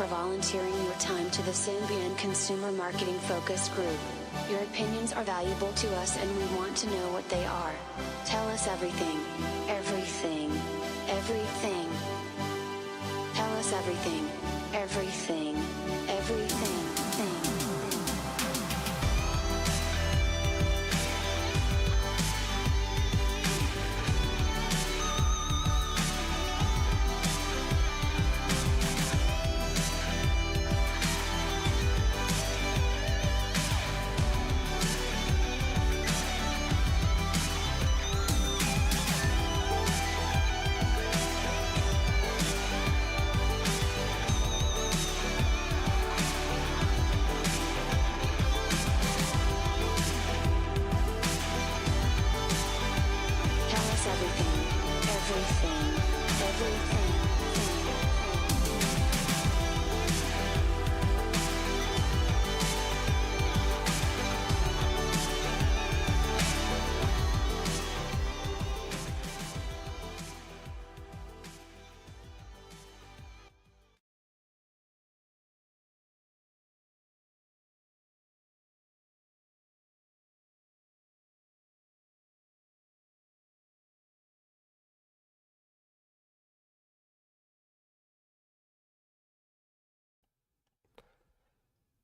for volunteering your time to the Symbian Consumer Marketing Focus Group. Your opinions are valuable to us and we want to know what they are. Tell us everything. Everything. Everything. Tell us everything. Everything. Everything. Thing.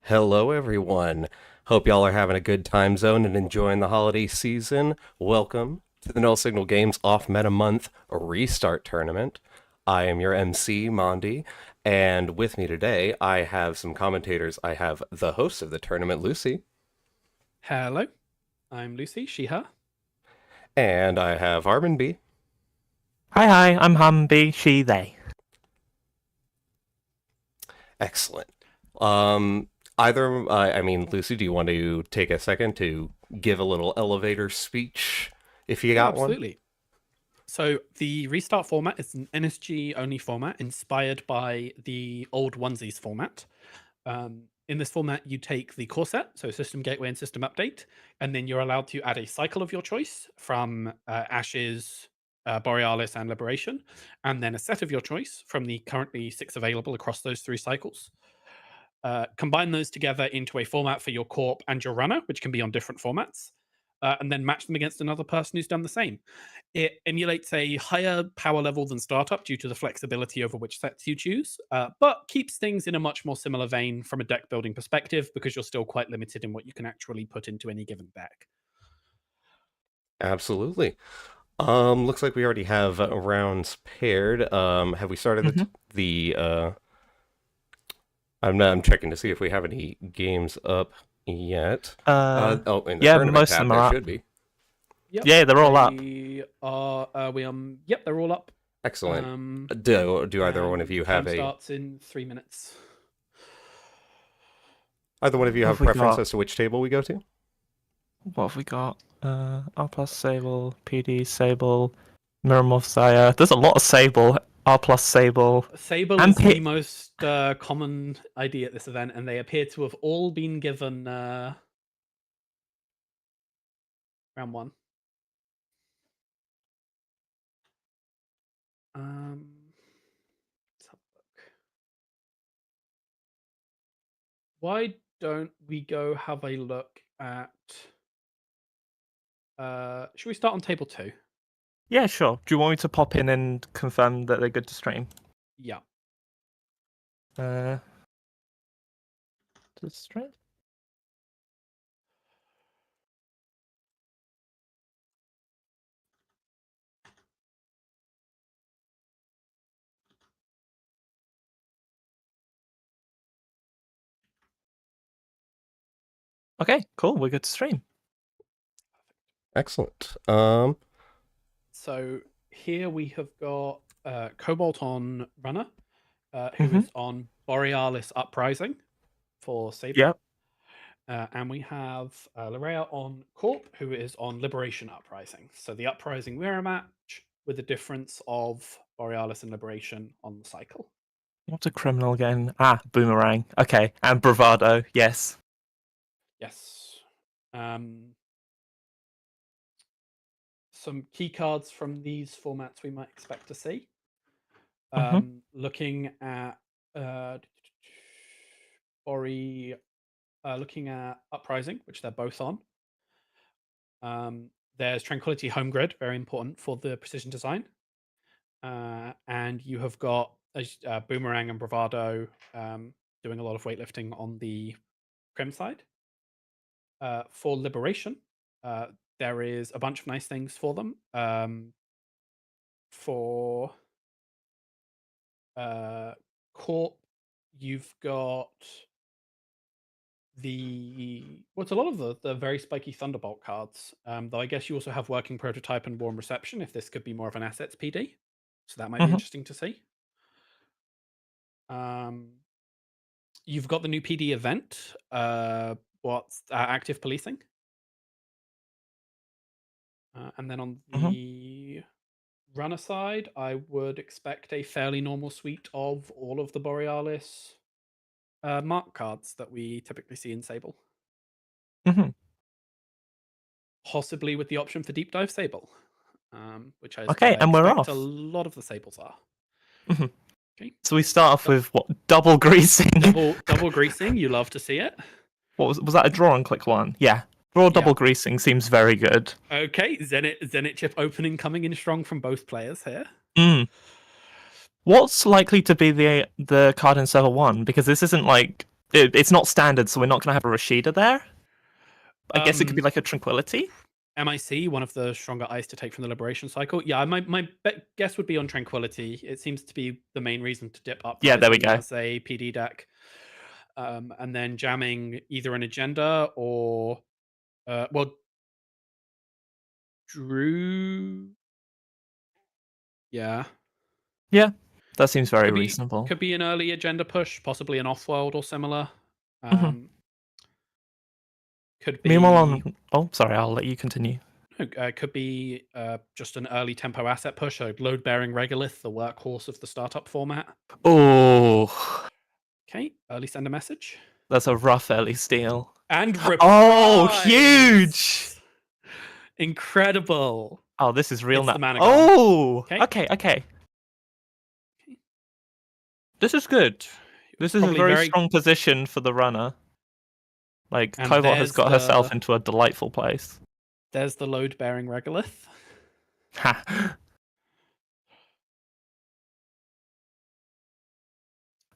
Hello, everyone. Hope y'all are having a good time zone and enjoying the holiday season. Welcome to the Null Signal Games Off Meta Month Restart Tournament. I am your MC, Mondi, and with me today, I have some commentators. I have the host of the tournament, Lucy. Hello, I'm Lucy, she, her. And I have Armin B. Hi, I'm Humby, she, they. Excellent. Lucy, do you want to take a second to give a little elevator speech if you got one? Absolutely. So the restart format is an NSG only format inspired by the old onesies format. In this format, you take the core set, so system gateway and system update, and then you're allowed to add a cycle of your choice from Ashes, Borealis, and Liberation, and then a set of your choice from the currently 6 available across those 3 cycles. Combine those together into a format for your corp and your runner, which can be on different formats, and then match them against another person who's done the same. It emulates a higher power level than Startup due to the flexibility over which sets you choose, but keeps things in a much more similar vein from a deck building perspective because you're still quite limited in what you can actually put into any given deck. Absolutely. Looks like we already have rounds paired. Have we started the I'm checking to see if we have any games up yet. In the tournament tab, there should be. Yep, yeah, they're all up. Yep, they're all up. Excellent. Do either one of you have time starts in 3 minutes. Either one of you have preference as to which table we go to? What have we got? R plus Sable, PD Sable, Miramorph Zaya. There's a lot of Sable. R plus Sable. Sable is the most common ID at this event, and they appear to have all been given round 1. Let's have a look. Why don't we go have a look at... should we start on table 2? Yeah, sure. Do you want me to pop in and confirm that they're good to stream? Yeah. To stream? Okay, cool. We're good to stream. Excellent. So here we have got Cobalt on runner, who is on Borealis Uprising for Saber. Yep. And we have Larea on Corp, who is on Liberation Uprising. So the Uprising mirror match with the difference of Borealis and Liberation on the cycle. What's a criminal again? Boomerang. Okay, and Bravado. Yes. Yes. Some key cards from these formats we might expect to see. Looking at Ori, looking at Uprising, which they're both on. There's Tranquility Home Grid, very important for the precision design. And you have got Boomerang and Bravado doing a lot of weightlifting on the Crim side. For Liberation, there is a bunch of nice things for them. For Corp, you've got what's a lot of the very spiky Thunderbolt cards. Though I guess you also have Working Prototype and Warm Reception if this could be more of an assets PD. So that might be interesting to see. You've got the new PD event. What's active policing? And then on the runner side, I would expect a fairly normal suite of all of the Borealis mark cards that we typically see in Sable. Possibly with the option for Deep Dive Sable, which I expect and we're off. A lot of the Sables are. Okay. So we start off with what? Double greasing. Double greasing. You love to see it. What was that? A draw and click one? Yeah. Draw double greasing seems very good. Okay, Zenit chip opening coming in strong from both players here. What's likely to be the card in server 1? Because this isn't like it's not standard, so we're not going to have a Rashida there. I guess it could be like a Tranquility. MIC, one of the stronger ice to take from the Liberation cycle. Yeah, my guess would be on Tranquility. It seems to be the main reason to dip up. Yeah, there we go. As a PD deck, and then jamming either an agenda or Drew. Yeah, that seems very reasonable. Could be an early agenda push, possibly an off-world or similar. Could be. Meanwhile, sorry, I'll let you continue. Could be just an early tempo asset push. So load-bearing Regolith, the workhorse of the startup format. Oh. Okay, early send a message. That's a rough early steal. And reprise! Oh, huge! Incredible. Oh, this is real now. Oh! Okay. This is good. This is probably a very strong position for the runner. Like, Cobalt has got herself into a delightful place. There's the load-bearing Regolith.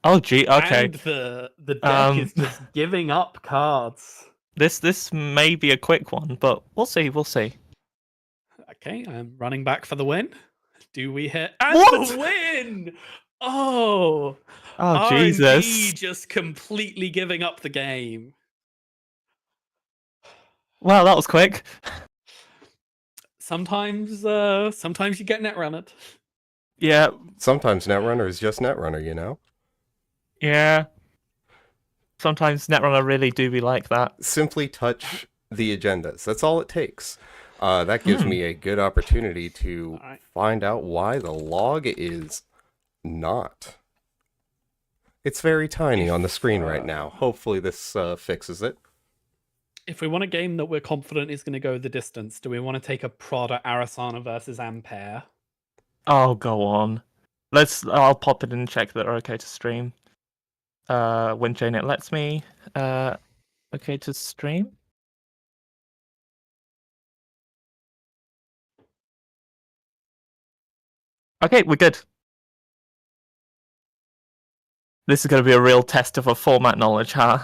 Oh, gee, okay. And the deck is just giving up cards. This may be a quick one, but we'll see. Okay, I'm running back for the win. Do we hit? And the win! Oh, Jesus. Just completely giving up the game. Wow, that was quick. Sometimes you get Netrunner. Yeah. Sometimes Netrunner is just Netrunner, you know? Yeah. Sometimes Netrunner really do be like that. Simply touch the agendas. That's all it takes. That gives me a good opportunity to find out why the log is not. It's very tiny on the screen right now. Hopefully this fixes it. If we want a game that we're confident is going to go the distance, do we want to take a Prada Arisana versus Ampere? Oh, go on. I'll pop it in and check that they're okay to stream. When JNet lets me. Okay to stream. Okay, we're good. This is going to be a real test of a format knowledge, huh?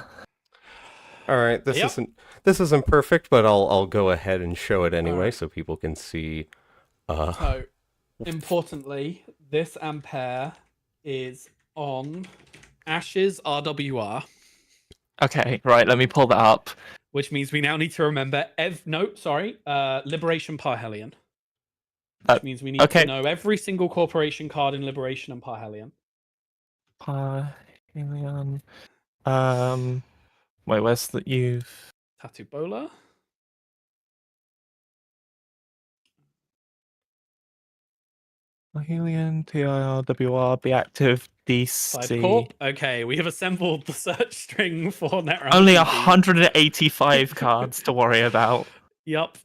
All right, this isn't perfect, but I'll go ahead and show it anyway so people can see. So, importantly, this Ampere is on Ash's RWR. Okay, right, let me pull that up. Which means we now need to remember Liberation Parhelion. Which means we need to know every single corporation card in Liberation and Parhelion. Parhelion. Wait, where's the you've Tattoo Bola? Parhelion, TIRWR, be active, DC. Okay, we have assembled the search string for Netrunner. Only 185 cards to worry about. Yup.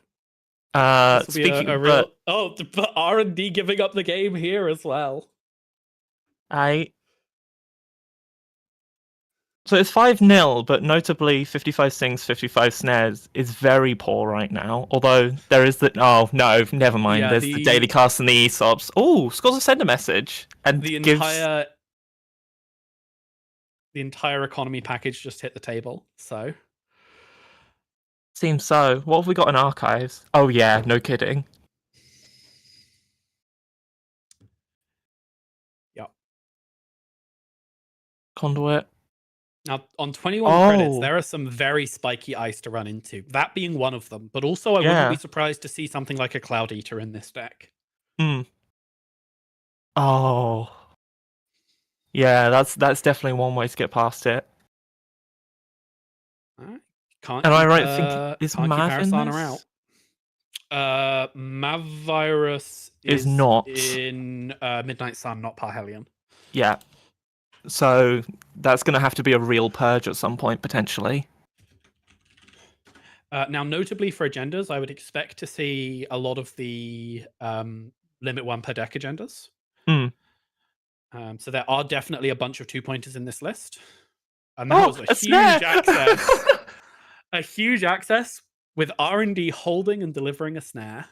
Speaking but R&D giving up the game here as well. So it's 5-0, but notably 55 sings, 55 snares is very poor right now. Although there is the no, never mind. Yeah, There's the daily cast and the ESOPs. Oh, scores a send a message and the gives. entire economy package just hit the table. So Seems so. What have we got in archives? Oh yeah, no kidding. yeah. Conduit. Now on 21 credits, Oh. there are some very spiky ice to run into. That being one of them. But also, I wouldn't be Yeah. surprised to see something like a Cloud Eater in this deck. Oh. Yeah, that's definitely one way to get past it. Alright. Can't Am keep, I right thinking is can't keep Mav in Arisana this? out. Mav Virus Is not. in Midnight Sun, not Parhelion. Yeah. So that's going to have to be a real purge at some point, potentially. Now, notably for agendas, I would expect to see a lot of the limit 1 per deck agendas. So there are definitely a bunch of 2-pointers in this list. And that was a huge snare! access. A huge access with R&D holding and delivering a snare.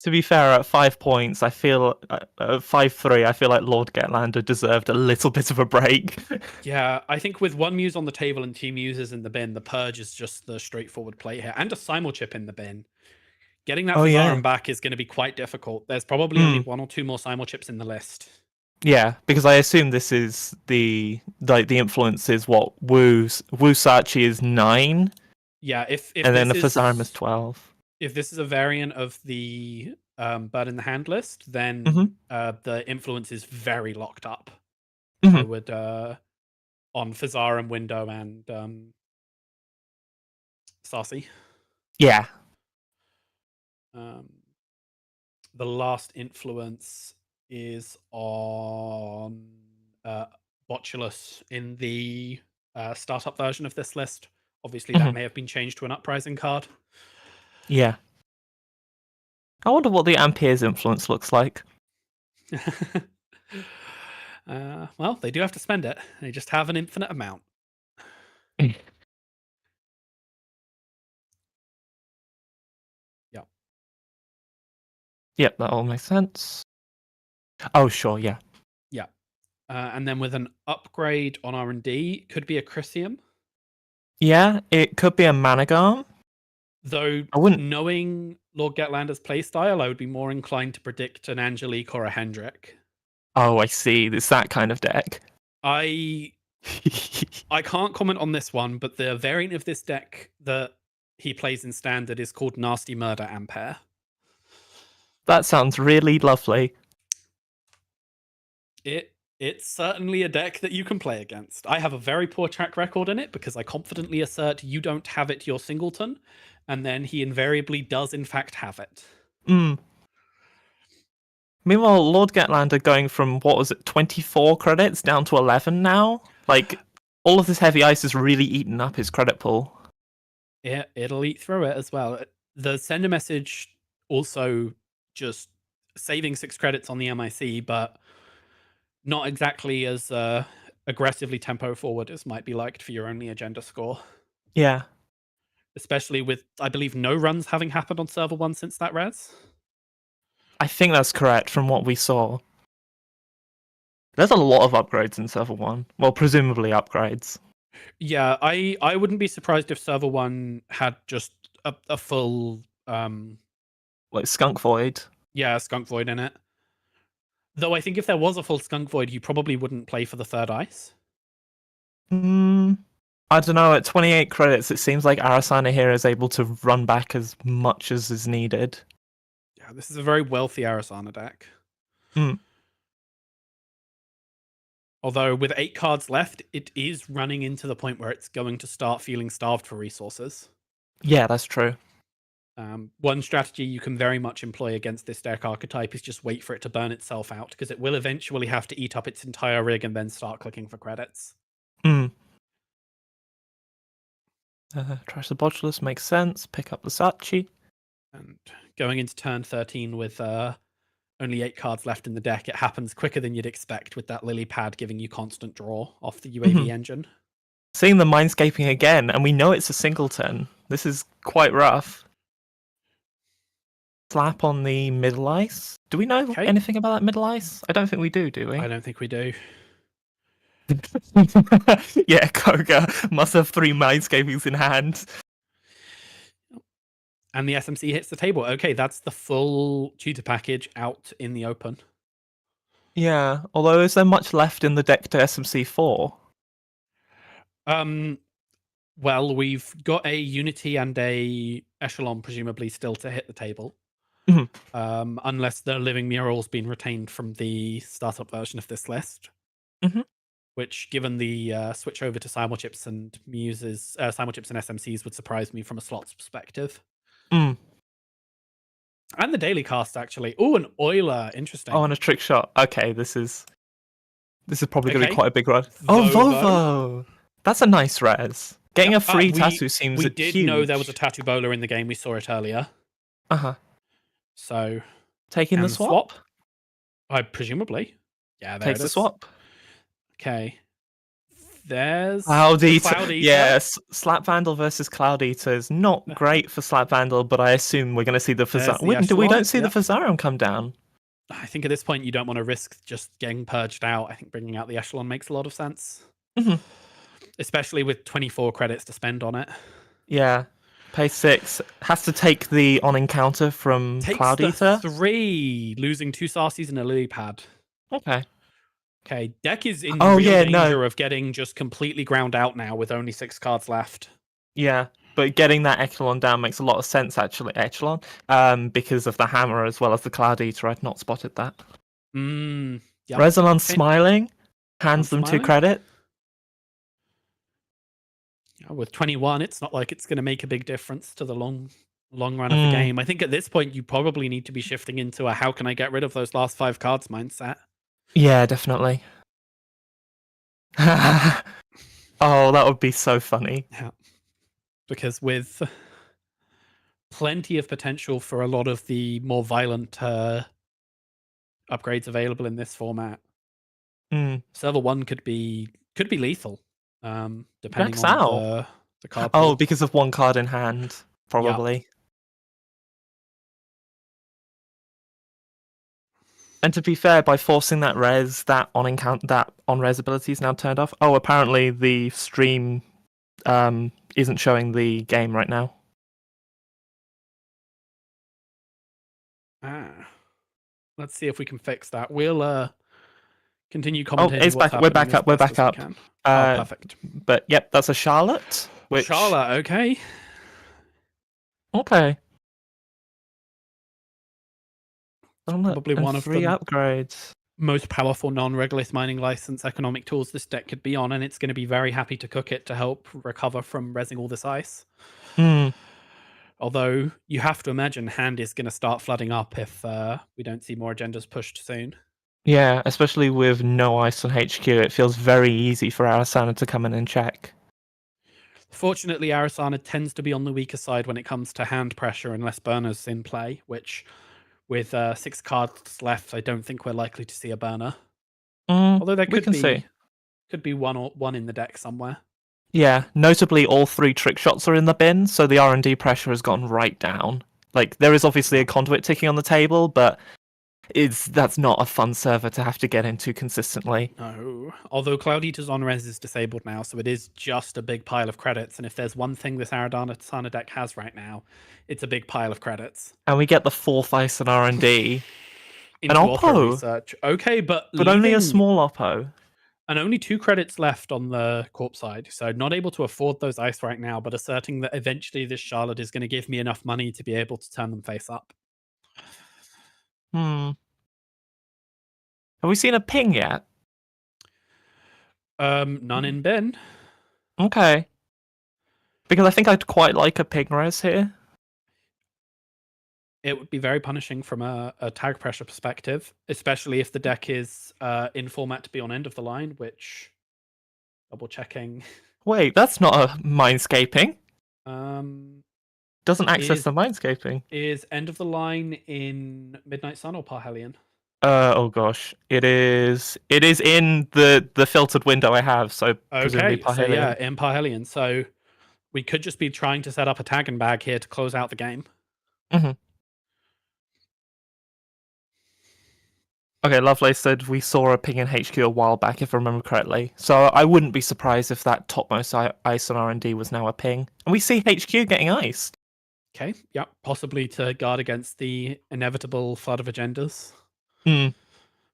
To be fair, at 5 points, I feel 5-3. I feel like Lord Getlander deserved a little bit of a break. Yeah, I think with 1 muse on the table and 2 muses in the bin, the purge is just the straightforward play here, and a simul chip in the bin. Getting that Fizarum back is going to be quite difficult. There's probably only 1 or 2 more simul chips in the list. Yeah, because I assume this is the influence is what Wusachi is 9. Yeah, if and then the this Fizarum is 12. If this is a variant of the bird in the hand list, then the influence is very locked up. I would on Fizarum, Window, and Saucy. Yeah. The last influence is on Botulus in the startup version of this list. Obviously, that may have been changed to an uprising card. Yeah. I wonder what the Ampere's influence looks like. Well, they do have to spend it. They just have an infinite amount. Yep. Yep, that all makes sense. Oh, sure, yeah. Yeah. And then with an upgrade on R&D, could be a Chrysium. Yeah, it could be a Managarm. Though, knowing Lord Getlander's playstyle, I would be more inclined to predict an Angelique or a Hendrik. Oh, I see. It's that kind of deck. I can't comment on this one, but the variant of this deck that he plays in Standard is called Nasty Murder Ampere. That sounds really lovely. It's certainly a deck that you can play against. I have a very poor track record in it because I confidently assert you don't have it your singleton, and then he invariably does in fact have it. Meanwhile, Lord Getlander going from, 24 credits down to 11 now? Like, all of this heavy ice has really eaten up his credit pool. Yeah, it'll eat through it as well. The send a message also just saving 6 credits on the MIC, but not exactly as aggressively tempo forward as might be liked for your only agenda score. Yeah. Especially with, I believe, no runs having happened on server 1 since that res. I think that's correct from what we saw. There's a lot of upgrades in server 1. Well, presumably upgrades. Yeah, I wouldn't be surprised if server 1 had just a full... like Skunk Void. Yeah, Skunk Void in it. Though I think if there was a full Skunk Void, you probably wouldn't play for the 3rd ice. I don't know, at 28 credits, it seems like Arisana here is able to run back as much as is needed. Yeah, this is a very wealthy Arisana deck. Although with 8 cards left, it is running into the point where it's going to start feeling starved for resources. Yeah, that's true. One strategy you can very much employ against this deck archetype is just wait for it to burn itself out, because it will eventually have to eat up its entire rig and then start clicking for credits. Trash the Botulus makes sense. Pick up the Sachi. And going into turn 13 with only 8 cards left in the deck, it happens quicker than you'd expect with that lily pad giving you constant draw off the UAV engine. Seeing the mindscaping again, and we know it's a singleton. This is quite rough. Slap on the middle ice. Do we know anything about that middle ice? I don't think we do we? I don't think we do. Yeah, Koga must have 3 mindscapings in hand. And the SMC hits the table. Okay, that's the full tutor package out in the open. Yeah, although is there much left in the deck to SMC4? Well, we've got a Unity and a Echelon presumably still to hit the table. Unless the Living Mural's been retained from the startup version of this list. Which, given the switch over to Simulchips and Muses, Simulchips and SMCs would surprise me from a slots perspective. And the daily cast, actually. Oh, an Euler. Interesting. Oh, and a trick shot. Okay, this is probably going to be quite a big run. Oh, Vovo! That's a nice res. Getting a free tattoo seems huge. We did know there was a tattoo bowler in the game. We saw it earlier. So... Taking the swap? Presumably. Yeah, there Takes the swap. Okay. There's Cloud Eater. Cloud Eater. Yes, Slap Vandal versus Cloud Eater is not great for Slap Vandal, but I assume we're going to see the Fazarium. We don't see the Fazarium come down. I think at this point you don't want to risk just getting purged out. I think bringing out the Echelon makes a lot of sense. Especially with 24 credits to spend on it. Yeah. Pay 6. Has to take the on encounter from Cloud Eater. 3, losing 2 Sarsies and a lily pad. Okay, deck is in real danger of getting just completely ground out now with only 6 cards left. Yeah, but getting that Echelon down makes a lot of sense, actually. Echelon, because of the hammer as well as the Cloud Eater. I'd not spotted that. Yep. Resonance smiling, hands them 2 credit. With 21, it's not like it's going to make a big difference to the long run of the game. I think at this point you probably need to be shifting into a how can I get rid of those last 5 cards mindset. Yeah, definitely. Oh, that would be so funny. Yeah. Because with plenty of potential for a lot of the more violent upgrades available in this format, Server 1 could be lethal. Depending on the card pool. Oh, because of 1 card in hand, probably. Yep. And to be fair, by forcing that res, that on res ability is now turned off. Oh, apparently the stream isn't showing the game right now. Let's see if we can fix that. We'll continue commentating. Oh, it's back. We're back up. We're back up. Perfect. But yep, that's a Charlotte. Charlotte, okay. Okay. Probably one of 3 upgrades. Most powerful non-Regulus mining license economic tools this deck could be on, and it's going to be very happy to cook it to help recover from rezzing all this ice. Although you have to imagine hand is going to start flooding up if we don't see more agendas pushed soon. Yeah, especially with no ice on HQ, it feels very easy for Arisana to come in and check. Fortunately, Arisana tends to be on the weaker side when it comes to hand pressure unless Burner's in play, which, with 6 cards left, I don't think we're likely to see a Burner. Although there could be one in the deck somewhere. Yeah, notably all 3 trick shots are in the bin, so the R&D pressure has gone right down. Like, there is obviously a conduit ticking on the table, but that's not a fun server to have to get into consistently. No. Although Cloud Eater's on-res is disabled now, so it is just a big pile of credits, and if there's one thing this Arisana deck has right now, it's a big pile of credits. And we get the 4th ice and R&D. An Oppo! Research. Okay, but only a small Oppo. And only 2 credits left on the corp side, so not able to afford those ice right now, but asserting that eventually this Charlotte is going to give me enough money to be able to turn them face up. Have we seen a ping yet? None in bin. Okay. Because I think I'd quite like a ping res here. It would be very punishing from a tag pressure perspective, especially if the deck is in format to be on end of the line, which, double checking. Wait, that's not a mindscaping. Doesn't access the mindscaping. Is end of the line in Midnight Sun or Parhelion? Oh gosh, it is in the filtered window I have, so presumably Okay, so yeah, Parhelion. in Parhelion. So we could just be trying to set up a tag and bag here to close out the game. Mm-hmm. Okay, Lovelace said we saw a ping in HQ a while back, if I remember correctly. So I wouldn't be surprised if that topmost ice on R&D was now a ping. And we see HQ getting iced. Okay, yeah, possibly to guard against the inevitable flood of agendas Hmm.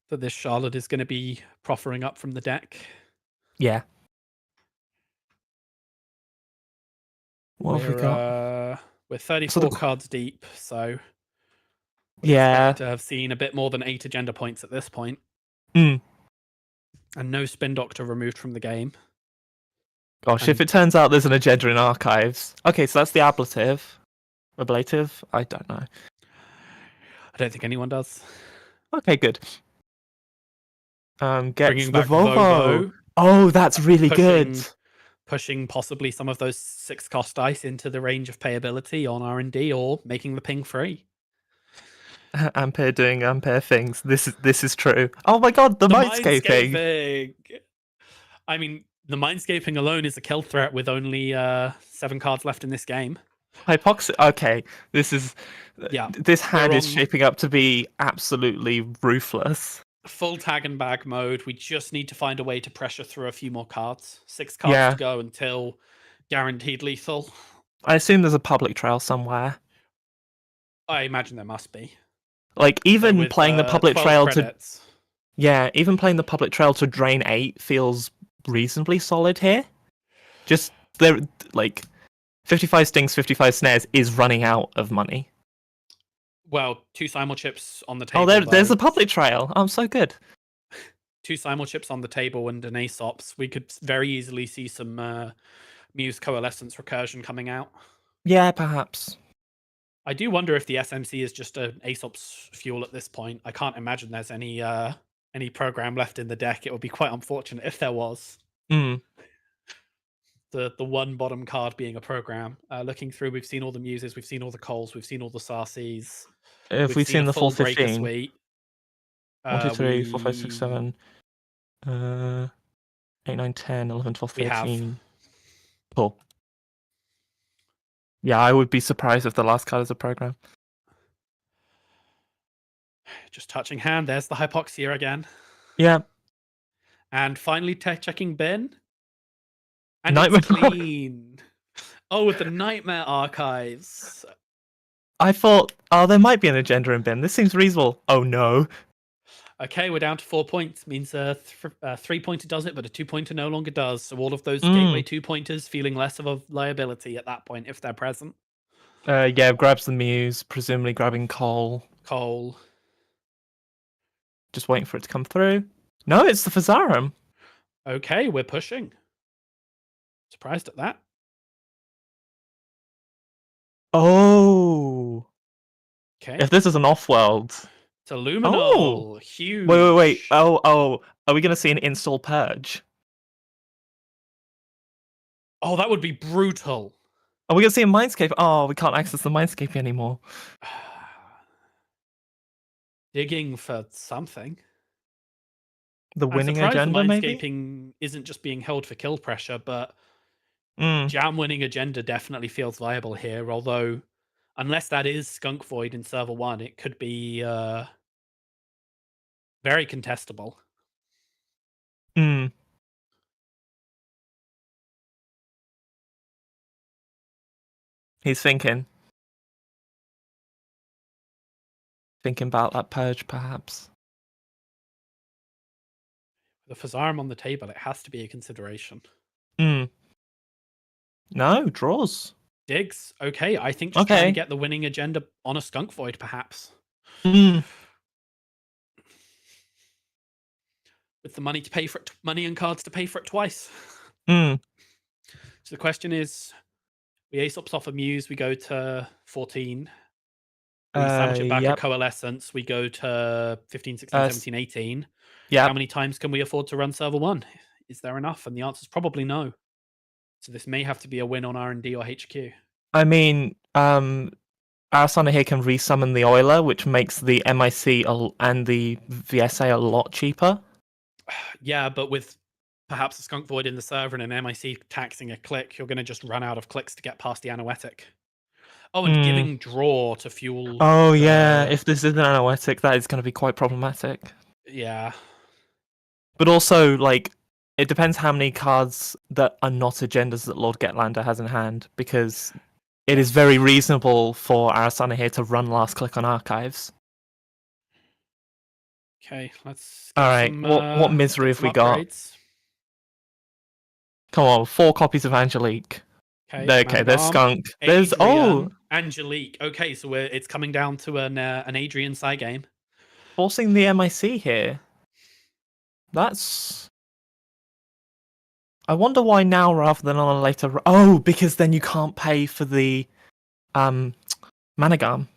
that this Charlotte is going to be proffering up from the deck. Yeah. What have we got? We're 34 So cards deep, so we yeah. expect to have seen a bit more than 8 agenda points at this point. Hmm. And no Spin Doctor removed from the game. Gosh, And if it turns out there's an agenda in archives. Okay, so that's the ablative. Ablative? I don't know. I don't think anyone does. Okay, good. Gets Bringing the back Volvo. Vovo, Oh, that's really good. pushing possibly some of those 6-cost dice into the range of payability on R&D, or making the ping free. Ampere doing Ampere things. This is true. Oh my god, the mindscaping. Mindscaping! I mean, the mindscaping alone is a kill threat with only 7 cards left in this game. Hypoxia. Okay, this is. Yeah, This hand is on shaping up to be absolutely ruthless. full tag and bag mode. We just need to find a way to pressure through a few more cards. 6 cards Yeah. to go until guaranteed lethal. I assume there's a public trail somewhere. I imagine there must be. Like So even with, playing the public 12 trail credits, even playing the public trail to drain 8 feels reasonably solid here. Just there, like 55 stings, 55 snares is running out of money. well, 2 simul chips on the table. Oh, there's though. a public trail. I'm so good. 2 simul chips on the table and an Aesops. We could very easily see some Muse Coalescence recursion coming out. Yeah, perhaps. I do wonder if the SMC is just an Aesop's fuel at this point. I can't imagine there's any program left in the deck. It would be quite unfortunate if there was. Hmm. The one bottom card being a program. Looking through, we've seen all the Muses, we've seen all the Coals, we've seen all the Sarcies. If we've seen a the full full Breaker 15. suite. 1, 2, 3, 4, 5, 6, 7. 8, 9, 10, 11, 12, We have. 13. Cool. Yeah, I would be surprised if the last card is a program. Just touching hand. There's the Hypoxia again. Yeah. And finally checking bin. And Nightmare it's clean. Oh, with the Nightmare Archives. I thought, oh, there might be an agenda in bin. This seems reasonable. Oh no. Okay, we're down to 4 points. Means a 3-pointer does it, but a 2-pointer no longer does. So all of those gateway 2-pointers feeling less of a liability at that point if they're present. Yeah, grabs the Muse, presumably grabbing Cole. Just waiting for it to come through. No, it's the Fazarum. Okay, we're pushing. Surprised at that. Oh. Okay. If this is an off-world. It's a Luminol. Oh. Huge. Wait. Oh. Are we going to see an install purge? Oh, that would be brutal. Are we going to see a Mindscape? Oh, we can't access the Mindscape anymore. Digging for something. The winning I'm surprised agenda, the maybe? Mindscaping isn't just being held for kill pressure, but Mm. Jam winning agenda definitely feels viable here, although unless that is Skunk Void in server 1, it could be very contestable. Mm. He's thinking. Thinking about that purge, perhaps. The Fazarum on the table, it has to be a consideration. Mm. No, draws. Digs, okay. I think just trying to get the winning agenda on a Skunk Void, perhaps. Mm. With the money to pay for it, money and cards to pay for it twice. Mm. So the question is, we Aesops off a Muse, we go to 14. We sandwich it back at Coalescence, we go to 15, 16, 17, 18. Yeah. How many times can we afford to run server 1? Is there enough? And the answer is probably no. So this may have to be a win on R&D or HQ. I mean, Arisana here can resummon the Oiler, which makes the MIC and the VSA a lot cheaper. Yeah, but with perhaps a Skunk Void in the server and an MIC taxing a click, you're going to just run out of clicks to get past the Anoetic. Oh, and giving draw to fuel. Oh, yeah. If this is an Anoetic, that is going to be quite problematic. Yeah. But also, like, it depends how many cards that are not agendas that Lord Getlander has in hand, because it is very reasonable for Arisana here to run last click on archives. Okay, let's. All right, what misery have we got? Come on, 4 copies of Angelique. Okay, there's Skunk. There's Angelique. Okay, so it's coming down to an Adrian side game. Forcing the MIC here. That's. I wonder why now rather than on a later. Oh, because then you can't pay for the Managarm.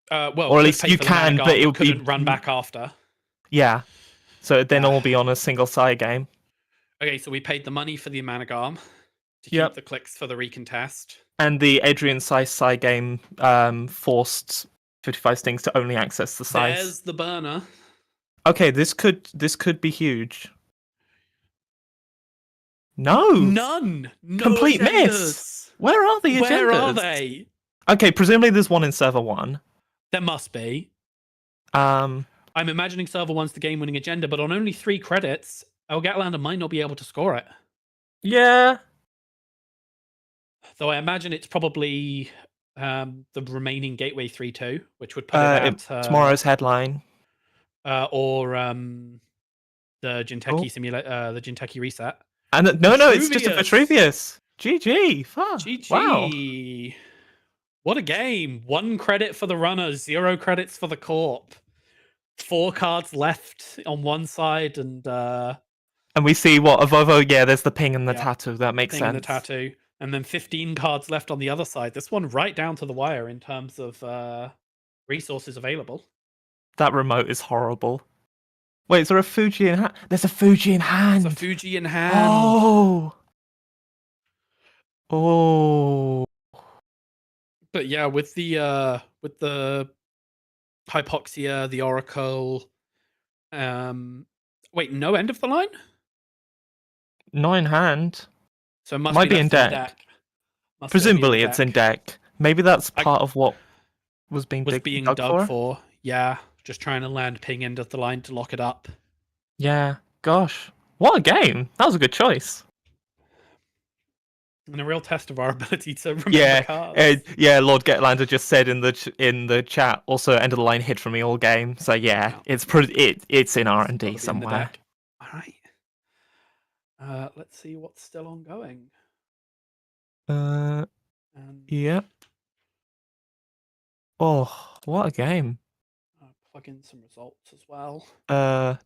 Well, or at least you can, but it couldn't run back after. Yeah, so it'd then all be on a single side game. Okay, so we paid the money for the Managarm to keep the clicks for the recontest. And the Adrian Size side game forced 55 Stings to only access the size. There's the burner. Okay, this could be huge. No! None! No Complete agendas. miss! Where are the agendas? Where are they? Okay, presumably there's one in server 1. There must be. I'm imagining server 1's the game-winning agenda, but on only 3 credits, Gatlander might not be able to score it. Yeah. Though I imagine it's probably the remaining Gateway 3-2, which would put it at... tomorrow's headline. Or the Jinteki the Jinteki reset. And no, it's just a Vitruvius. GG. Fuck. GG. Wow. What a game. 1 credit for the runner, 0 credits for the corp. 4 cards left on one side, and we see what a Vovo. Yeah, there's the ping and the tattoo. That makes sense. And the tattoo, and then 15 cards left on the other side. This one right down to the wire in terms of resources available. That remote is horrible. Wait, is there a Fuji in hand? There's a Fuji in hand. There's a Fuji in hand. Oh. But yeah, with the Hypoxia, the Oracle. Wait, no end of the line? Not in hand. So it might be in deck. Presumably it's in deck. Maybe that's part of what was being dug for. Yeah, just trying to land ping end of the line to lock it up. Yeah, gosh. What a game. That was a good choice. And a real test of our ability to remember cards. Lord Getlander just said in the chat. Also, end of the line hid from me all game. So yeah, it's in R&D somewhere. All right. Let's see what's still ongoing. Yeah. Oh, what a game! Plug in some results as well.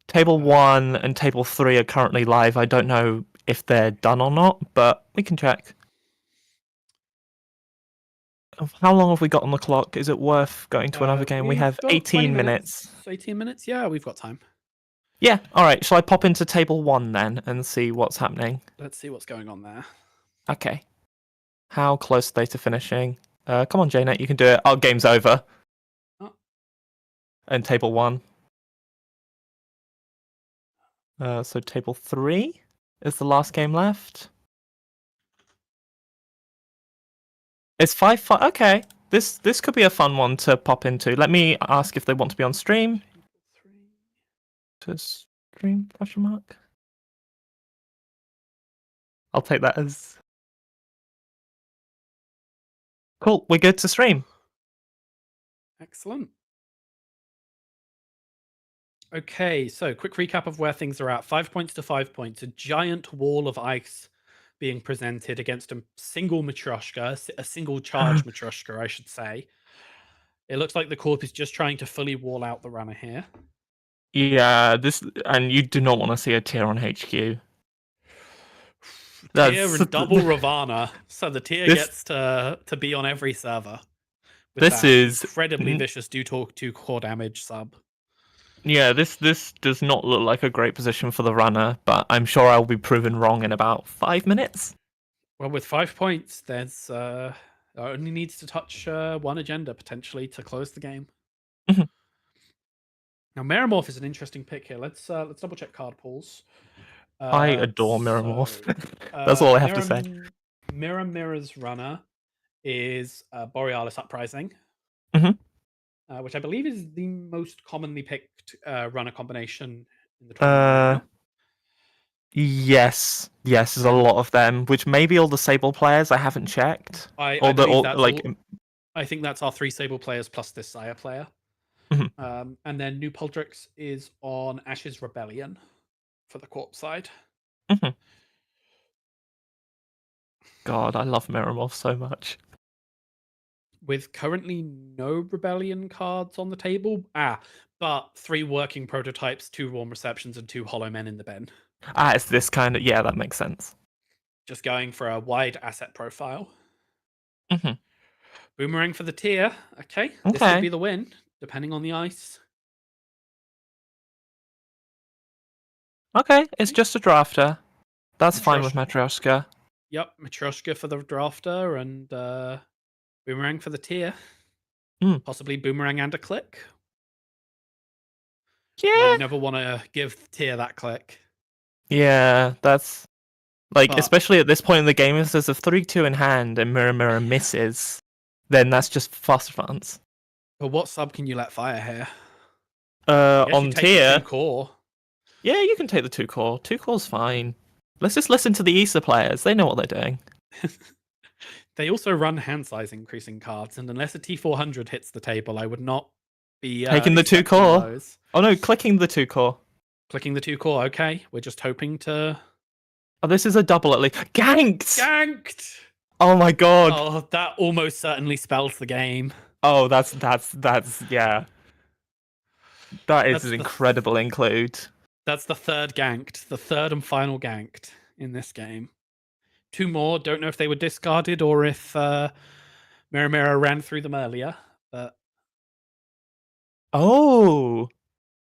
Table 1 and Table 3 are currently live. I don't know if they're done or not, but we can check. How long have we got on the clock? Is it worth going to another game? We have 18 minutes. 18 minutes? Yeah, we've got time. Yeah, alright. Shall I pop into Table 1 then and see what's happening? Let's see what's going on there. Okay. How close are they to finishing? Come on, JNet, you can do it. Oh, game's over. Oh. And Table 1. So Table 3 is the last game left. It's 5-5. Okay, this could be a fun one to pop into. Let me ask if they want to be on stream. To stream ? I'll take that as cool. We're good to stream. Excellent. Okay, so quick recap of where things are at. 5 points to 5 points. A giant wall of ice being presented against a single Matryoshka, a single charge Matryoshka, I should say. It looks like the Corp is just trying to fully wall out the runner here. Yeah, and you do not want to see a tier on HQ. Tier and double Ravana, so the tier gets to be on every server. This is incredibly vicious do talk to core damage sub. Yeah, this does not look like a great position for the runner, but I'm sure I'll be proven wrong in about 5 minutes. Well, with 5 points, there's It only needs to touch one agenda potentially to close the game. Mhm. Now, Meramorph is an interesting pick here. Let's double check card pools. I adore Miramorph. So, That's all I have to say. Mirror's runner is Borealis Uprising, Mhm. Which I believe is the most commonly picked runner combination in the tournament right now. Yes, there's a lot of them, which maybe all the Sable players. I haven't checked. I Or the believe all, that's like all, I think that's our 3 Sable players plus this Sire player. Mhm. And then New Poldrix is on Ash's Rebellion for the Corpse side. Mhm. God, I love Miramorph so much. With currently no Rebellion cards on the table. But 3 working prototypes, 2 Warm Receptions, and 2 Hollow Men in the bin. It's this kind of that makes sense. Just going for a wide asset profile. Mhm. Boomerang for the tier. Okay, this could be the win, depending on the ice. Okay, it's just a drafter. That's fine with Matryoshka. Matryoshka. Yep, Matryoshka for the drafter and Boomerang for the tier. Possibly Boomerang and a click. Yeah. You never want to give the tier that click. Yeah, that's especially at this point in the game, if there's a 3-2 in hand and Mirror misses, then that's just fast advance. But what sub can you let fire here? On tier. 2 core. Yeah, you can take the 2 core. 2 core's fine. Let's just listen to the Issa players. They know what they're doing. They also run hand size increasing cards, and unless a T400 hits the table, I would not be taking the 2 core. Those. Oh no, clicking the 2 core. Clicking the 2 core. Okay, we're just hoping to. Oh, this is a double at least. Ganked! Ganked! Oh my god. Oh, that almost certainly spells the game. Oh, that's yeah. That is an incredible include. That's the 3rd ganked, the 3rd and final ganked in this game. 2 more. Don't know if they were discarded or if Mirror ran through them earlier. But oh,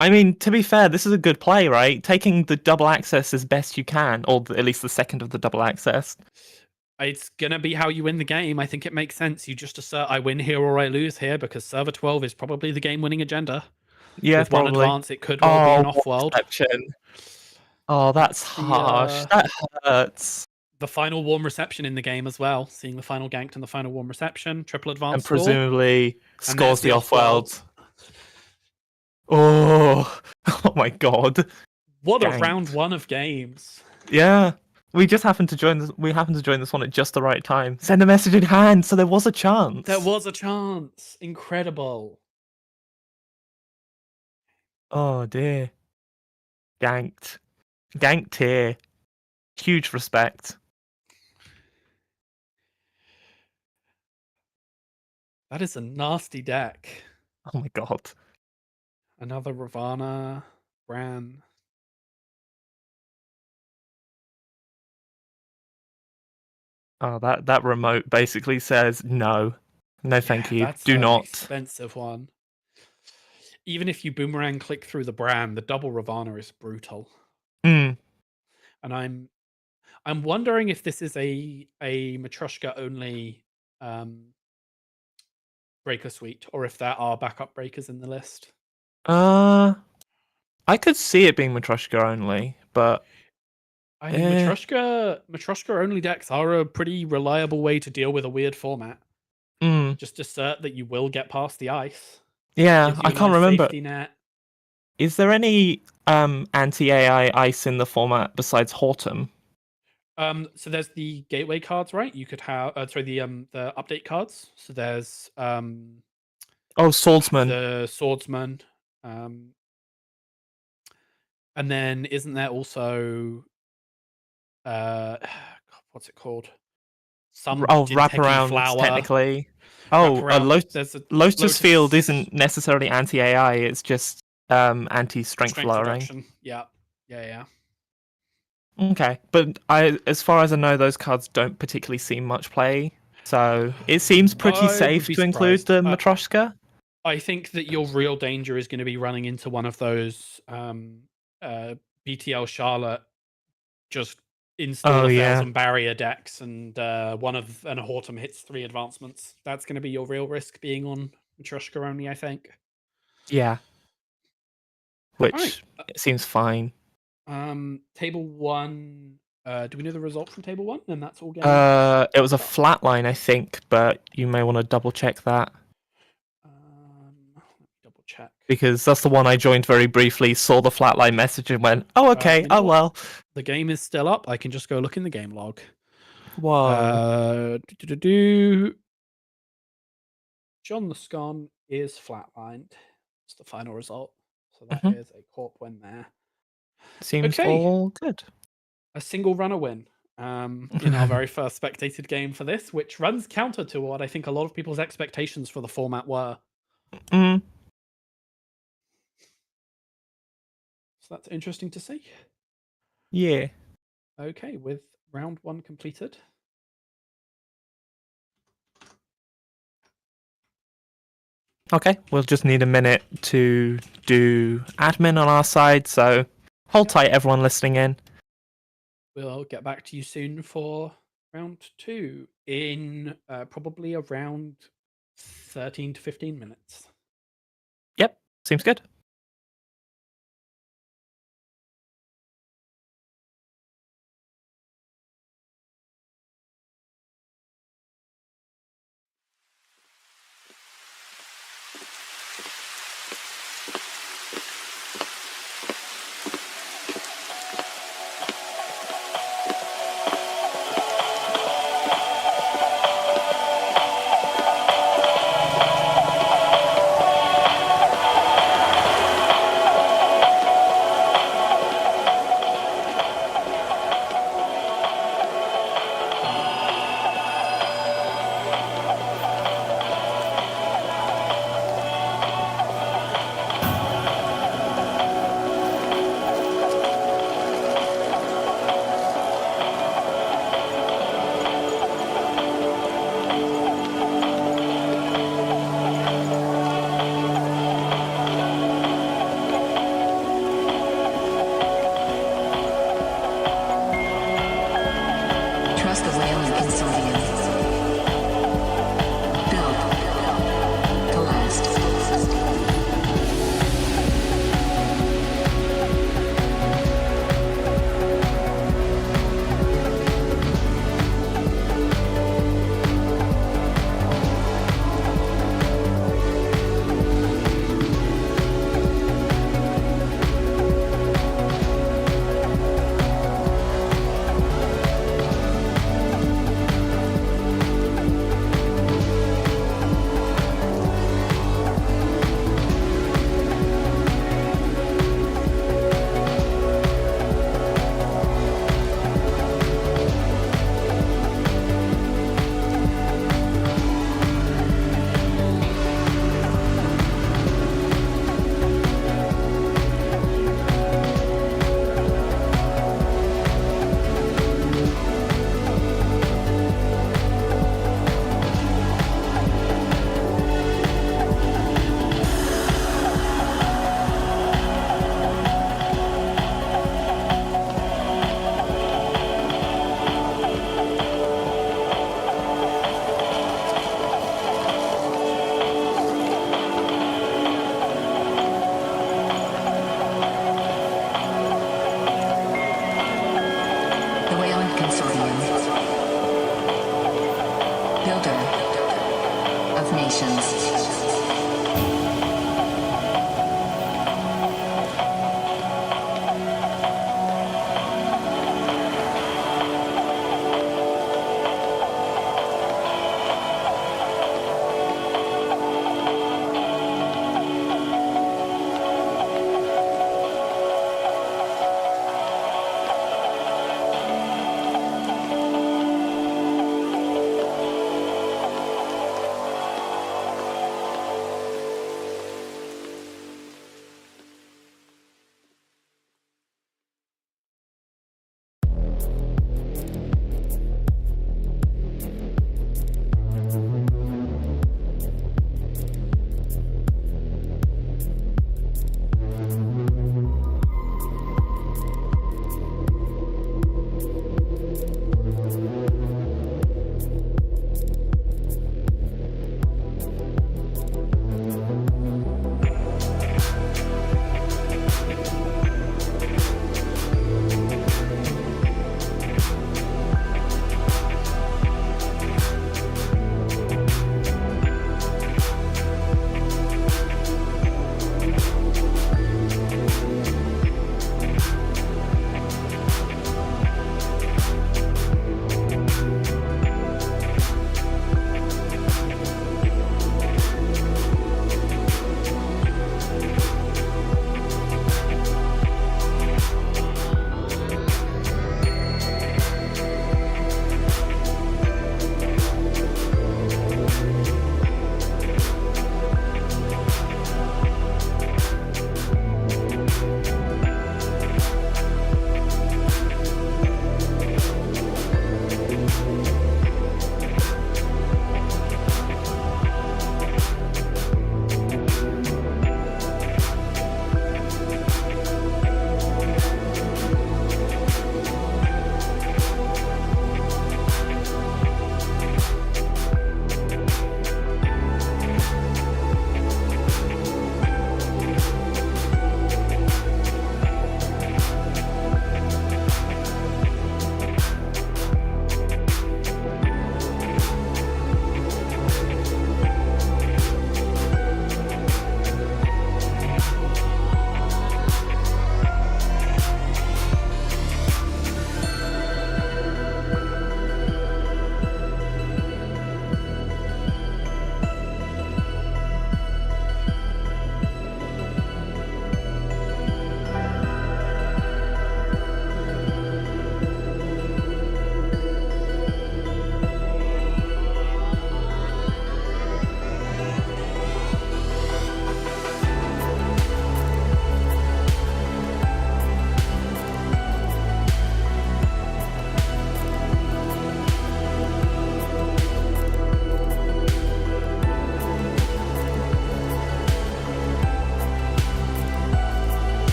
I mean, to be fair, this is a good play, right? Taking the double access as best you can, or at least the second of the double access. It's gonna be how you win the game. I think it makes sense. You just assert I win here or I lose here because server 12 is probably the game-winning agenda. Yeah, with probably. 1 advance, it could well be an off-world. Oh, that's harsh. That hurts. The final warm reception in the game as well. Seeing the final ganked and the final warm reception, triple advance, and presumably score, scores the off-world. Oh, oh my god! What a round 1 of games. Yeah, we just happened to join this. We happened to join this one at just the right time. Send a message in hand, so there was a chance. There was a chance. Incredible. Oh dear. Ganked here. Huge respect. That is a nasty deck. Oh my god. Another Ravana, Bran. Oh, that remote basically says no. No, thank you. That's Do not. Expensive one. Even if you boomerang click through the Bran, the double Ravana is brutal. And I'm wondering if this is a Matryoshka only breaker suite, or if there are backup breakers in the list. I could see it being Matryoshka only, but I mean, Matryoshka only decks are a pretty reliable way to deal with a weird format. Just assert that you will get past the ice. Yeah, I can't remember. Net. Is there any anti-AI ice in the format besides Hortum? So there's the gateway cards, right? You could have the update cards. So there's Swordsman. The Swordsman. And then isn't there also what's it called? Some wraparound flower. Technically. Lotus Field isn't necessarily anti-AI, it's just anti-strength flowering. Yeah. Okay, but as far as I know, those cards don't particularly see much play, so it seems pretty safe to include the Matryoshka. I think that your real danger is going to be running into one of those BTL Charlotte just install Oh, a yeah. 1,000 barrier decks and a Hortum hits 3 advancements. That's going to be your real risk being on Matryoshka only, I think. Yeah. Which Alright. seems fine. Table 1. Do we know the result from table 1? And that's all game. It was a flat line, I think, but you may want to double check that. Let me double check. Because that's the one I joined very briefly, saw the flatline message and went, oh, okay, You know oh, what? well. The game is still up. I can just go look in the game log. Whoa. John the Scon is flatlined. It's the final result. So that Mhm. is a corp win there. Seems Okay. all good. A single runner win in our very first spectated game for this, which runs counter to what I think a lot of people's expectations for the format were. Mm. So that's interesting to see. Yeah. Okay, with round 1 completed. Okay, we'll just need a minute to do admin on our side, so hold tight, everyone listening in. We'll get back to you soon for round 2 in probably around 13 to 15 minutes. Yep, seems good. Trust the whaling consortium. Build. To last. The whaling consortium. Builder of nations.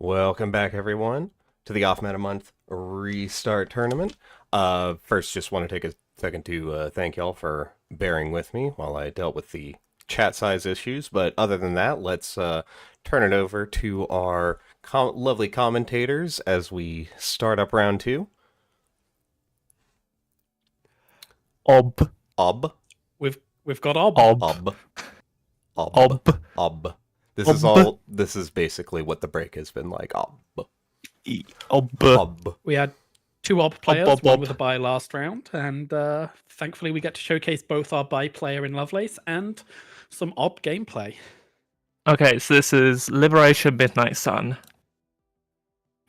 Welcome back, everyone, to the Off Meta Month Restart Tournament. First, just want to take a second to thank y'all for bearing with me while I dealt with the chat size issues. But other than that, let's turn it over to our lovely commentators as we start up round 2. Ob. We've got Ob. Ob. This is basically what the break has been like. Ob. We had 2 Ob players, one with a bye last round, and thankfully we get to showcase both our bye player in Lovelace and some Ob gameplay. Okay, so this is Liberation Midnight Sun.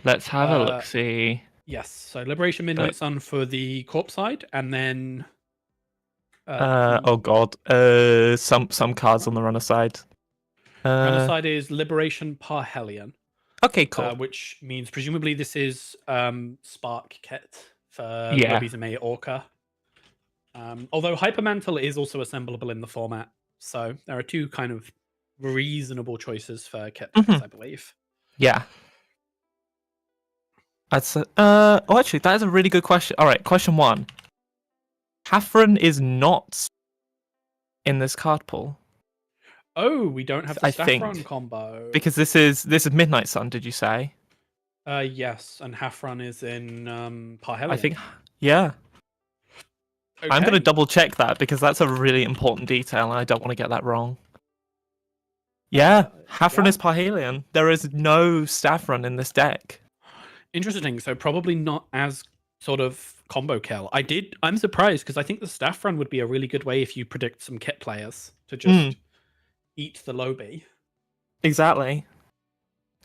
Let's have a look. See. Yes, so Liberation Midnight Sun for the Corp side, and then. Oh god. Some cards on the runner side. Runner side is Liberation Parhelion. Okay, cool. Which means presumably this is Spark Kit for Lobizame Orca. Although Hypermantle is also assemblable in the format, so there are 2 kind of reasonable choices for kit picks, I believe. Yeah. That's actually that is a really good question. All right, question 1. Hafren is not in this card pool. Oh, we don't have the I Saffron think, combo. because this is Midnight Sun, did you say? Yes, and Hafron is in Parhelion. I think, yeah. Okay. I'm going to double check that because that's a really important detail and I don't want to get that wrong. Yeah, Hafren is Parhelion. There is no Saffron in this deck. Interesting. So probably not as sort of combo kill. I'm surprised because I think the staff run would be a really good way if you predict some kit players to just eat the lobby. Exactly.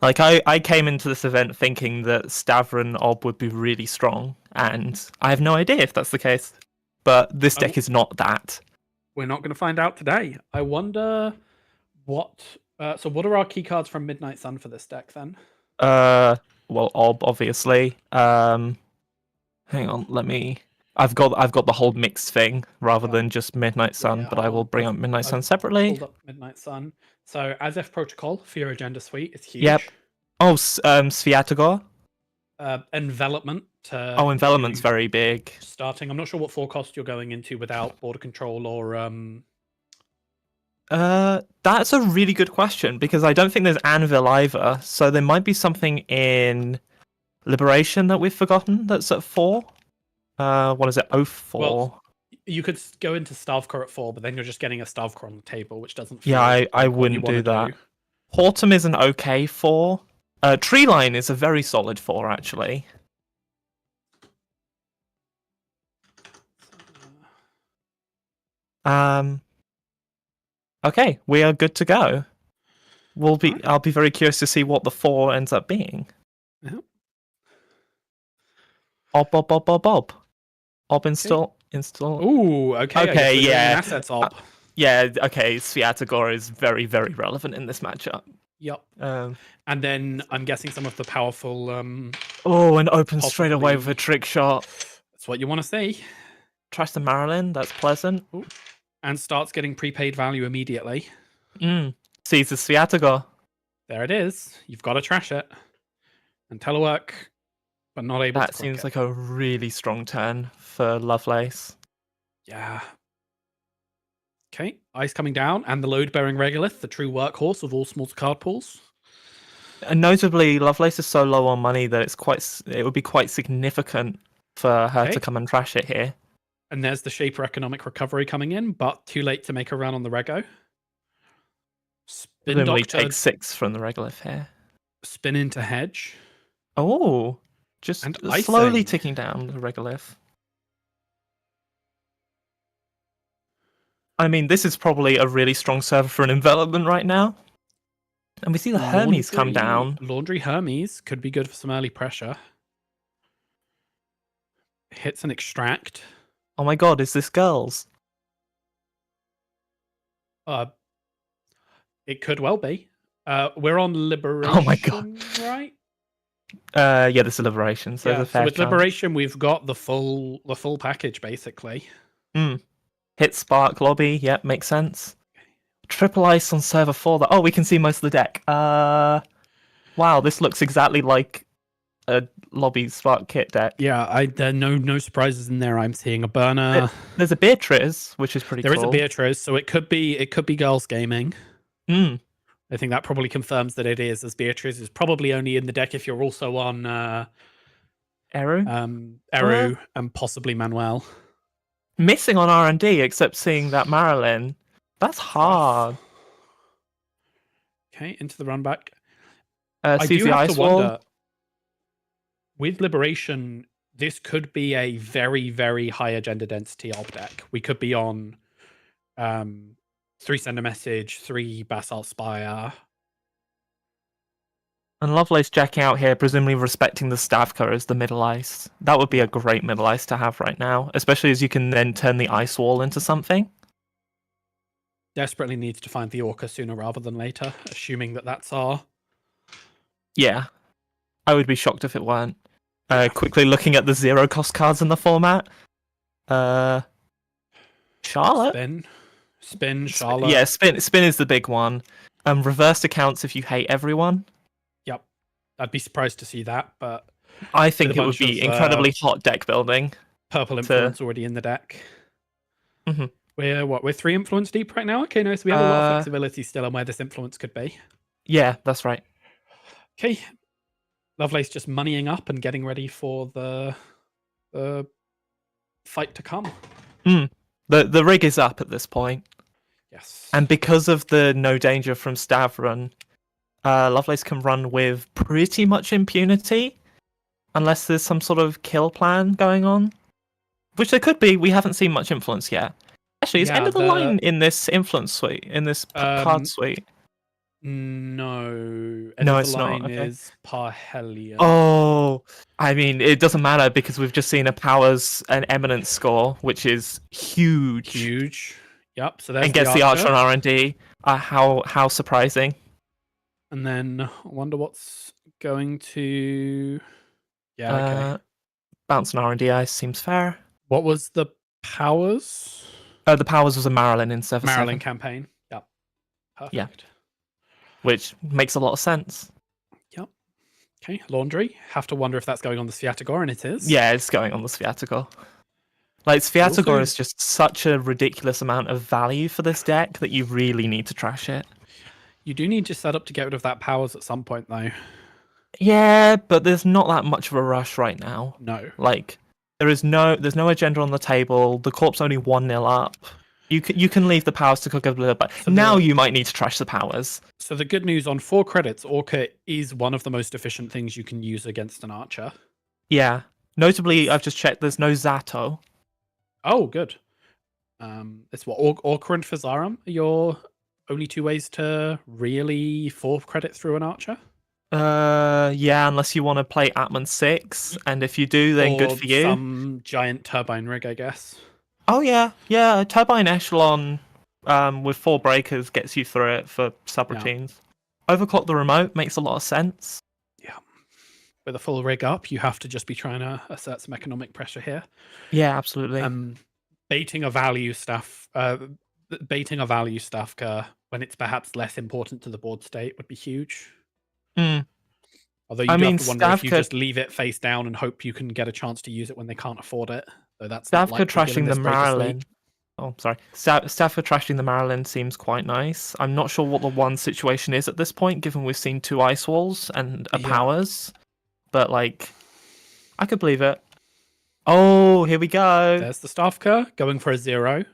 Like I came into this event thinking that Stavron Ob would be really strong, and I have no idea if that's the case. But this deck is not that. We're not going to find out today. I wonder what. So what are our key cards from Midnight Sun for this deck then? Well, Ob obviously. Hang on, let me. I've got the whole mixed thing rather than just Midnight Sun, but I will bring up Midnight Sun separately. Hold up Midnight Sun. So Azef Protocol for your agenda suite is huge. Yep. Oh, Sviatogor. Envelopment. Envelopment's very big. Starting, I'm not sure what 4 cost you're going into without border control or. That's a really good question because I don't think there's Anvil either. So there might be something in Liberation that we've forgotten that's at 4. What is it? 04. Well, you could go into Stavkor at 4, but then you're just getting a Stavkor on the table, which doesn't. Feel yeah, I wouldn't do that. Hortum is an okay 4. Treeline is a very solid 4, actually. Okay, we are good to go. I'll be very curious to see what the 4 ends up being. Yeah. Ob. Ob install. Ooh, okay. Okay, yeah. Assets Ob. Yeah, okay. Sviatogor is very, very relevant in this matchup. Yep. And then I'm guessing some of the powerful. And open straight away with a trick shot. That's what you want to see. Tries to Marilyn. That's pleasant. Ooh. And starts getting prepaid value immediately. Sees the Sviatogor. There it is. You've got to trash it. And telework, but not able to. That seems like a really strong turn for Lovelace. Yeah. Okay, ice coming down, and the load-bearing Regolith, the true workhorse of all small card pools. And notably, Lovelace is so low on money that it would be quite significant for her to come and trash it here. And there's the Shaper Economic Recovery coming in, but too late to make a run on the Rego. Then we take 6 from the Regolith here. Spin into Hedge. Oh, just slowly ticking down the Regolith. I mean, this is probably a really strong server for an envelopment right now. And we see the Hermes come down. Laundry Hermes could be good for some early pressure. Hits an Extract. Oh my god, is this girls? It could well be. We're on Liberation. Oh my god. Right? Yeah, this is Liberation. So, so with Liberation, we've got the full package basically. Hit Spark Lobby. Yep, makes sense. Triple Ice on server 4. We can see most of the deck. Wow, this looks exactly like a lobby Spark Kit deck. Yeah, there are no surprises in there. I'm seeing a burner. There's a Beatrice, which is pretty There cool. is a Beatrice, so it could be girls gaming. Mm. I think that probably confirms that it is, as Beatrice is probably only in the deck if you're also on Eru? Eru and possibly Manuel. Missing on R&D, except seeing that Marilyn. That's hard. Okay, into the run back. I do have to wonder, with Liberation, this could be a very, very high agenda density ob deck. We could be on 3 Send a Message, 3 Basalt Spire. And Lovelace jacking out here, presumably respecting the Stavka as the middle ice. That would be a great middle ice to have right now, especially as you can then turn the ice wall into something. Desperately needs to find the Orca sooner rather than later, assuming that that's our... Yeah. I would be shocked if it weren't. Quickly looking at the 0 cost cards in the format. Charlotte? Spin, Charlotte. Yeah, spin is the big one. Reversed accounts if you hate everyone. Yep. I'd be surprised to see that, but... I think it would be incredibly hot deck building. Purple Influence already in the deck. Mm-hmm. We're 3 influence deep right now? Okay, no, so we have a lot of flexibility still on where this influence could be. Yeah, that's right. Okay. Lovelace just moneying up and getting ready for the fight to come. The rig is up at this point. Yes. And because of the no danger from Stavron, Lovelace can run with pretty much impunity, unless there's some sort of kill plan going on. Which there could be, we haven't seen much influence yet. Actually, is end of the line in this influence suite, in this card suite? No. No, it's not. Okay. Is Parhelion. Oh, I mean, it doesn't matter because we've just seen a Powers and Eminence score, which is huge. Huge. Yep. So there's and gets the Archer on R&D. How surprising. And then I wonder what's going to... Yeah, okay. Bounce on R&D ice seems fair. What was the Powers? The Powers was a Marilyn in 7-7. Marilyn campaign. Yep. Perfect. Yeah. Which makes a lot of sense. Yep. Okay, Laundry. Have to wonder if that's going on the Sviatogor, and it is. Yeah, it's going on the Sviatogor. Like, Sviatogor is just such a ridiculous amount of value for this deck that you really need to trash it. You do need to set up to get rid of that Powers at some point, though. Yeah, but there's not that much of a rush right now. No. Like, there's no agenda on the table. The Corp's only 1-0 up. You can leave the Powers to cook a little bit. So now you might need to trash the Powers. So the good news on 4 credits, Orca is one of the most efficient things you can use against an Archer. Yeah. Notably, I've just checked, there's no Zato. Oh, good. It's what, Orca and Fizarum are your only 2 ways to really 4 credit through an Archer? Yeah, unless you want to play Atman 6, and if you do, then good for you. Some giant turbine rig, I guess. Oh yeah, a turbine echelon with 4 breakers gets you through it for subroutines. Yeah. Overclock the remote makes a lot of sense. Yeah, with a full rig up, you have to just be trying to assert some economic pressure here. Yeah, absolutely. Baiting a value stuff, when it's perhaps less important to the board state would be huge. Although you have to wonder if you just leave it face down and hope you can get a chance to use it when they can't afford it. So that's Stavka trashing the Marilyn. Oh, sorry. Stavka trashing the Marilyn seems quite nice. I'm not sure what the one situation is at this point, given we've seen 2 ice walls and a Powers. But like, I could believe it. Oh, here we go. There's the Stavka going for a 0.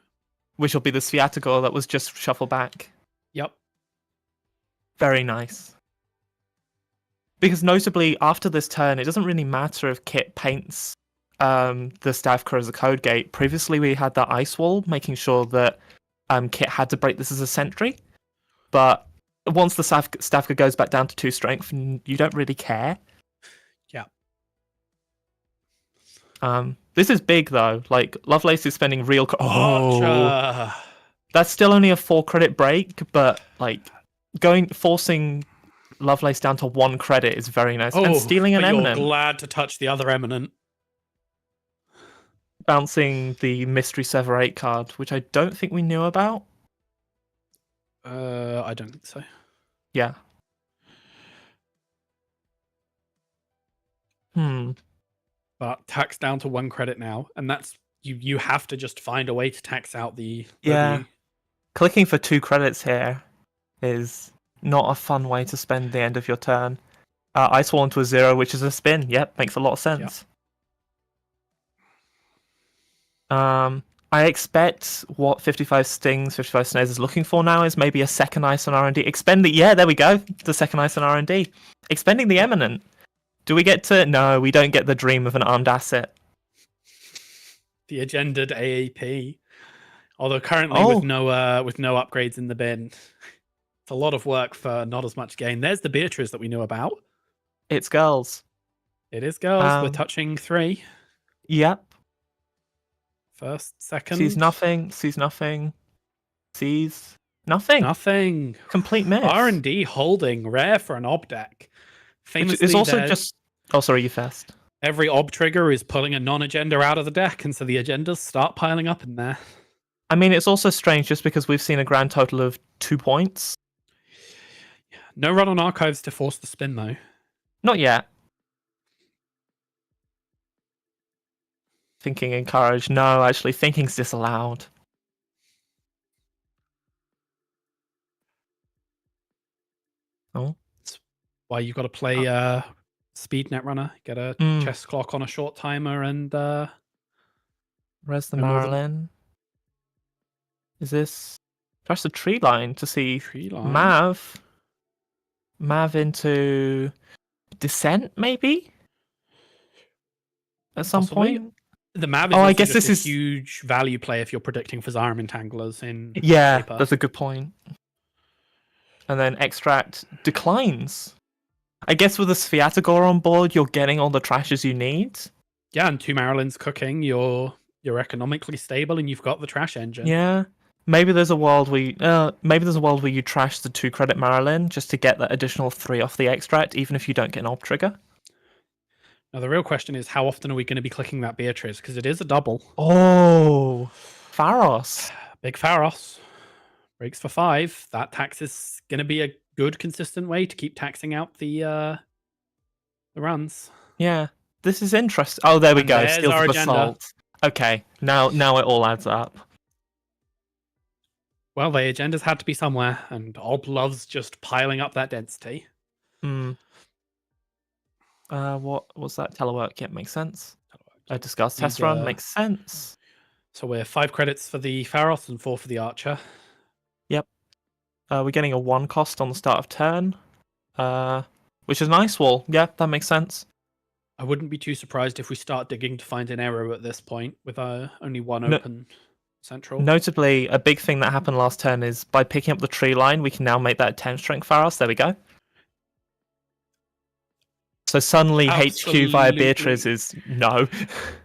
Which will be the Sviatogor that was just shuffled back. Yep. Very nice. Because notably, after this turn, it doesn't really matter if Kit paints the Stavka as a code gate. Previously, we had that ice wall, making sure that Kit had to break this as a sentry. But once the Stavka goes back down to 2 strength, you don't really care. Yeah. This is big, though. Like, Lovelace is spending real... Oh! That's still only a 4 credit break, but, like, forcing Lovelace down to 1 credit is very nice. And stealing an Eminent. You're glad to touch the other Eminent. Bouncing the Mystery Server 8 card, which I don't think we knew about. I don't think so. Yeah. But tax down to 1 credit now, and that's you have to just find a way to tax out the Yeah. W. Clicking for 2 credits here is not a fun way to spend the end of your turn. Ice Wall into a 0, which is a spin. Yep, makes a lot of sense. I expect what 55 Stings, 55 Snares is looking for now is maybe a second ice on R&D. Yeah, there we go. The second ice on R&D. Expending the Eminent. Do we get to... No, we don't get the dream of an armed asset. The agendaed AAP. Although currently with no upgrades in the bin. It's a lot of work for not as much gain. There's the Beatrice that we knew about. It's girls. It is girls. We're touching 3. Yep. First, second. Sees nothing. Sees nothing. Sees nothing. Nothing. Complete miss. R&D holding. Rare for an ob deck. Famously, it's also just... Oh, sorry, you first. Every ob trigger is pulling a non-agenda out of the deck, and so the agendas start piling up in there. I mean, it's also strange just because we've seen a grand total of 2 points. No run on archives to force the spin, though. Not yet. Thinking encouraged. No, actually, thinking's disallowed. Oh. That's why you've got to play Speed Netrunner. Get a chess clock on a short timer and... Where's the Marilyn? Is this... Press the tree line to see Mav. Mav into Descent, maybe? At some point? The Mav is I guess this is a huge value play if you're predicting for Zyrem Entanglers in paper. That's a good point. And then Extract declines. I guess with a Sviatogor on board, you're getting all the trashes you need. Yeah, and 2 Marilyns cooking, you're economically stable and you've got the trash engine. Yeah. Maybe there's a world where you trash the 2 credit Marilyn just to get that additional 3 off the extract, even if you don't get an ob trigger. Now the real question is, how often are we going to be clicking that Beatrice? Because it is a double. Oh, Pharos. Big Pharos. Breaks for 5. That tax is going to be a good, consistent way to keep taxing out the runs. Yeah, this is interesting. Oh, there we go. There's Steals our of agenda. Assault. Okay, now it all adds up. Well, the agendas had to be somewhere, and Ob loves just piling up that density. What was that? Telework, yeah, makes sense. Discuss test run, makes sense. So we're 5 credits for the Pharos and 4 for the Archer. Yep. We're getting a 1 cost on the start of turn, which is an Ice Wall. Yeah, that makes sense. I wouldn't be too surprised if we start digging to find an error at this point with only 1 open central. Notably, a big thing that happened last turn is by picking up the tree line, we can now make that 10 strength Pharos. There we go. So suddenly HQ via Beatrice is no.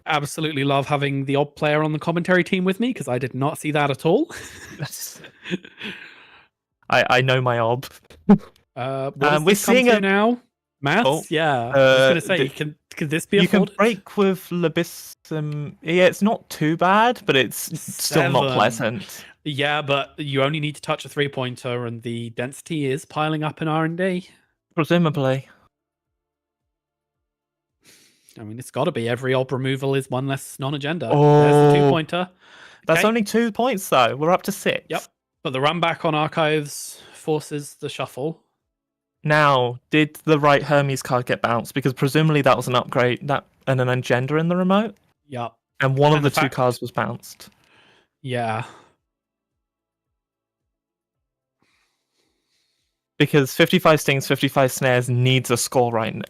Absolutely love having the Ob player on the commentary team with me because I did not see that at all. I know my Ob. We're seeing it now. Maths? Yeah. I was going to say, could this be a You can break with Labysum. Yeah, it's not too bad, but it's still not pleasant. Yeah, but you only need to touch a 3-pointer and the density is piling up in R&D. Presumably. I mean, it's got to be. Every Ob removal is 1 less non-agenda. Oh, there's the 2-pointer. That's only 2 points, though. We're up to 6. Yep. But the run back on Archives forces the shuffle. Now, did the right Hermes card get bounced? Because presumably that was an upgrade and an agenda in the remote. Yep. And one of the 2 cards was bounced. Yeah. Because 55 Stings, 55 Snares needs a score right now.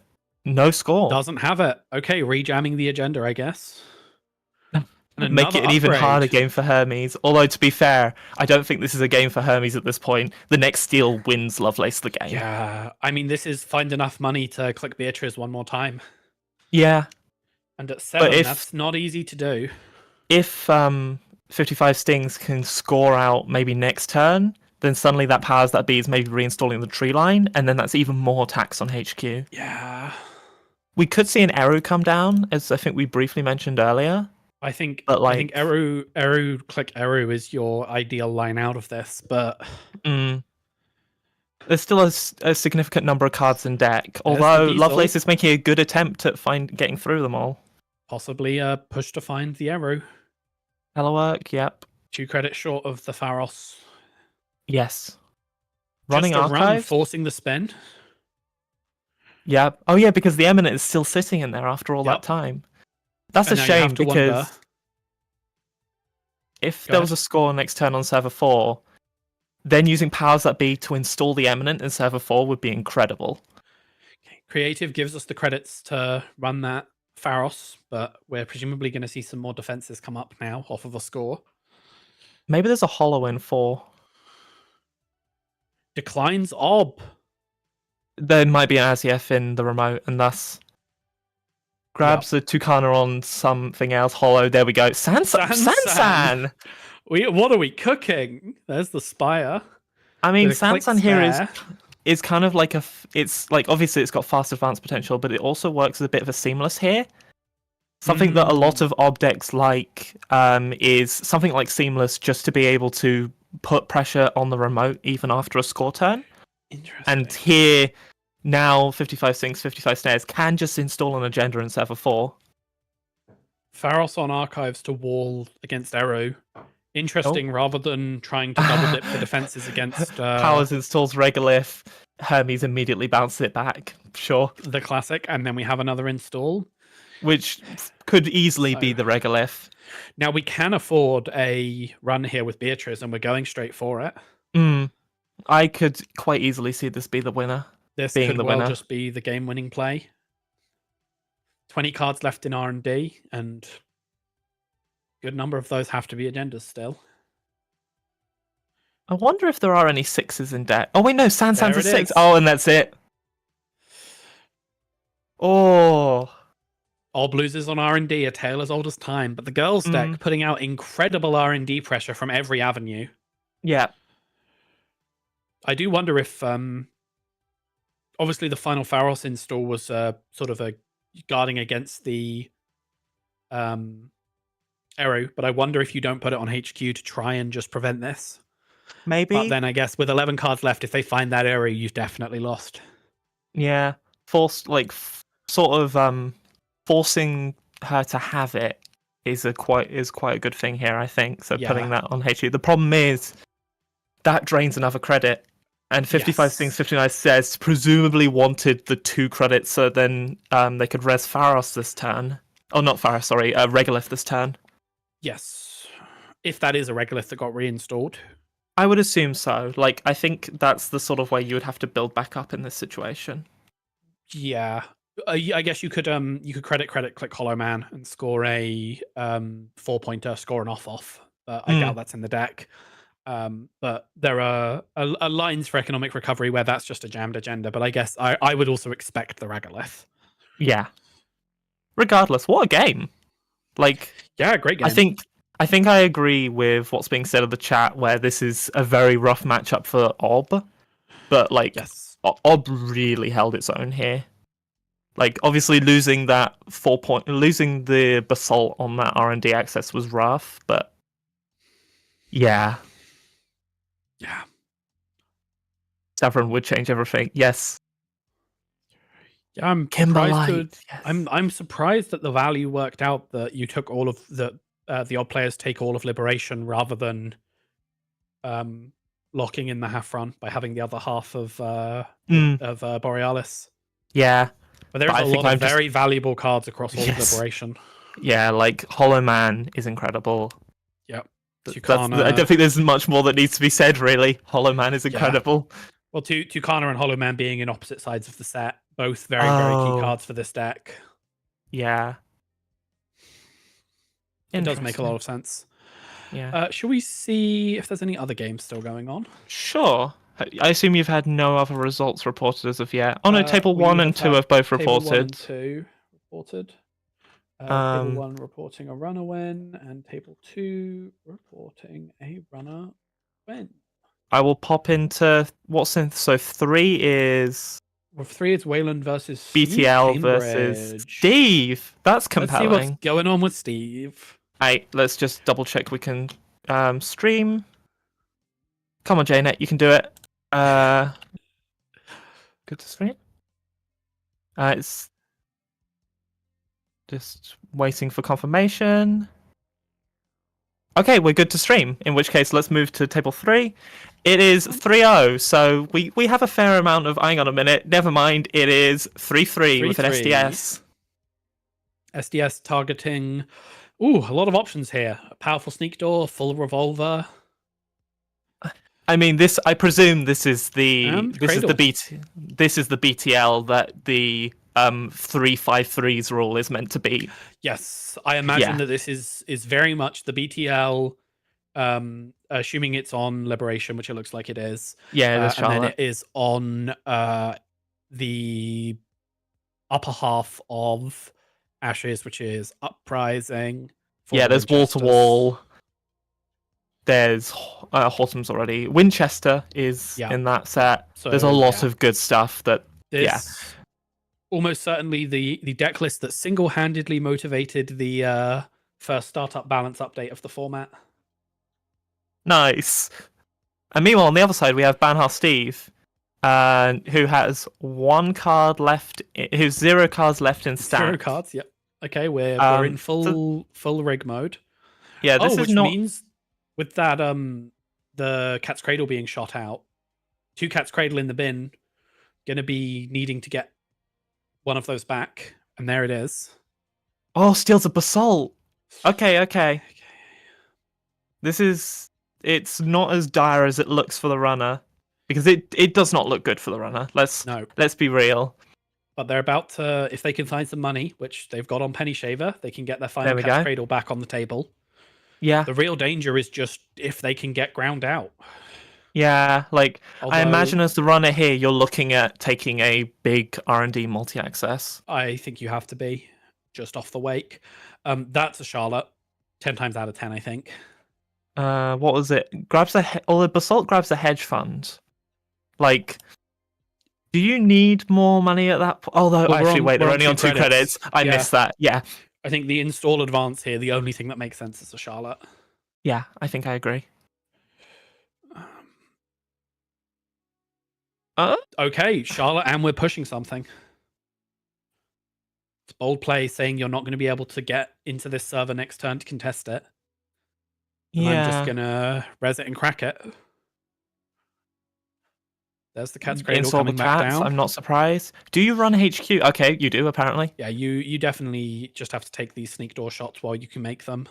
No score. Doesn't have it. Okay, rejamming the agenda, I guess. Make it an even harder game for Hermes. Although, to be fair, I don't think this is a game for Hermes at this point. The next steal wins Lovelace the game. Yeah, I mean, this is find enough money to click Beatrice 1 more time. Yeah. And at 7, that's not easy to do. If 55 Stings can score out maybe next turn, then suddenly that powers that bees maybe reinstalling the tree line, and then that's even more tax on HQ. Yeah. We could see an Eru come down, as I think we briefly mentioned earlier. I think Eru click Eru is your ideal line out of this, but There's still a significant number of cards in deck, There's the although Diesel. Lovelace is making a good attempt at getting through them all. Possibly push to find the arrow. Telework, yep. 2 credits short of the Pharos. Yes. Running Just a run, archives? forcing the spend. Yeah. Oh yeah, because the Eminent is still sitting in there after all that time. That's And a now you have shame to because wonder- if Go there ahead. was a score next turn on server 4, then using powers that be to install the Eminent in server 4 would be incredible. Okay. Creative gives us the credits to run that Pharos, but we're presumably going to see some more defenses come up now off of a score. Maybe there's a hollow in 4. Declines Ob. There might be an Asief in the remote, and thus grabs the Tucana on something else. Hollow. There we go. Sansan. What are we cooking? There's the Spire. I mean, With a click Sansan here spare. is kind of like it's like obviously it's got fast advance potential, but it also works as a bit of a seamless here. Something that a lot of ob decks like is something like seamless, just to be able to put pressure on the remote even after a score turn. Interesting. And here now 55 sinks, 55 snares can just install an agenda in server 4. Pharos on archives to wall against Arrow. Interesting, rather than trying to double dip the defenses against Powers installs Regolith. Hermes immediately bounces it back. Sure. the classic, and then we have another install. Which could easily be the Regolith. Now we can afford a run here with Beatrice, and we're going straight for it. I could quite easily see this be the winner. This being could the well winner. just be the game-winning play. 20 cards left in R&D, and a good number of those have to be agendas still. I wonder if there are any 6s in deck. Oh wait, no, Sansan's There a it 6. is. Oh, and that's it. Oh. All Blues on R&D, a tale as old as time, but the girls deck putting out incredible R&D pressure from every avenue. Yeah. I do wonder if, obviously the final Pharos install was sort of a guarding against the arrow, but I wonder if you don't put it on HQ to try and just prevent this. Maybe. But then I guess with 11 cards left, if they find that arrow, you've definitely lost. Yeah. Forced, like, sort of forcing her to have it is quite a good thing here, I think. So Yeah. putting that on HQ. The problem is that drains another credit. And 55 Yes. Stings 59 says presumably wanted the 2 credits so then they could res Pharos this turn. Oh, not Pharos, sorry, Regolith this turn. Yes. If that is a Regolith that got reinstalled. I would assume so. Like, I think that's the sort of way you would have to build back up in this situation. Yeah. I guess you could credit, click Hollow Man and score a 4-pointer, score an off. But I doubt that's in the deck. But there are lines for economic recovery where that's just a jammed agenda. But I guess I would also expect the Regolith. Yeah. Regardless, what a game. Like, Yeah, great game. I think I agree with what's being said in the chat where this is a very rough matchup for Ob. But like Yes. Ob really held its own here. Like, obviously losing losing the Basalt on that R&D access was rough, but yeah. Yeah. Severin would change everything. Yes. Yeah, I'm Kimberlite. surprised. Yes. I'm surprised that the value worked out that you took all of the odd players take all of Liberation rather than locking in the half run by having the other half of Borealis. Yeah. But there's But I a think lot I'm of just- very valuable cards across all Yes. of Liberation. Yeah, like Hollow Man is incredible. Yep. I don't think there's much more that needs to be said, really. Hollow Man is incredible. Well, Tucana and Hollow Man being in opposite sides of the set, both very, very key cards for this deck. Yeah. It does make a lot of sense. Yeah. Should we see if there's any other games still going on? Sure. I assume you've had no other results reported as of yet. Oh no, Table We 1 and have 2 have both Table 1 reported. and 2 reported. Table 1 reporting a runner win, and Table 2 reporting a runner win. I will pop into what's in. So 3 is With 3, it's Wayland versus BTL Steve versus Cambridge. Steve. That's Let's see what's compelling. going on with Steve. Let's just double check we can stream. Come on, JNet, you can do it. Good to stream. It's just waiting for confirmation. Okay, we're good to stream. In which case, let's move to table 3. It is 3-0, so we have a fair amount of... Hang on a minute. Never mind. It is 3-3 with an 3-3. SDS. SDS targeting... Ooh, a lot of options here. A powerful sneak door, full revolver. I mean, this. I presume this is the Cradle. this is the BTL that the 3-5-3s rule is meant to be. Yes, I imagine that this is very much the BTL, assuming it's on Liberation, which it looks like it is. Yeah, that's and then Charlotte. it is on the upper half of Ashes, which is Uprising. Yeah, there's wall to wall. There's Horton's already. Winchester is in that set. So, there's a lot of good stuff that. Almost certainly the deck list that single-handedly motivated the first startup balance update of the format. Nice. And meanwhile, on the other side, we have Banhar Steve, who has 1 card left. Who's 0 cards left in stack. 0 cards. Yep. Okay, we're in full rig mode. Yeah, this is which not... means with that the Cat's Cradle being shot out, 2 Cat's Cradle in the bin, gonna be needing to get one of those back, and there it is. Oh, steals a Basalt. Okay. It's not as dire as it looks for the runner, because it does not look good for the runner. Let's be real. But they're about to, if they can find some money, which they've got on Penny Shaver, they can get their final Cat's Cradle back on the table. Yeah. The real danger is just if they can get ground out. Yeah, I imagine as the runner here, you're looking at taking a big R&D multi-access. I think you have to be, just off the wake. That's a Charlotte, 10 times out of 10, I think. What was it? The Basalt grabs a hedge fund. Do you need more money at that point? Although, they're only on 2 credits. I missed that, yeah. I think the install advance here, the only thing that makes sense is a Charlotte. Yeah, I think I agree. Okay, Charlotte, and we're pushing something. It's bold play saying you're not going to be able to get into this server next turn to contest it. And I'm just going to res it and crack it. There's the Cat's Cradle coming back down. I'm not surprised. Do you run HQ? Okay, you do, apparently. Yeah, you definitely just have to take these sneak door shots while you can make them.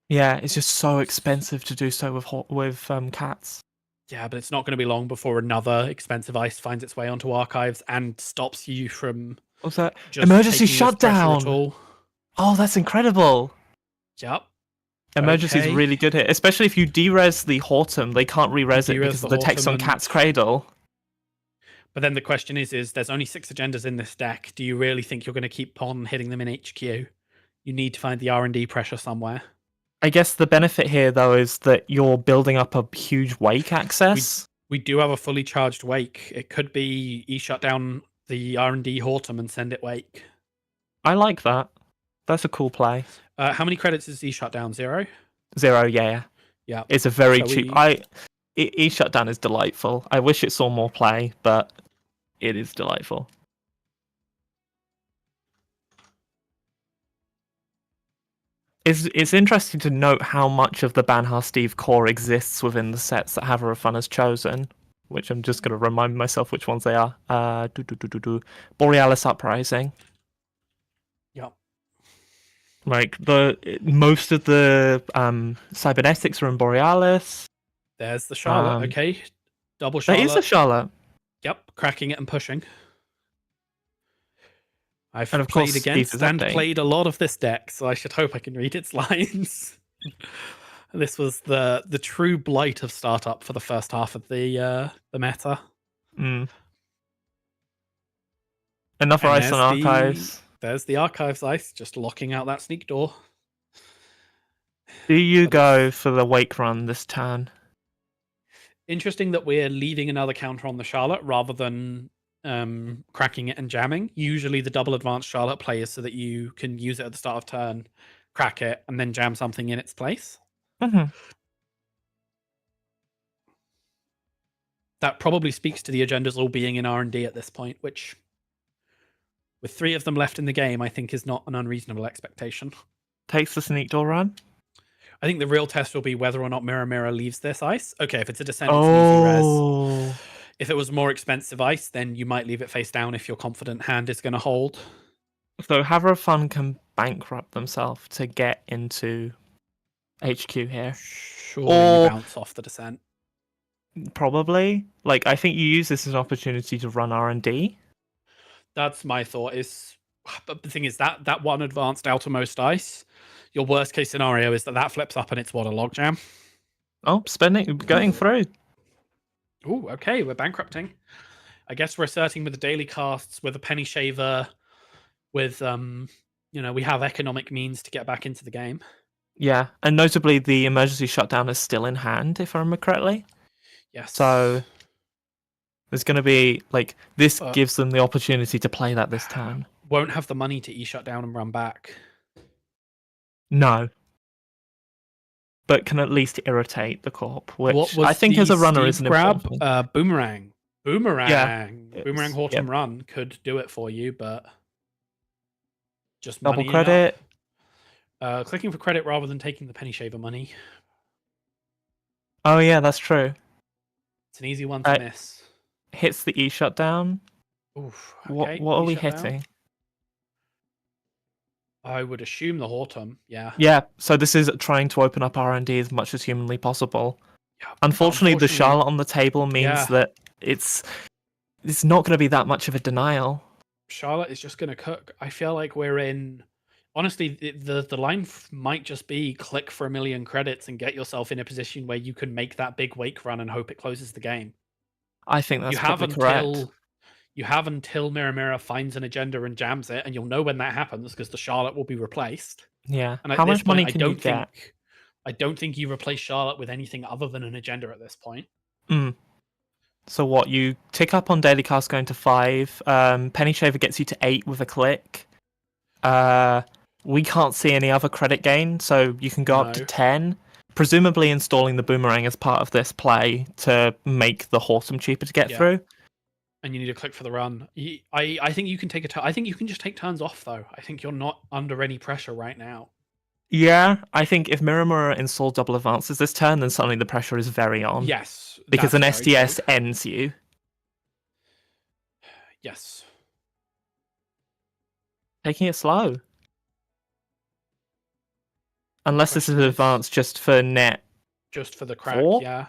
Yeah, it's just so expensive to do so with cats. Yeah, but it's not going to be long before another expensive ice finds its way onto archives and stops you from... What's that? Emergency shutdown! Oh, that's incredible! Yep. Emergency is really good here, especially if you de-res the Hortum. They can't re-res it because of the text on Cat's Cradle. But then the question is there's only 6 agendas in this deck. Do you really think you're going to keep on hitting them in HQ? You need to find the R&D pressure somewhere. I guess the benefit here, though, is that you're building up a huge wake access. We do have a fully charged wake. It could be shut down the R&D Hortum and send it wake. I like that. That's a cool play. How many credits is shut down? 0? 0, yeah. Yeah. It's a very cheap... shut down is delightful. I wish it saw more play, but it is delightful. It's interesting to note how much of the Banhar Steve core exists within the sets that Havre of Fun has chosen, which I'm just going to remind myself which ones they are. Borealis Uprising. Yep. Most of the cybernetics are in Borealis. There's the Charlotte, okay. Double Charlotte. That is a Charlotte. Yep, cracking it and pushing. I've played against and played a lot of this deck, so I should hope I can read its lines. This was the true blight of startup for the first half of the meta. Mm. Another ice on archives. There's the archives ice, just locking out that sneak door. Do you go for the wake run this turn? Interesting that we're leaving another counter on the Charlotte rather than cracking it and jamming. Usually the double advanced Charlotte play is so that you can use it at the start of turn, crack it, and then jam something in its place. Mm-hmm. That probably speaks to the agendas all being in R&D at this point, which, with 3 of them left in the game, I think is not an unreasonable expectation. Takes the sneak door run. I think the real test will be whether or not Mirror leaves this ice. Okay, if it's a descent, it's an easy res. Oh, If it was more expensive ice, then you might leave it face down if your confident hand is going to hold. so Haver of Fun can bankrupt themselves to get into HQ here. Surely Or- you bounce off the descent. Probably. Like, I think you use this as an opportunity to run R&D. That's my thought. But the thing is that one advanced outermost ice, your worst case scenario is that flips up and it's what, a logjam? Oh, going through. Oh, okay, we're bankrupting. I guess we're asserting with the daily casts, with a penny shaver, with we have economic means to get back into the game. Yeah, and notably the emergency shutdown is still in hand, if I remember correctly. Yes. So there's going to be, like, this But- gives them the opportunity to play that this turn. Won't have the money to shut down and run back. No. But can at least irritate the corp, which What was I think the as a runner Steve is an grab? important. Boomerang. Boomerang. it's- Boomerang Horton yep. Run could do it for you, but just Double money credit. clicking for credit rather than taking the penny shaver money. Oh yeah, that's true. It's an easy one to Uh, miss. Hits the E shutdown. Oof, What okay, are we shut down. hitting? I would assume the Horton, yeah. Yeah, so this is trying to open up R&D as much as humanly possible. Yeah, Unfortunately, the unfortunately- Charlotte on the table means Yeah. that it's not going to be that much of a denial. Charlotte is just going to cook. I feel like we're in. Honestly, the line might just be click for 1 million credits and get yourself in a position where you can make that big wake run and hope it closes the game. I think that's you have probably correct. until Mirror finds an agenda and jams it, and you'll know when that happens because the Charlotte will be replaced. Yeah. And at How this much money point, can you get? I don't think you replace Charlotte with anything other than an agenda at this point. So what, you tick up on daily cast going to 5. Penny Shaver gets you to 8 with a click. We can't see any other credit gain, so you can go up to No. 10. Presumably installing the Boomerang as part of this play to make the Hortum cheaper to get Yeah. through. And you need to click for the run. I think you can take a turn. I think you can just take turns off though. I think you're not under any pressure right now. Yeah, I think if Mirror installed double advances this turn, then suddenly the pressure is very on. Yes, Because an that's very SDS true. ends you. Yes. Taking it slow. Unless this is Question is- advanced just for net. Just for the crack, 4? yeah.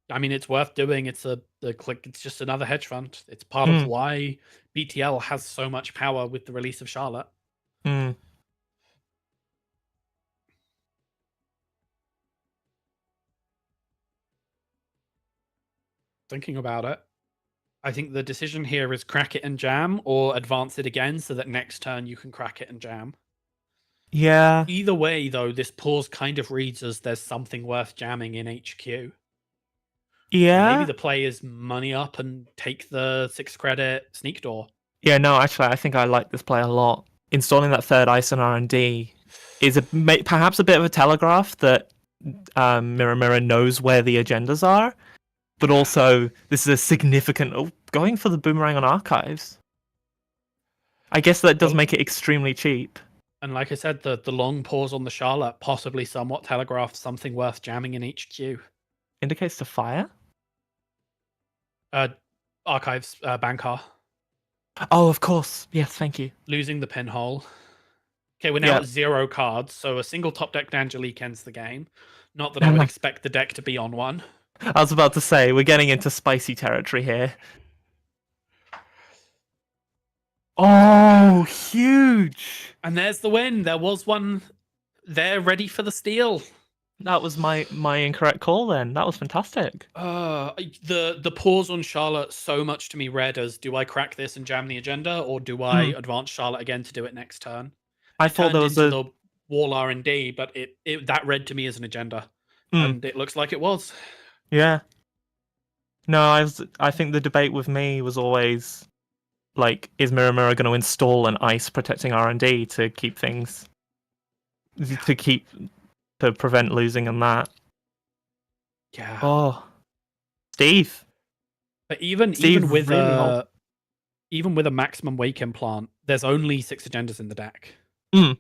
I mean, it's worth doing. It's It's just another hedge fund. It's part of why BTL has so much power with the release of Charlotte. Hmm. Thinking about it, I think the decision here is crack it and jam, or advance it again so that next turn you can crack it and jam. Yeah. Either way, though, this pause kind of reads as there's something worth jamming in HQ. Yeah. Maybe the play is money up and take the 6 credit sneak door. Yeah, no, actually, I think I like this play a lot. Installing that third ice on R&D is perhaps a bit of a telegraph that Mirror knows where the agendas are, but also this is a significant... going for the Boomerang on Archives. I guess that does make it extremely cheap. And like I said, the long pause on the Charlotte possibly somewhat telegraphs something worth jamming in HQ. Indicates to fire? Archives, Bankar. Oh, of course. Yes, thank you. Losing the pinhole. Okay, we're now at 0 cards, so a single top deck Angelique ends the game. Not that I would expect the deck to be on one. I was about to say, we're getting into spicy territory here. Oh, huge! And there's the win. There was one there ready for the steal. That was my incorrect call then. That was fantastic. The pause on Charlotte so much to me read as, do I crack this and jam the agenda, or do I advance Charlotte again to do it next turn? I thought there was the wall R&D, but that read to me as an agenda. And it looks like it was. Yeah. No, I think the debate with me was always like, is Mirror going to install an ice protecting R&D to keep things to prevent losing and that? Yeah. Oh, Steve, But even Steve with really old. a maximum wake implant, there's only 6 agendas in the deck. Mm.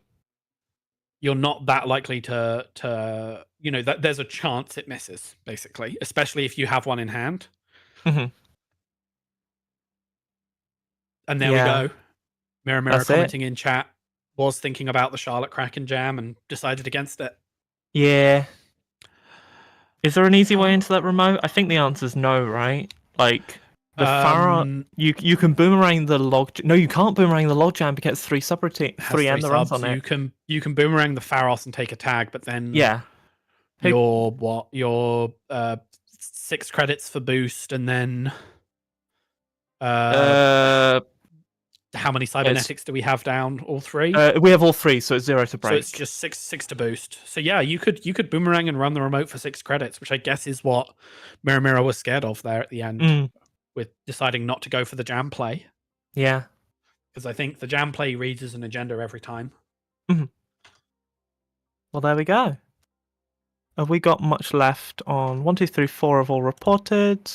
You're not that likely to that there's a chance it misses, basically, especially if you have one in hand. Mhm. And there Yeah. we go. Mirror That's it. commenting in chat was thinking about the Charlotte Kraken jam and decided against it. Yeah. Is there an easy way into that remote? I think the answer's no, right? Like the Pharaoh, you can boomerang the log. No, you can't boomerang the log jam because it's 3 subroutine, has 3 and the runs subs. on it. You can boomerang the Pharos and take a tag, but then Yeah. your 6 credits for boost, and then how many cybernetics do we have down? All 3? We have all 3, so it's 0 to break. So it's just 6 to boost. So yeah, you could boomerang and run the remote for 6 credits, which I guess is what Mirror was scared of there at the end, with deciding not to go for the jam play. Yeah. Because I think the jam play reads as an agenda every time. Well, there we go. Have we got much left on 1, 2, 3, 4 have all reported?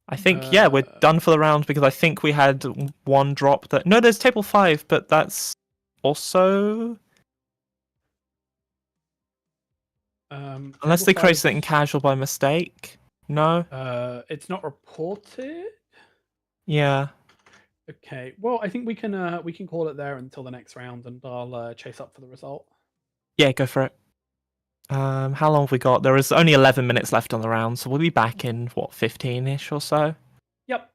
I think we're done for the round because I think we had one drop that. No, there's table 5, but that's also unless they created it in casual by mistake. No, it's not reported. Yeah. Okay. Well, I think we can call it there until the next round, and I'll chase up for the result. Yeah, go for it. How long have we got? There is only 11 minutes left on the round, so we'll be back in, 15-ish or so? Yep.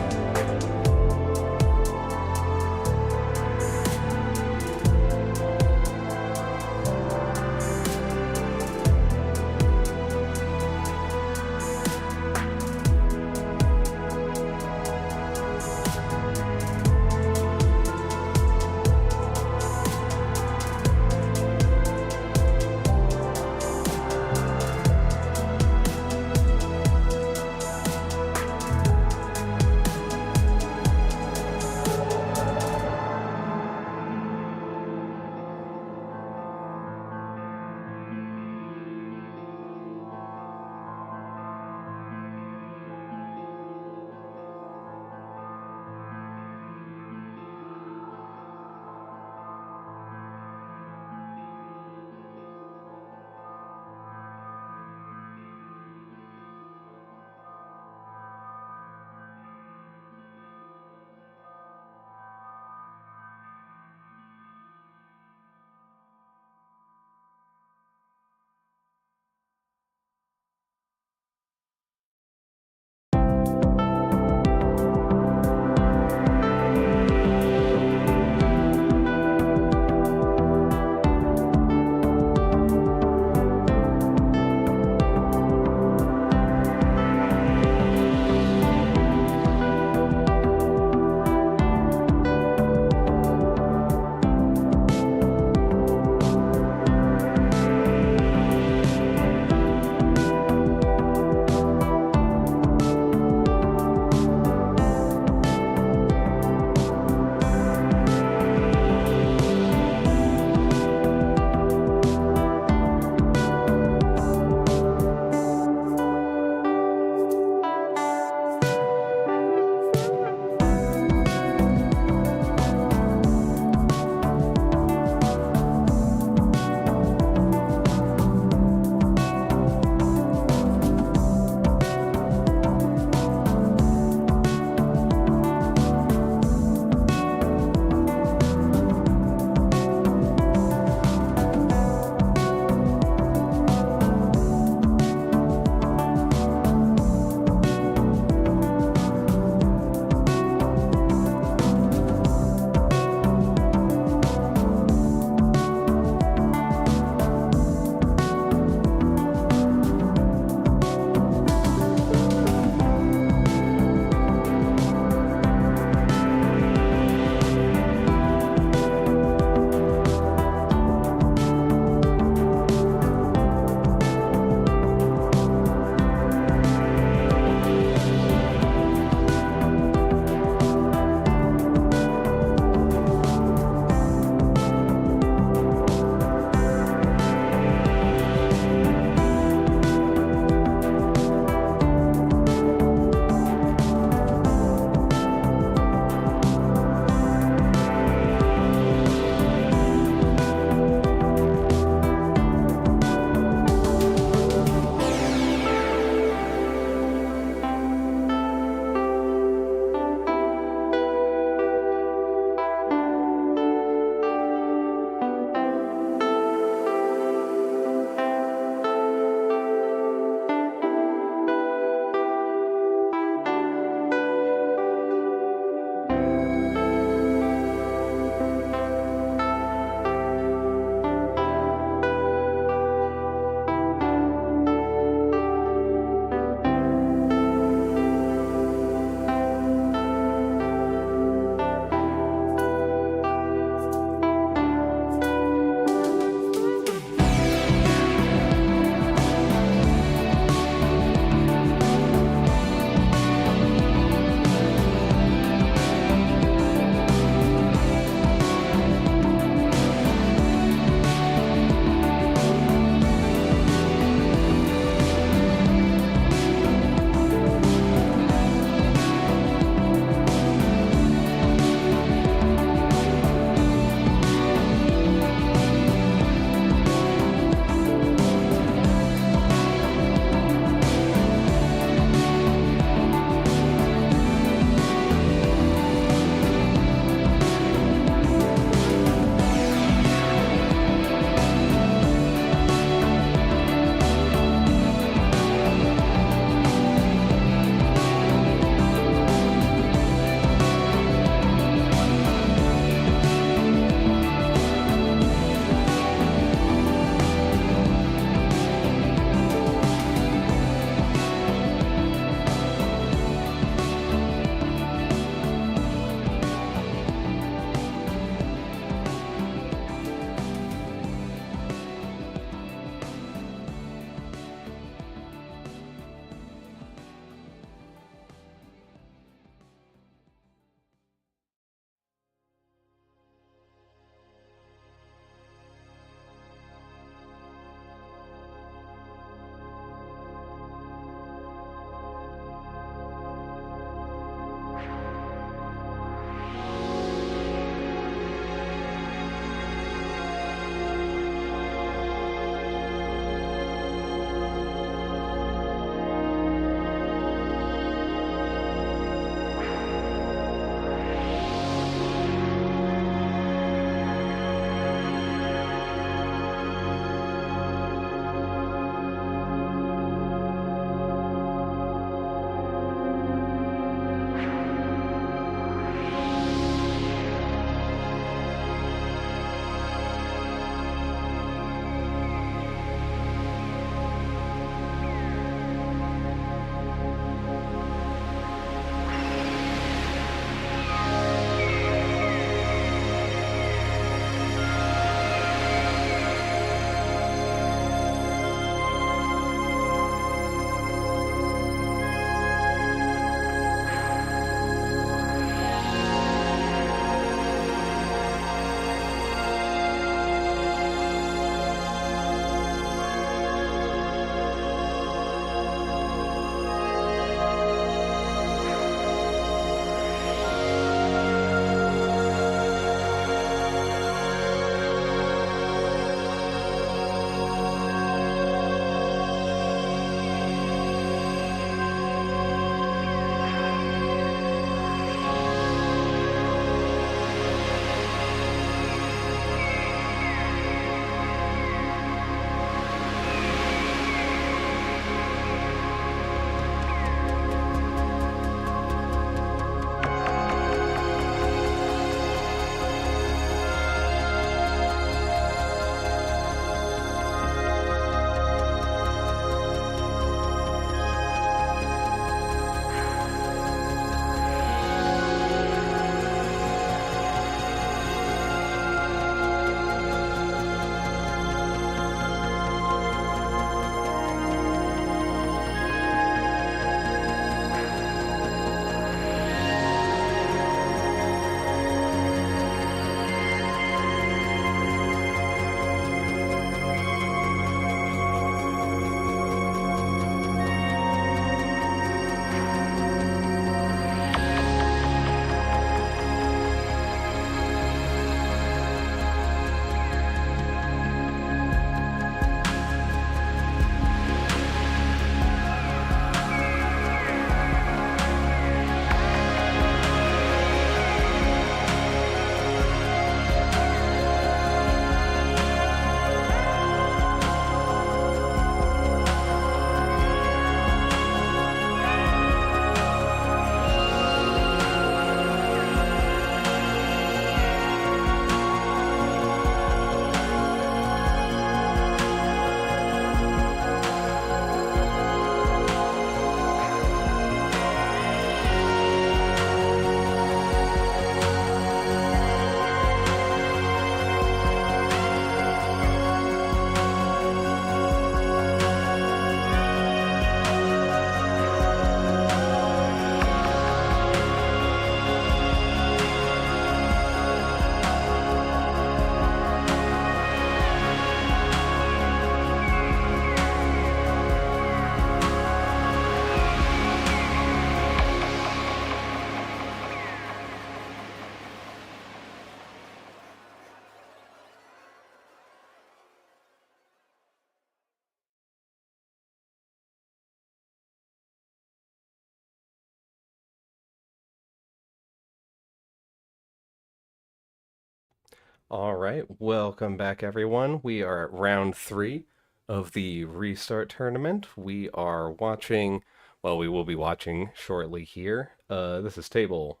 All right, welcome back, everyone. We are at round 3 of the Restart tournament. We are watching, well, we will be watching shortly here. This is table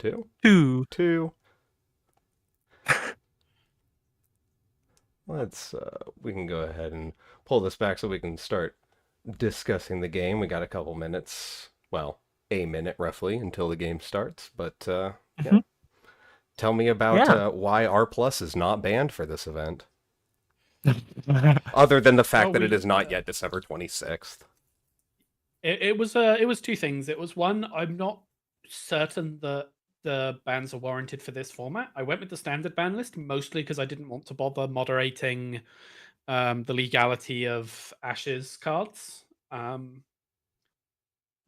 2? 2. 2. We can go ahead and pull this back so we can start discussing the game. We got a couple minutes, well, a minute roughly until the game starts, but yeah. Mhm. Tell me about Yeah. why R Plus is not banned for this event, other than the fact that it is not yet December 26th. It was two things. It was one, I'm not certain that the bans are warranted for this format. I went with the standard ban list mostly because I didn't want to bother moderating the legality of Ash's cards. When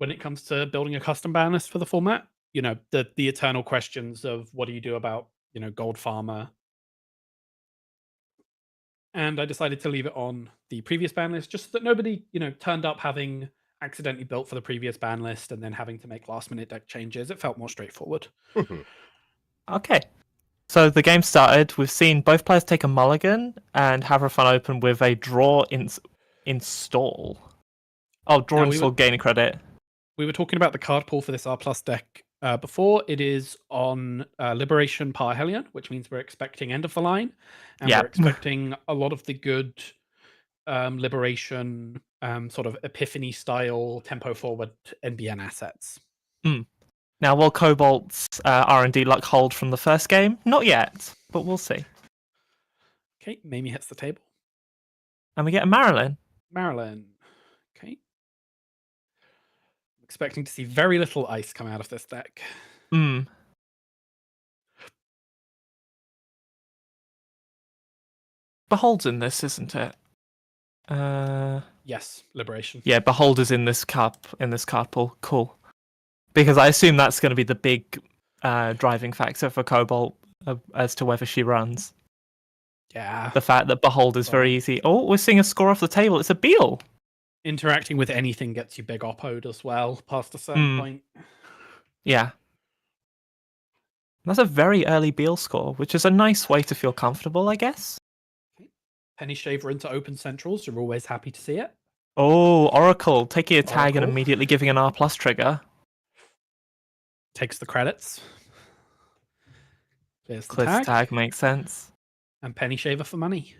it comes to building a custom ban list for the format, you know, the eternal questions of what do you do about, you know, Gold Farmer. And I decided to leave it on the previous ban list just so that nobody, you know, turned up having accidentally built for the previous ban list and then having to make last minute deck changes. It felt more straightforward. Okay. So the game started. We've seen both players take a mulligan and have a fun open with a draw install. Oh, draw Now, install gaining credit. We were talking about the card pool for this R plus deck before. It is on Liberation Parhelion, which means we're expecting End of the Line, and Yeah. we're expecting a lot of the good Liberation sort of Epiphany style tempo forward NBN assets. Now, will Cobalt's R&D luck hold from the first game? Not yet, but we'll see. Okay, Mamie hits the table. And we get a Marilyn. Marilyn. Okay. Expecting to see very little ice come out of this deck. Behold's in this, isn't it? Yes, Liberation. Yeah, Behold is in this card pool. Cool. Because I assume that's going to be the big driving factor for Cobalt as to whether she runs. Yeah. The fact that Behold is very easy. Oh, we're seeing a score off the table. It's a Beal. Interacting with anything gets you big oppoed as well, past a certain point. Yeah. That's a very early Beal score, which is a nice way to feel comfortable, I guess. Penny Shaver into open centrals. You're always happy to see it. Oh, Oracle taking a tag and Oracle. immediately giving an R plus trigger. Takes the credits. Clears the Clears tag makes sense. And Penny Shaver for money.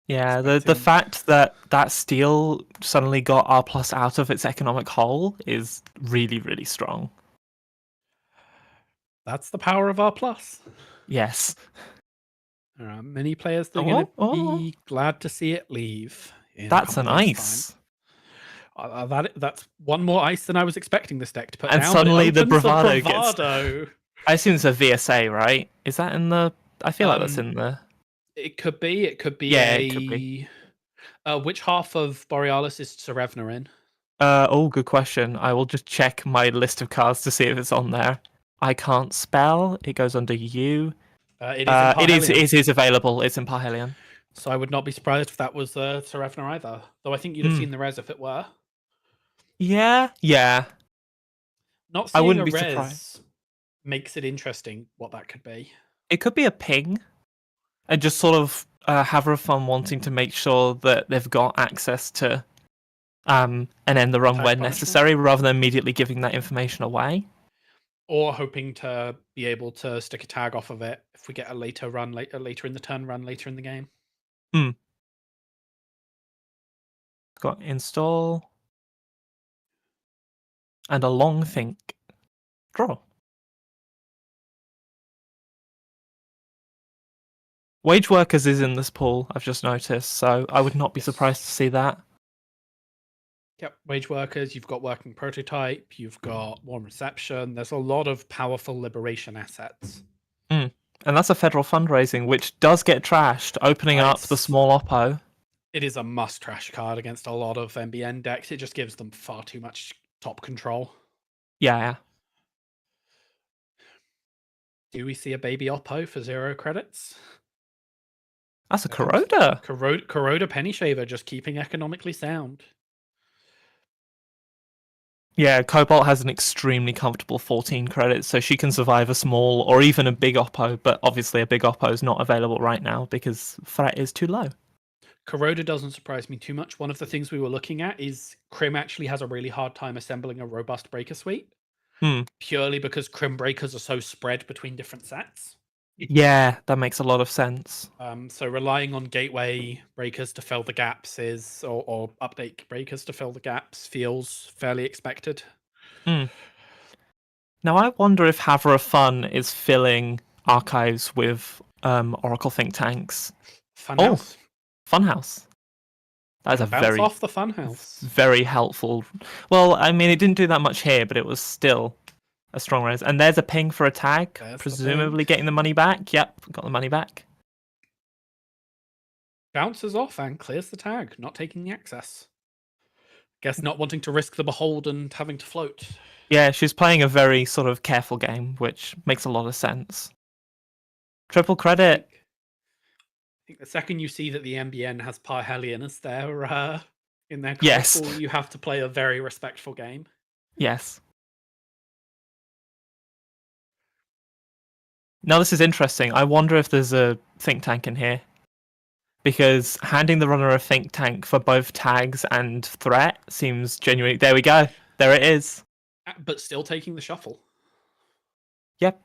Yeah, the fact that steal suddenly got R plus out of its economic hole is really, really strong. That's the power of R plus. Yes. There are many players that are going to be glad to see it leave. That's an ice. That's one more ice than I was expecting this deck to put and down. And suddenly the bravado gets... I assume it's a VSA, right? Is that in the... I feel like that's in the... It could be. It could be it could be. Which half of Borealis is Serevna in? Good question. I will just check my list of cards to see if it's on there. I can't spell. It goes under U. It is available. It's in Parhelion. So I would not be surprised if that was Serevna either. Though I think you'd have seen the res if it were. Yeah. Not seeing I wouldn't be surprised. Makes it interesting what that could be. It could be a ping. And just sort of have a fun wanting to make sure that they've got access to and end the run when necessary, rather than immediately giving that information away. Or hoping to be able to stick a tag off of it if we get a later run, later in the turn run, later in the game. Got install. And a long think. Draw. Wage Workers is in this pool, I've just noticed, so I would not be surprised to see that. Yep, Wage Workers, you've got Working Prototype, you've got Warm Reception. There's a lot of powerful Liberation assets. And that's a federal fundraising, which does get trashed, opening up the small oppo. It is a must-trash card against a lot of MBN decks. It just gives them far too much top control. Yeah. Do we see a baby oppo for 0 credits? That's a Corroda. Corroda Penny Shaver, just keeping economically sound. Yeah, Cobalt has an extremely comfortable 14 credits, so she can survive a small or even a big oppo, but obviously a big oppo is not available right now because threat is too low. Corroder doesn't surprise me too much. One of the things we were looking at is Crim actually has a really hard time assembling a robust breaker suite, purely because Crim breakers are so spread between different sets. Yeah, that makes a lot of sense. So relying on gateway breakers to fill the gaps or update breakers to fill the gaps feels fairly expected. Now, I wonder if Havre Fun is filling archives with Oracle think tanks. Funhouse. Funhouse. That's a Bounce off the Funhouse. very helpful. Well, I mean, it didn't do that much here, but it was still a strong res. And there's a ping for a tag, presumably getting the money back. Yep, got the money back. Bounces off and clears the tag, not taking the access. Guess not wanting to risk the behold and having to float. Yeah, she's playing a very sort of careful game, which makes a lot of sense. Triple credit. I think the second you see that the MBN has Parhelion as their in their Yes. pool, you have to play a very respectful game. Yes. Now this is interesting. I wonder if there's a think tank in here. Because handing the runner a think tank for both tags and threat seems genuinely... There we go. There it is. But still taking the shuffle. Yep.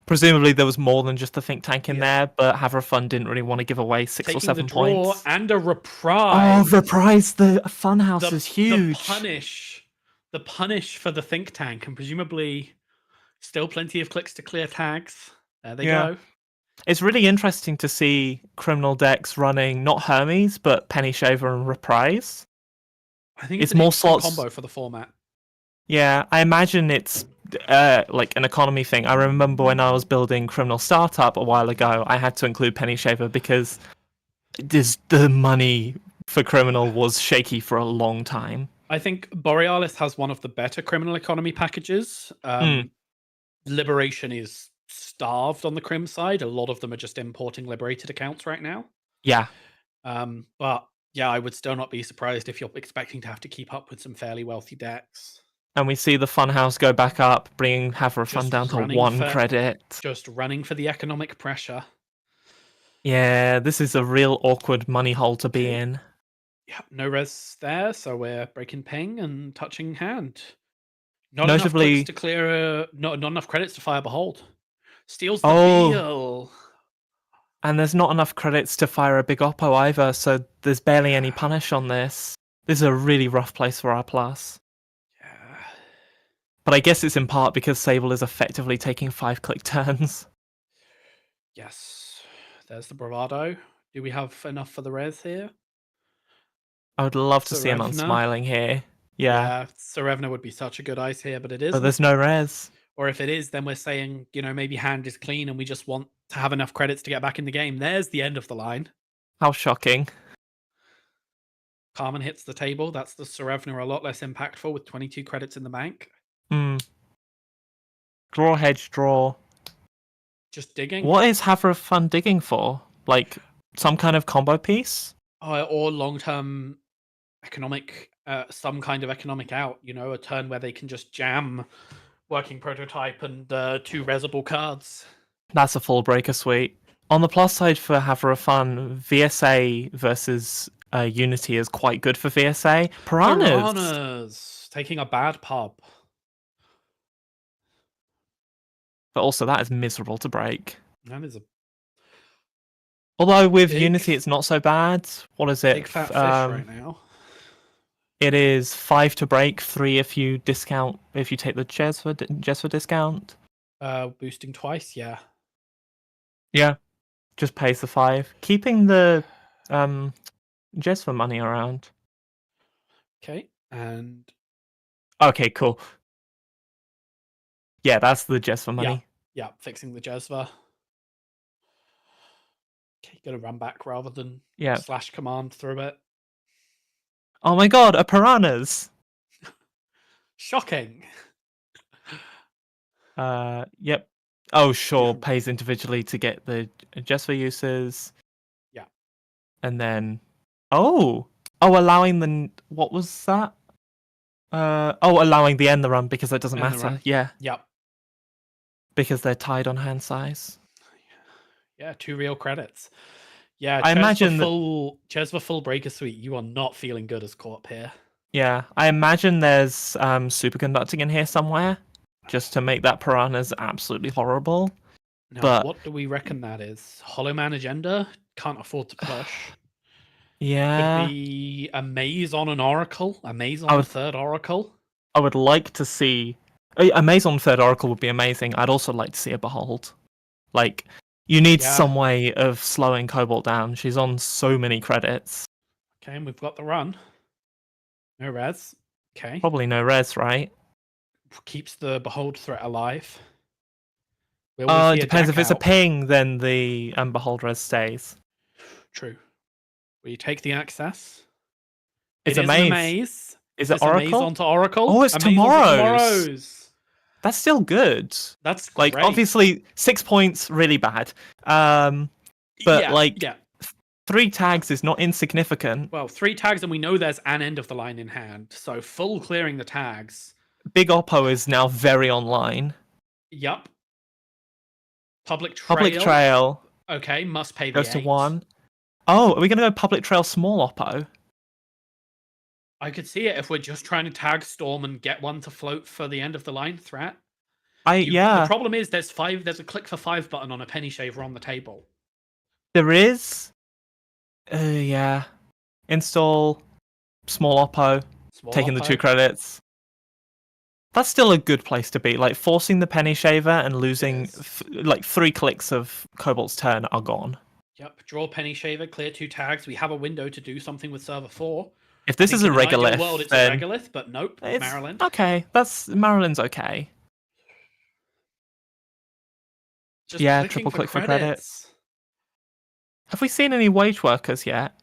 Presumably there was more than just the think tank in there, but Havre Fun didn't really want to give away 6 taking or 7 the draw points. And a reprise. Oh, reprise! The Funhouse is huge. The punish for the think tank, and presumably still plenty of clicks to clear tags. There they go. It's really interesting to see criminal decks running not Hermes, but Penny Shaver and Reprise. I think it's more slots combo for the format. Yeah, I imagine it's like an economy thing. I remember when I was building Criminal Startup a while ago, I had to include Penny Shaver because the money for Criminal was shaky for a long time. I think Borealis has one of the better criminal economy packages. Liberation is starved on the Crim side. A lot of them are just importing liberated accounts right now. Yeah. But yeah, I would still not be surprised if you're expecting to have to keep up with some fairly wealthy decks. And we see the Funhouse go back up, bringing Havre Fun down to 1 credit. Just running for the economic pressure. Yeah, this is a real awkward money hole to be in. Yeah, no res there, so we're breaking ping and touching hand. Not Notably, enough clicks to clear not enough credits to fire behold. Steals the wheel. And there's not enough credits to fire a big oppo either, so there's barely any punish on this. This is a really rough place for our plus. Yeah. But I guess it's in part because Sable is effectively taking 5-click turns. Yes. There's the bravado. Do we have enough for the res here? I would love to see an unsmiling here. Yeah. Serevna would be such a good ice here, but it isn't. But there's no res. Or if it is, then we're saying, maybe hand is clean and we just want to have enough credits to get back in the game. There's the end of the line. How shocking. Carmen hits the table. That's the Serevna a lot less impactful with 22 credits in the bank. Draw, hedge, draw. Just digging. What is Havre Fun digging for? Like some kind of combo piece? Or long-term economic, some kind of economic out, a turn where they can just jam working prototype and 2 resable cards. That's a full breaker suite. On the plus side for Havre Fun, VSA versus Unity is quite good for VSA. Piranhas! Taking a bad pub. But also that is miserable to break. That is a... Although with Unity it's not so bad. What is it? Big fat fish right now. It is 5 to break, 3 if you discount, if you take the Jesva discount. Boosting twice, yeah. Yeah, just pays the 5. Keeping the Jesva money around. Okay, and... Okay, cool. Yeah, that's the Jesva money. Yeah, fixing the Jesva. Okay, gonna run back rather than slash command through it. Oh my god, a piranhas! Shocking. Yep. Oh, sure, pays individually to get the Jesva uses. Yeah. And then... Oh, allowing the... What was that? Allowing the end the run because that doesn't End the matter. run. Yeah, Yep. because they're tied on hand size. Yeah, 2 real credits. Yeah, I imagine Ches for full breaker suite. You are not feeling good as Corp here. Yeah, I imagine there's superconducting in here somewhere, just to make that piranhas absolutely horrible. Now, But- what do we reckon that is? Hollow Man agenda? Can't afford to push. Yeah, Could be a maze on an oracle. A maze I on a would- third oracle. I would like to see a maze on third oracle would be amazing. I'd also like to see a behold. Like, you need Yeah. some way of slowing Cobalt down. She's on so many credits. Okay, and we've got the run. No res. Okay. Probably no res, right? Keeps the behold threat alive. Will we see It depends. Jack If it's a out? ping, then the behold res stays. True. Will you take the access? It's It a is maze. a maze. Is it It's a maze oracle? onto oracle. Oh, it's A maze onto tomorrow's. That's still good. That's Like, great. obviously, 6 points, really bad. But, yeah, like- yeah. 3 tags is not insignificant. Well, 3 tags, and we know there's an end of the line in hand. So full clearing the tags. Big Oppo is now very online. Yup. Public trail. Public Trail Okay, must pay the goes to 8. 1. Oh, are we going to go Public Trail Small Oppo? I could see it if we're just trying to tag Storm and get one to float for the end of the line threat. The Yeah, problem is there's a click for 5 button on a penny shaver on the table. there is. Yeah. Install Small Oppo, Small taking the Oppo. 2 credits. That's still a good place to be. Like, forcing the penny shaver and losing, is. 3 clicks of Cobalt's turn are gone. Yep, draw penny shaver, clear 2 tags. We have a window to do something with server 4. If this I is think a in an ideal regolith, world, it's then a regolith, but nope, it's Maryland. okay. Maryland's okay. Just Yeah, clicking triple click for credits. credits. Have we seen any wage workers yet?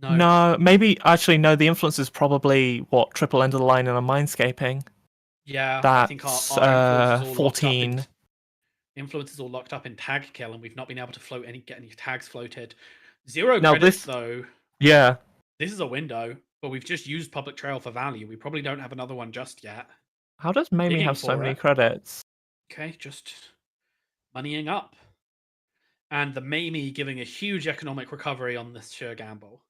No. No, maybe actually no. The influence is probably what triple end of the line in a mindscaping. Yeah, I think our That's influence is all 14. locked up influence is all locked up in tag kill, and we've not been able to get any tags floated. 0 Now credits this- though. Yeah, This is a window, but we've just used public trail for value. We probably don't have another one just yet. how does Mamie Digging have so for many it. credits? Okay, just moneying up. And the Mamie giving a huge economic recovery on this sure gamble.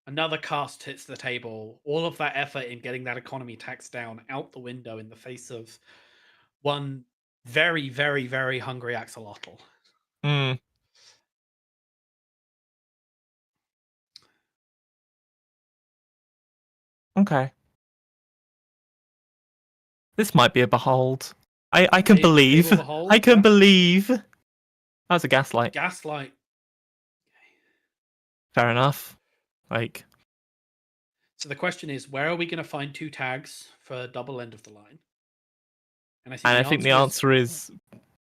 Another cast hits the table. All of that effort in getting that economy tax down out the window in the face of one very, very, very hungry axolotl. Hmm. Okay. This might be a behold. I can Table believe. behold, I can yeah. believe. That was a gaslight. Gaslight. Fair enough. Like, So the question is, where are we going to find 2 tags for double end of the line? And I think the answer is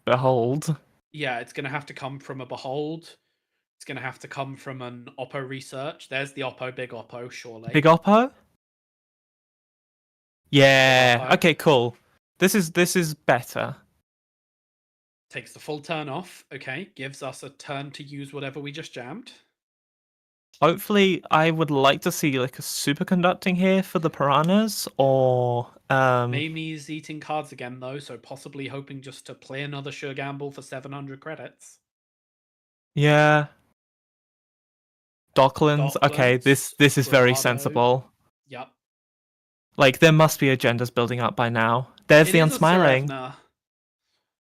behold. yeah, it's going to have to come from a behold. It's going to have to come from an Oppo research. There's the Oppo, big Oppo, surely. Big Oppo? Yeah. Oppo. Okay, cool. This is better. Takes the full turn off. Okay, gives us a turn to use whatever we just jammed. Hopefully, I would like to see like a superconducting here for the piranhas, or Mamie's eating cards again though, so possibly hoping just to play another sure gamble for 700 credits. yeah. Docklands. Okay, Docklands, this is very Bravado. sensible. Yep. Like, there must be agendas building up by now. There's It the is a unsmiling. Serevna.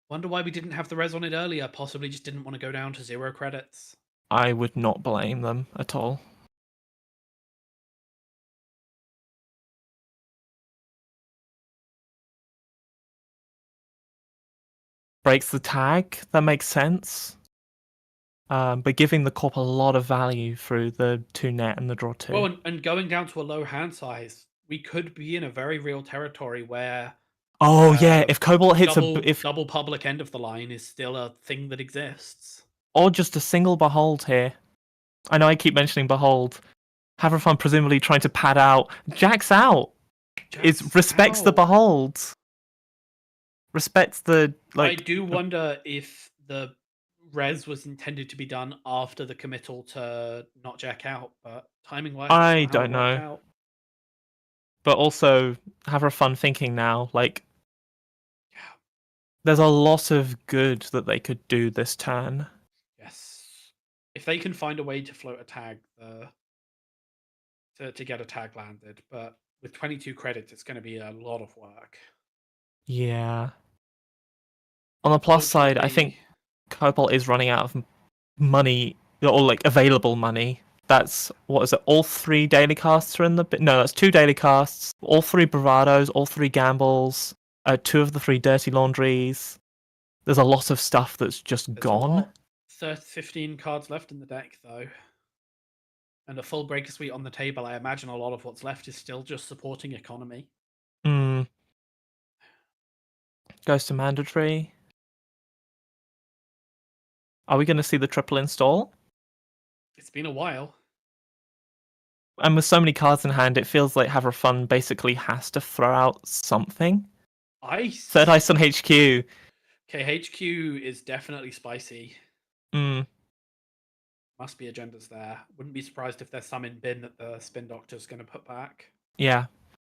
Wonder why we didn't have the res on it earlier. Possibly just didn't want to go down to 0 credits. I would not blame them at all. Breaks the tag. That makes sense. But giving the corp a lot of value through the 2 net and the draw 2. Well, and going down to a low hand size, we could be in a very real territory where oh yeah, if Cobalt hits double public end of the line is still a thing that exists. or just a single behold here. I know I keep mentioning behold. Haverfun presumably trying to pad out. Jack's out. Respects the Ow. behold. Respects the I do wonder if the res was intended to be done after the committal to not jack out, but timing wise, I don't know. but also have a fun thinking now. Like, Yeah. there's a lot of good that they could do this turn. Yes. If they can find a way to float a tag, to get a tag landed, but with 22 credits, it's going to be a lot of work. Yeah. On the plus side, I think Cobalt is running out of money, or like available money. That's, what is it? All 3 daily casts are in the no. That's 2 daily casts, all 3 bravados, all 3 gambles, 2 of the 3 dirty laundries. There's a lot of stuff that's just There's gone. 15 cards left in the deck, though. And a full Breaker Suite on the table. I imagine a lot of what's left is still just supporting economy. Goes to mandatory. Are we going to see the triple install? It's been a while. And with so many cards in hand, it feels like Have a Fun basically has to throw out something. Third Ice on HQ. Okay, HQ is definitely spicy. Must be agendas there. Wouldn't be surprised if there's some in bin that the Spin Doctor's going to put back. Yeah.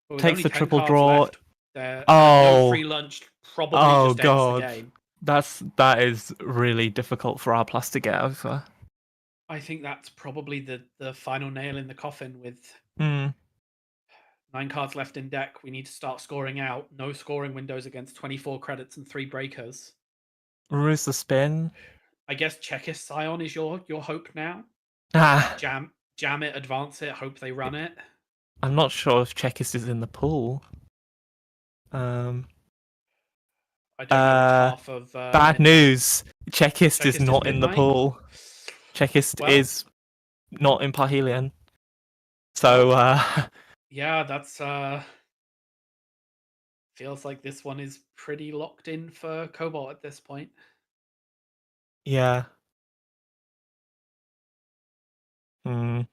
But Takes the triple draw. No free lunch probably just ends the game. That is really difficult for R+ to get over. I think that's probably the final nail in the coffin with 9 cards left in deck. We need to start scoring out. No scoring windows against 24 credits and 3 breakers. Ruse the spin. I guess Chekist Scion is your hope now. Jam it, advance it, hope they run it. I'm not sure if Chekist is in the pool. I don't know half of bad news. Chekist is not in the pool. Chekist is not in Parhelion. So yeah, that's feels like this one is pretty locked in for Cobalt at this point. Yeah. All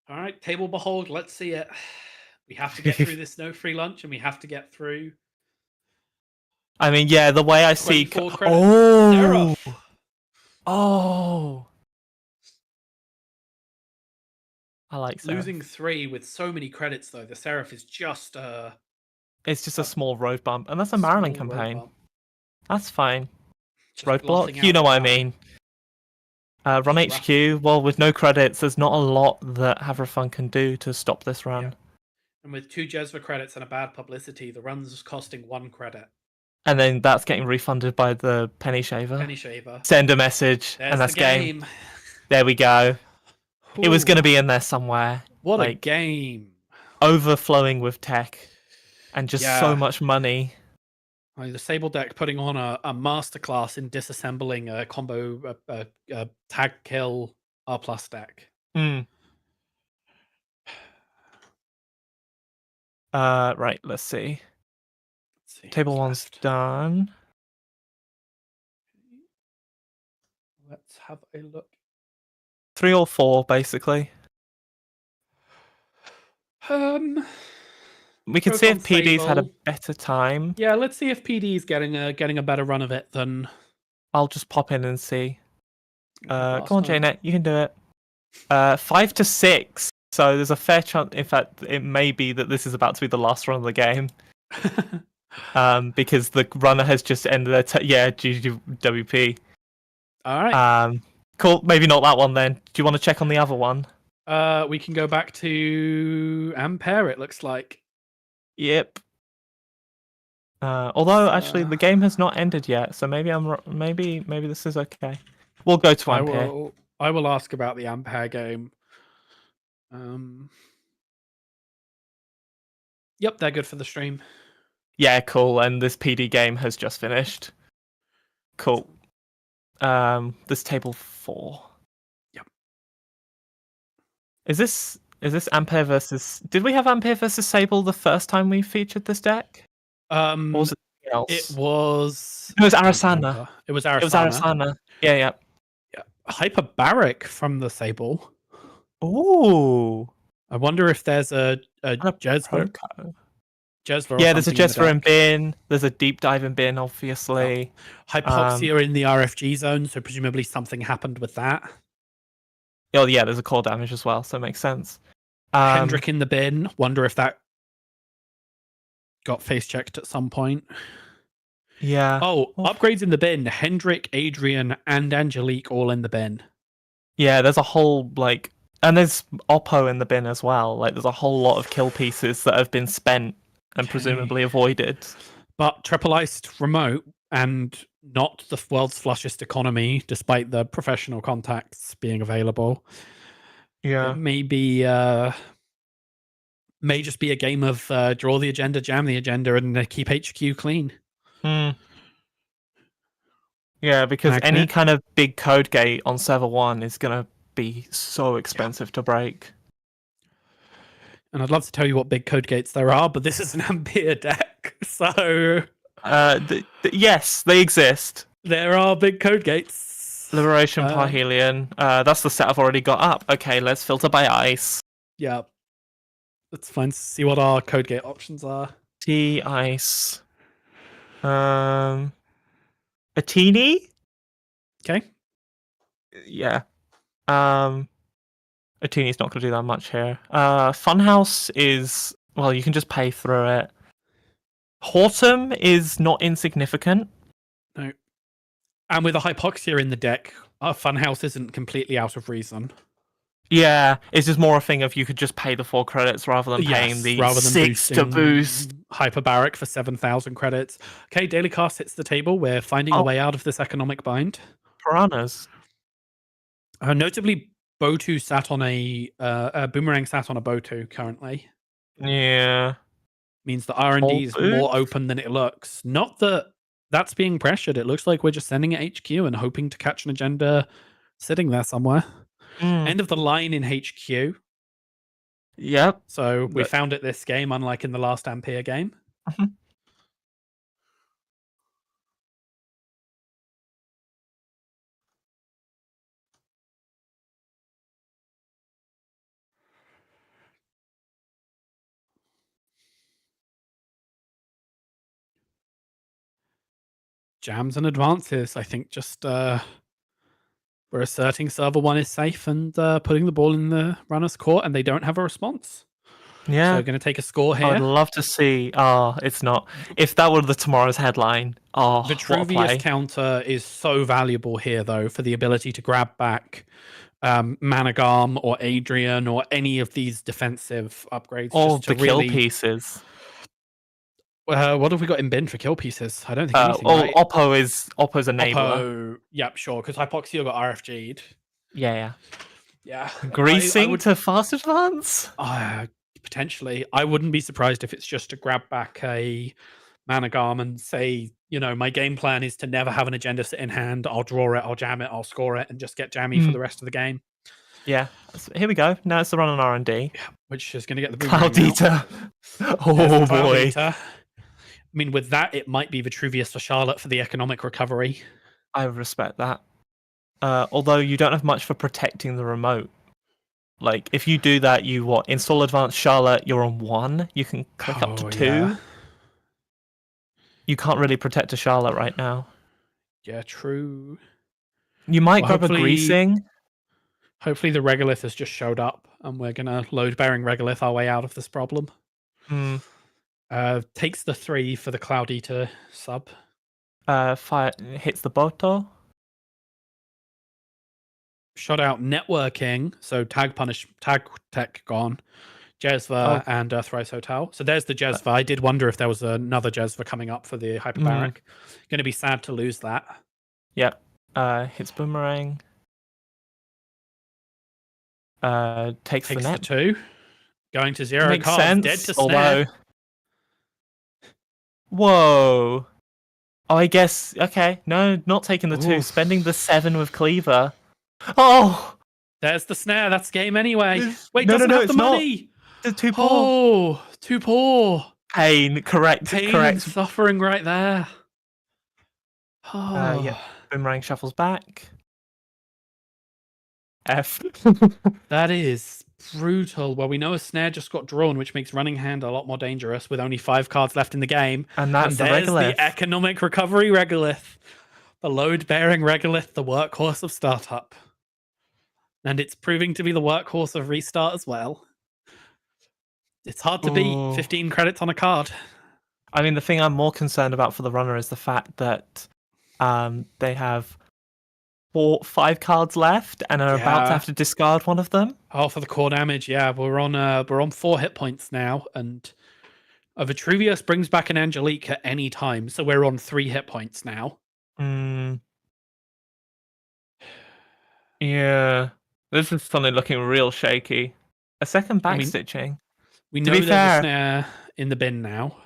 right, Table Behold, let's see it. We have to get through this no free lunch, and we have to get through. I mean, yeah, the way I see. Seraph. Oh. I like Seraph. Losing 3 with so many credits, though. The Seraph is just it's just a small road bump, and that's a Marilyn campaign. That's fine. Roadblock, you know what I mean. Run HQ, well, with no credits, there's not a lot that Have a Fun can do to stop this run. Yeah. And with 2 Jezva credits and a bad publicity, the run's costing 1 credit. And then that's getting refunded by the Penny Shaver. Penny Shaver. Send a message, and that's game. There we go. Ooh. It was going to be in there somewhere. What a game. Overflowing with tech. And just so much money. The Sable deck putting on a masterclass in disassembling a combo tag kill R+ deck. Right, let's see. Table 1's done. Let's have a look. 3 or 4, basically. We can see if PD's had a better time. Yeah, let's see if PD's getting a better run of it than. I'll just pop in and see. Come on, JNet, you can do it. 5 to 6. So there's a fair chance. In fact, it may be that this is about to be the last run of the game. Because the runner has just ended their GGWP. All right. Cool. Maybe not that one then. Do you want to check on the other one? We can go back to Ampere. It looks like. Yep. Although actually the game has not ended yet, so maybe maybe this is okay. We'll go to Ampere. I will ask about the Ampere game. Yep, they're good for the stream. Yeah, cool. And this PD game has just finished. Cool. This table 4. Yep. Is this Ampere versus? Did we have Ampere versus Sable the first time we featured this deck? Or was it something else? It was Arisana. It was Arisana. Yeah. Hyperbaric from the Sable. Ooh. I wonder if there's a Jezva. Yeah, there's a Jezva in bin. There's a deep dive in bin, obviously. Hypoxia in the RFG zone, so presumably something happened with that. Oh yeah, there's a core damage as well, so it makes sense. Hendrik in the bin. Wonder if that got face checked at some point. Yeah. Oh, upgrades in the bin. Hendrik, Adrian, and Angelique all in the bin. Yeah, there's a whole, like... And there's Oppo in the bin as well. Like, there's a whole lot of kill pieces that have been spent and presumably avoided. But triple iced remote and not the world's flushest economy, despite the professional contacts being available. Yeah. It may just be a game of draw the agenda, jam the agenda, and keep HQ clean. Yeah, because Magnet. any kind of big code gate on server 1 is going to be so expensive to break. And I'd love to tell you what big code gates there are, but this is an Ampere deck, so... yes, they exist. There are big code gates. Liberation Parhelion. That's the set I've already got up. Okay, let's filter by ice. Yeah. Let's see what our code gate options are. T ice. A teeny? Okay. Yeah. A teeny's not going to do that much here. Funhouse is... Well, you can just pay through it. Hortum is not insignificant. No. And with a Hypoxia in the deck, our Funhouse isn't completely out of reason. Yeah, it's just more a thing of you could just pay the 4 credits rather than paying the 6 to boost. Hyperbaric for 7,000 credits. Okay, Daily Cast hits the table. We're finding a way out of this economic bind. Piranhas. Notably, Botu sat on a Boomerang sat on a Botu currently. Yeah. Means the R&D is more open than it looks. Not that that's being pressured. It looks like we're just sending it HQ and hoping to catch an agenda sitting there somewhere. End of the line in HQ. Yep. So we found it this game, unlike in the last Ampere game. Jams and advances. I think just we're asserting server 1 is safe and putting the ball in the runner's court, and they don't have a response. Yeah. So we're going to take a score here. I'd love to see... it's not. If that were the tomorrow's headline, Vitruvius counter is so valuable here, though, for the ability to grab back Managam or Adrian or any of these defensive upgrades. All the kill pieces. What have we got in bin for kill pieces? I don't think anything. Right? Oppo's enabler. Oppo, yep, sure, because Hypoxia got RFG'd. Yeah. Greasing to fast advance? Potentially. I wouldn't be surprised if it's just to grab back a Managam and say, my game plan is to never have an agenda sit in hand. I'll draw it, I'll jam it, I'll score it, and just get jammy for the rest of the game. Yeah. Here we go. Now it's the run on R&D. Which is going to get the Cloud Eater. Oh, boy. I mean, with that, it might be Vitruvius for Charlotte for the economic recovery. I respect that. Although you don't have much for protecting the remote. Like, if you do that, install Advanced Charlotte, you're on 1. You can click up to 2. Yeah. You can't really protect a Charlotte right now. Yeah, true. You might grab a Greasing. Hopefully the Regolith has just showed up, and we're going to load-bearing Regolith our way out of this problem. Takes the 3 for the Cloud Eater sub. Fire hits the Boto. Shot out networking, so tag tech gone. Jezva and Thrice Hotel. So there's the Jezva. I did wonder if there was another Jezva coming up for the Hyperbaric. Going to be sad to lose that. Yep. Hits Boomerang. Takes the net. The 2. Going to 0 Makes cards. sense, Dead to snare. Whoa. I guess... Okay. No, not taking the 2. Spending the 7 with Cleaver. Oh! There's the snare. That's game anyway. Wait, no, doesn't have the not. money. It's too poor. Oh, too poor. Pain. Correct. Pain correct. and suffering right there. Oh. Yeah. Boomerang shuffles back. F. That is brutal. Well, we know a snare just got drawn, which makes running hand a lot more dangerous with only 5 cards left in the game. And there's the economic recovery Regolith. The load-bearing Regolith, the workhorse of startup. And it's proving to be the workhorse of restart as well. It's hard to beat. Ooh. 15 credits on a card. I mean, the thing I'm more concerned about for the runner is the fact that they have 5 cards left and are about to Yeah. have to discard one of them. Oh, for the core damage, yeah. We're on 4 hit points now, and a Vitruvius brings back an Angelique at any time, so we're on 3 hit points now. Yeah, this is suddenly looking real shaky. A second backstitching. We To know be there's a fair- snare in the bin now.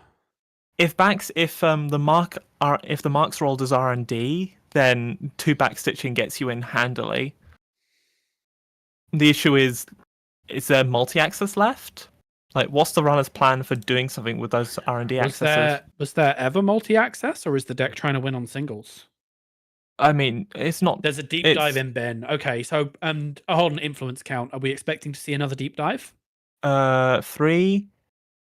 If the marks rolled as R&D, then 2 backstitching gets you in handily. The issue is there multi-access left? Like, what's the runner's plan for doing something with those R&D accesses? Was there ever multi-access, or is the deck trying to win on singles? I mean, it's not. There's a deep dive in bin. Okay, so hold an influence count. Are we expecting to see another deep dive? 3,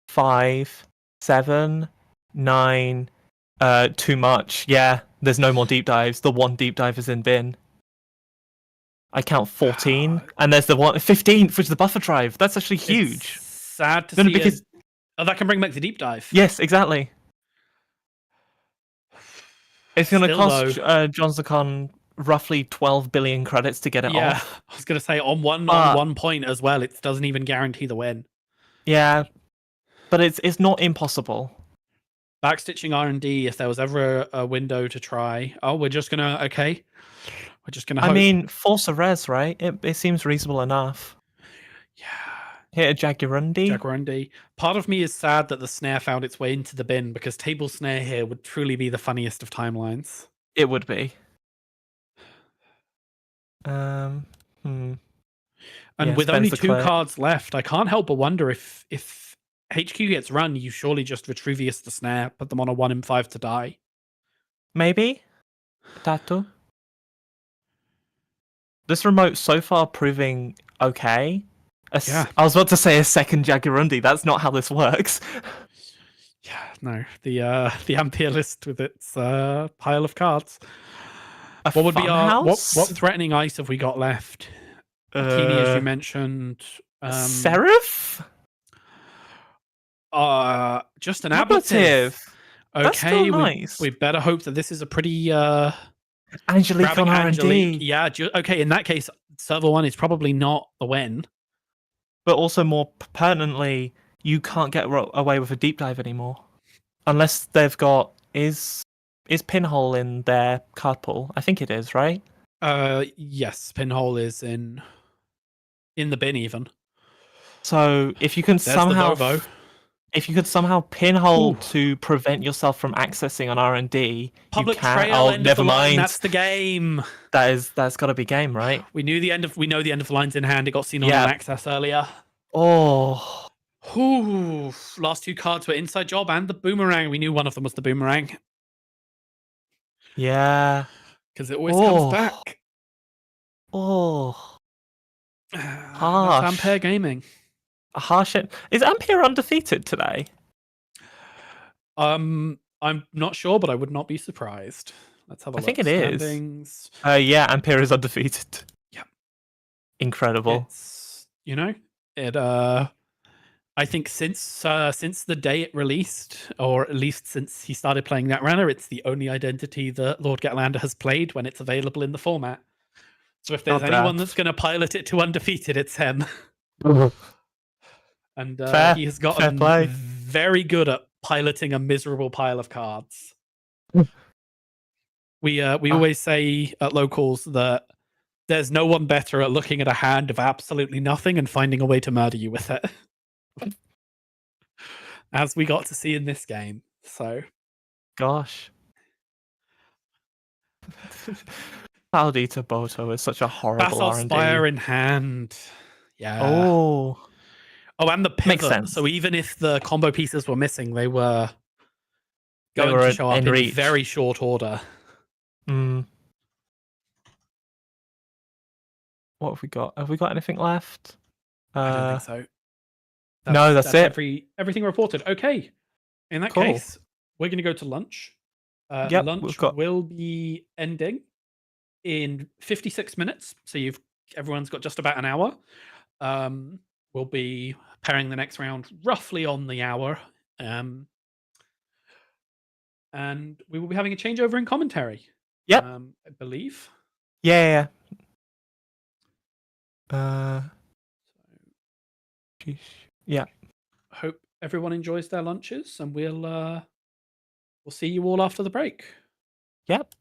5, 7, 9. Too much. Yeah, there's no more deep dives. The one deep dive is in bin. I count 14, and there's the 15th, which is the buffer drive. That's actually huge. It's sad to No, see because- that can bring back the deep dive. Yes, exactly. It's going to Still, cost John Zakon roughly 12 billion credits to get it Yeah, off. I was gonna say on one point as well. It doesn't even guarantee the win. Yeah, but it's not impossible. Backstitching R&D, if there was ever a window to try. Oh, we're just gonna I hope. mean, force a res, right? It seems reasonable enough. Yeah. Hit a Jaguarundi. Jaguarundi. Part of me is sad that the snare found its way into the bin, because table snare here would truly be the funniest of timelines. It would be. And Yeah, with only Spencer 2 Clare. cards left, I can't help but wonder if HQ gets run, you surely just Vitruvius the snare, put them on a 1 in 5 to die. Maybe. Tattoo. This remote so far proving okay. Yeah. I was about to say a second Jaguarundi. That's not how this works. Yeah, no. The Ampere list with its pile of cards. What would be our what threatening ice have we got left? Akini, as you mentioned. Seraph? Just an ablative. Okay, That's still nice. we better hope that this is a pretty Angelique on grabbing R&D. Angelique. Yeah, okay, in that case, server 1 is probably not the win. But also more pertinently, you can't get away with a deep dive anymore. Unless they've got... Is Pinhole in their card pool? I think it is, right? Yes, Pinhole is in the bin even. So if you can There's somehow... the Bobo. If you could somehow pinhole Ooh. to prevent yourself from accessing on R&D, Public you can. trail, Oh, end of never the line, mind. that's the game. That's got to be game, right? We know the end of the line's in hand. It got seen on access earlier. Oh, Ooh, last 2 cards were Inside Job and the Boomerang. We knew one of them was the Boomerang yeah. because it always comes back. Oh, That's harsh. Ampere Gaming. A harsh hit. Is Ampere undefeated today? I'm not sure, but I would not be surprised. Let's have a look. I think it is. Standings. Yeah, Ampere is undefeated. Yeah. Incredible. It's, I think since the day it released, or at least since he started playing that runner, it's the only identity that Lord Gatlander has played when it's available in the format. So if there's anyone that's going to pilot it to undefeated, it's him. And he has gotten very good at piloting a miserable pile of cards. We always say at locals that there's no one better at looking at a hand of absolutely nothing and finding a way to murder you with it. As we got to see in this game. So, gosh. Maldita Boto is such a horrible Basalt R&D. Spire in hand. Yeah. Oh, and the Makes pivot. sense. So even if the combo pieces were missing, they were They going were to show up in in reach. very short order. What have we got? Have we got anything left? I don't think so. No, that's it. Everything reported. Okay. In that Cool. case, we're going to go to lunch. Yep, Lunch we've got- will be ending in 56 minutes. So everyone's got just about an hour. We'll be carrying the next round roughly on the hour. And we will be having a changeover in commentary. Yep. I believe. Yeah. Yeah. Hope everyone enjoys their lunches, and we'll see you all after the break. Yep.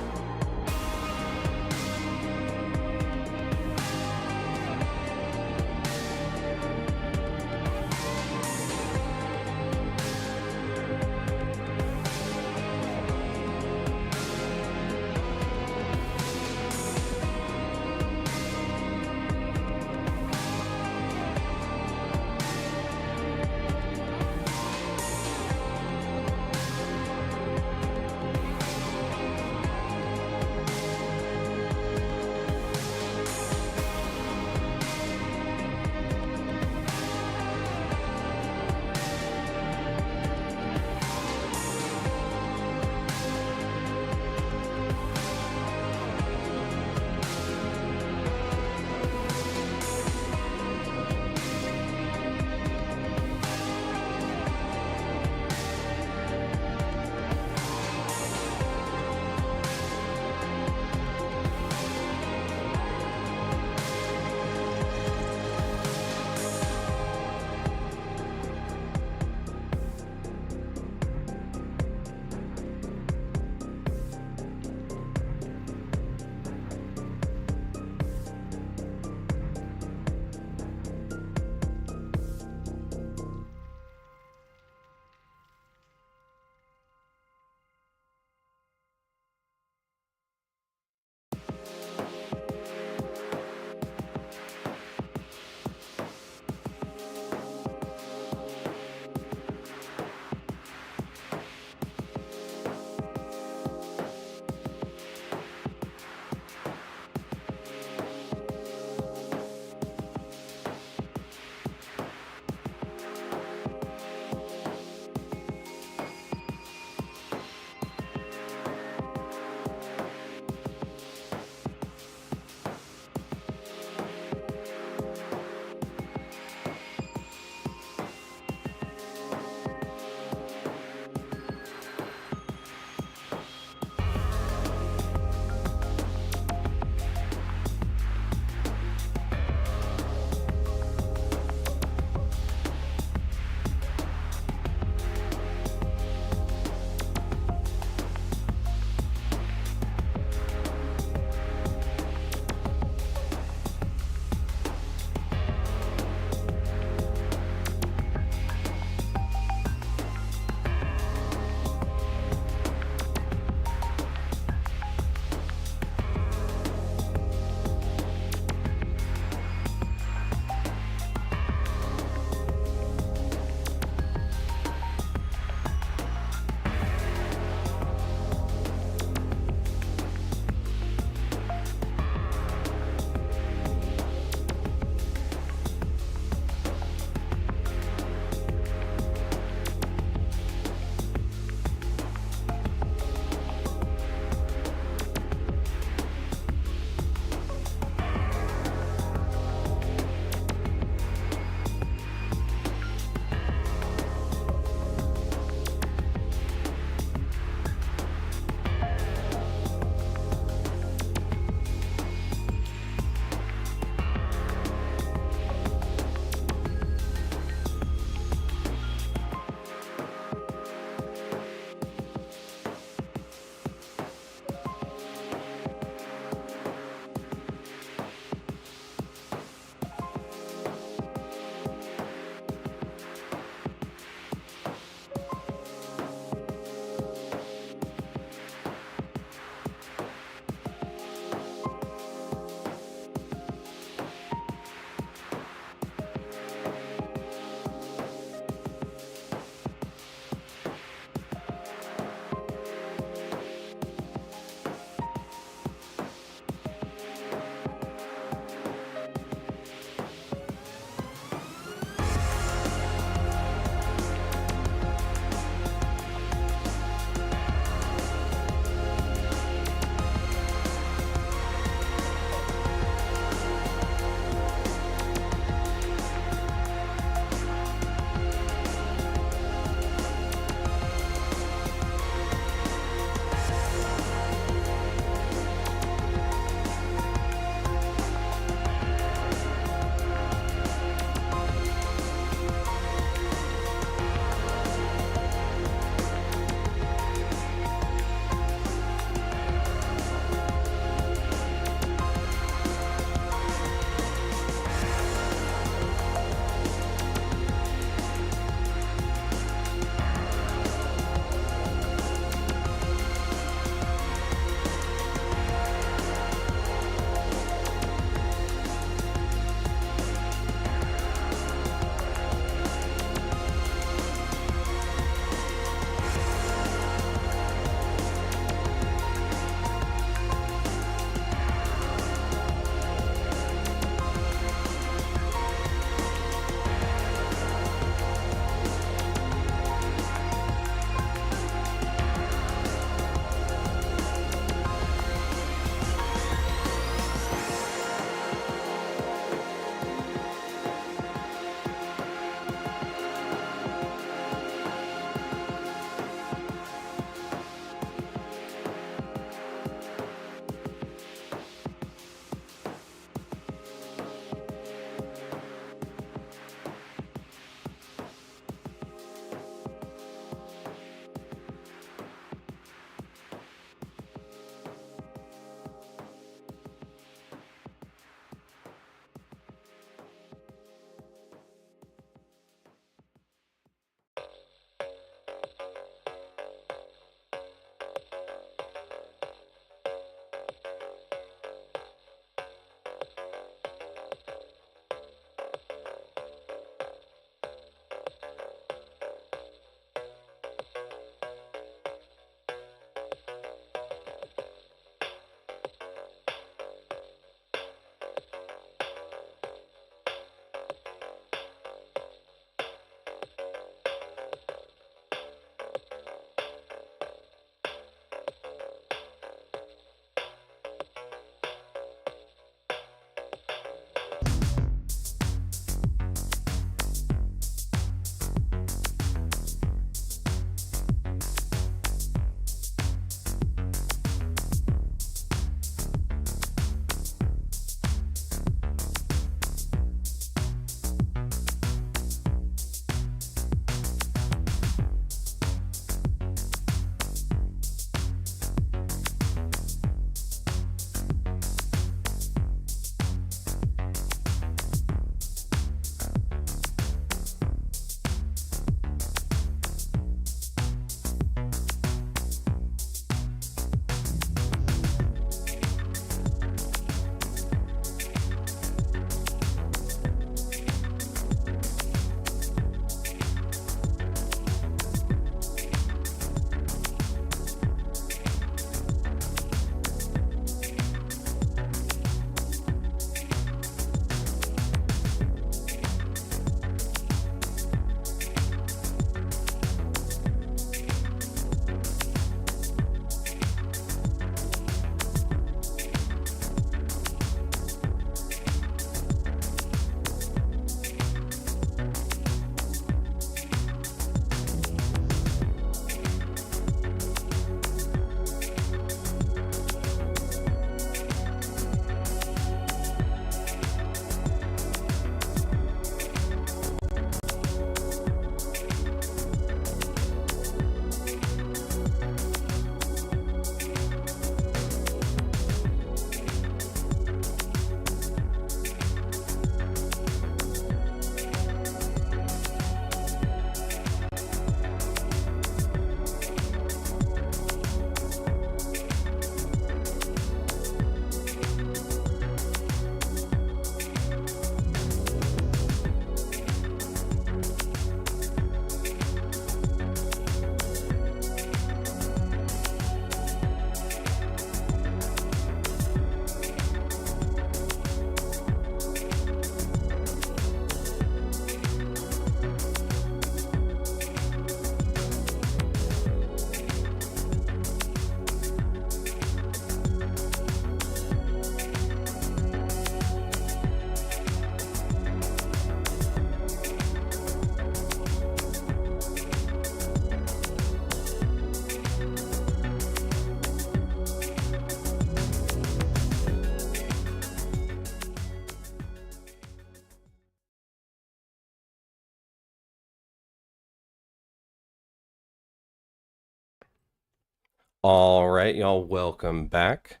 All right, y'all, welcome back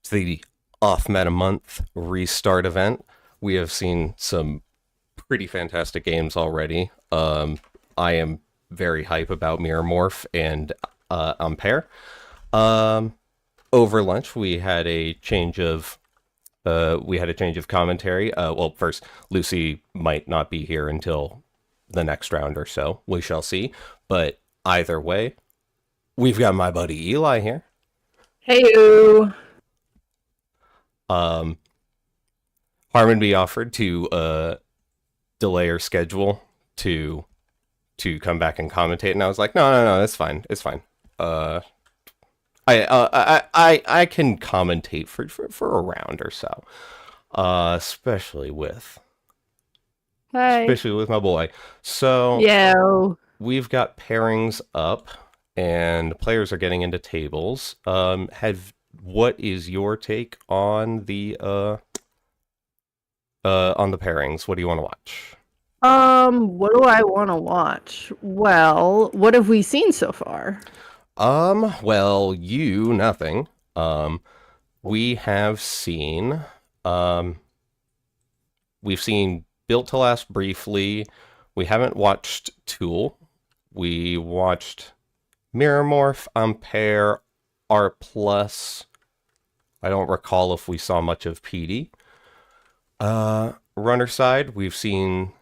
to the Off Meta Month restart event. We have seen some pretty fantastic games already. I am very hype about Mirror Morph and Ampere. Over lunch, we had a change of commentary. Well, first, Lucy might not be here until the next round or so. We shall see. But either way, we've got my buddy Eli here. Heyo. Harmon be offered to delay her schedule to come back and commentate, and I was like, no, that's fine, it's fine. I can commentate for a round or so, especially with my boy. So Yeah. we've got pairings up, and players are getting into tables. What is your take on the pairings? What do you want to watch? What do I want to watch? Well, what have we seen so far? Well, nothing. We have seen, we've seen Built to Last briefly. We haven't watched Tool. We watched Mirror Morph, Ampere, R+. I don't recall if we saw much of PD. Runner side, we've seen...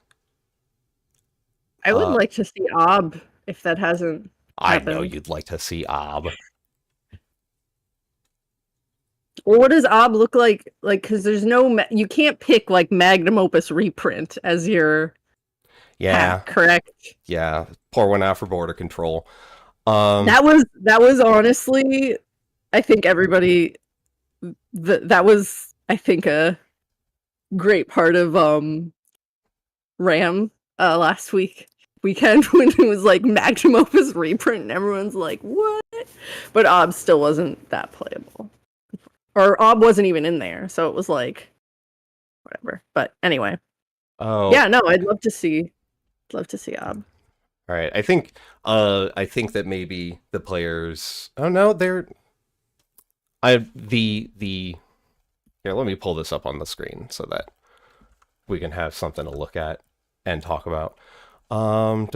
I would like to see Ob, if that hasn't happened. I know you'd like to see Ob. Well, what does Ob look like? Like, because there's no... you can't pick, like, Magnum Opus reprint as your hack, correct? Yeah, pour one out for border control. That was honestly, I think everybody... that was, I think, a great part of RAM last weekend when it was like Magnum Opus reprint and everyone's like, what? But Ob still wasn't that playable. Or Ob wasn't even in there, so it was like whatever. But anyway. Oh. Yeah, no, I'd love to see Ob. All right. I think that maybe the players... Oh no, they're... Here, let me pull this up on the screen so that we can have something to look at and talk about. So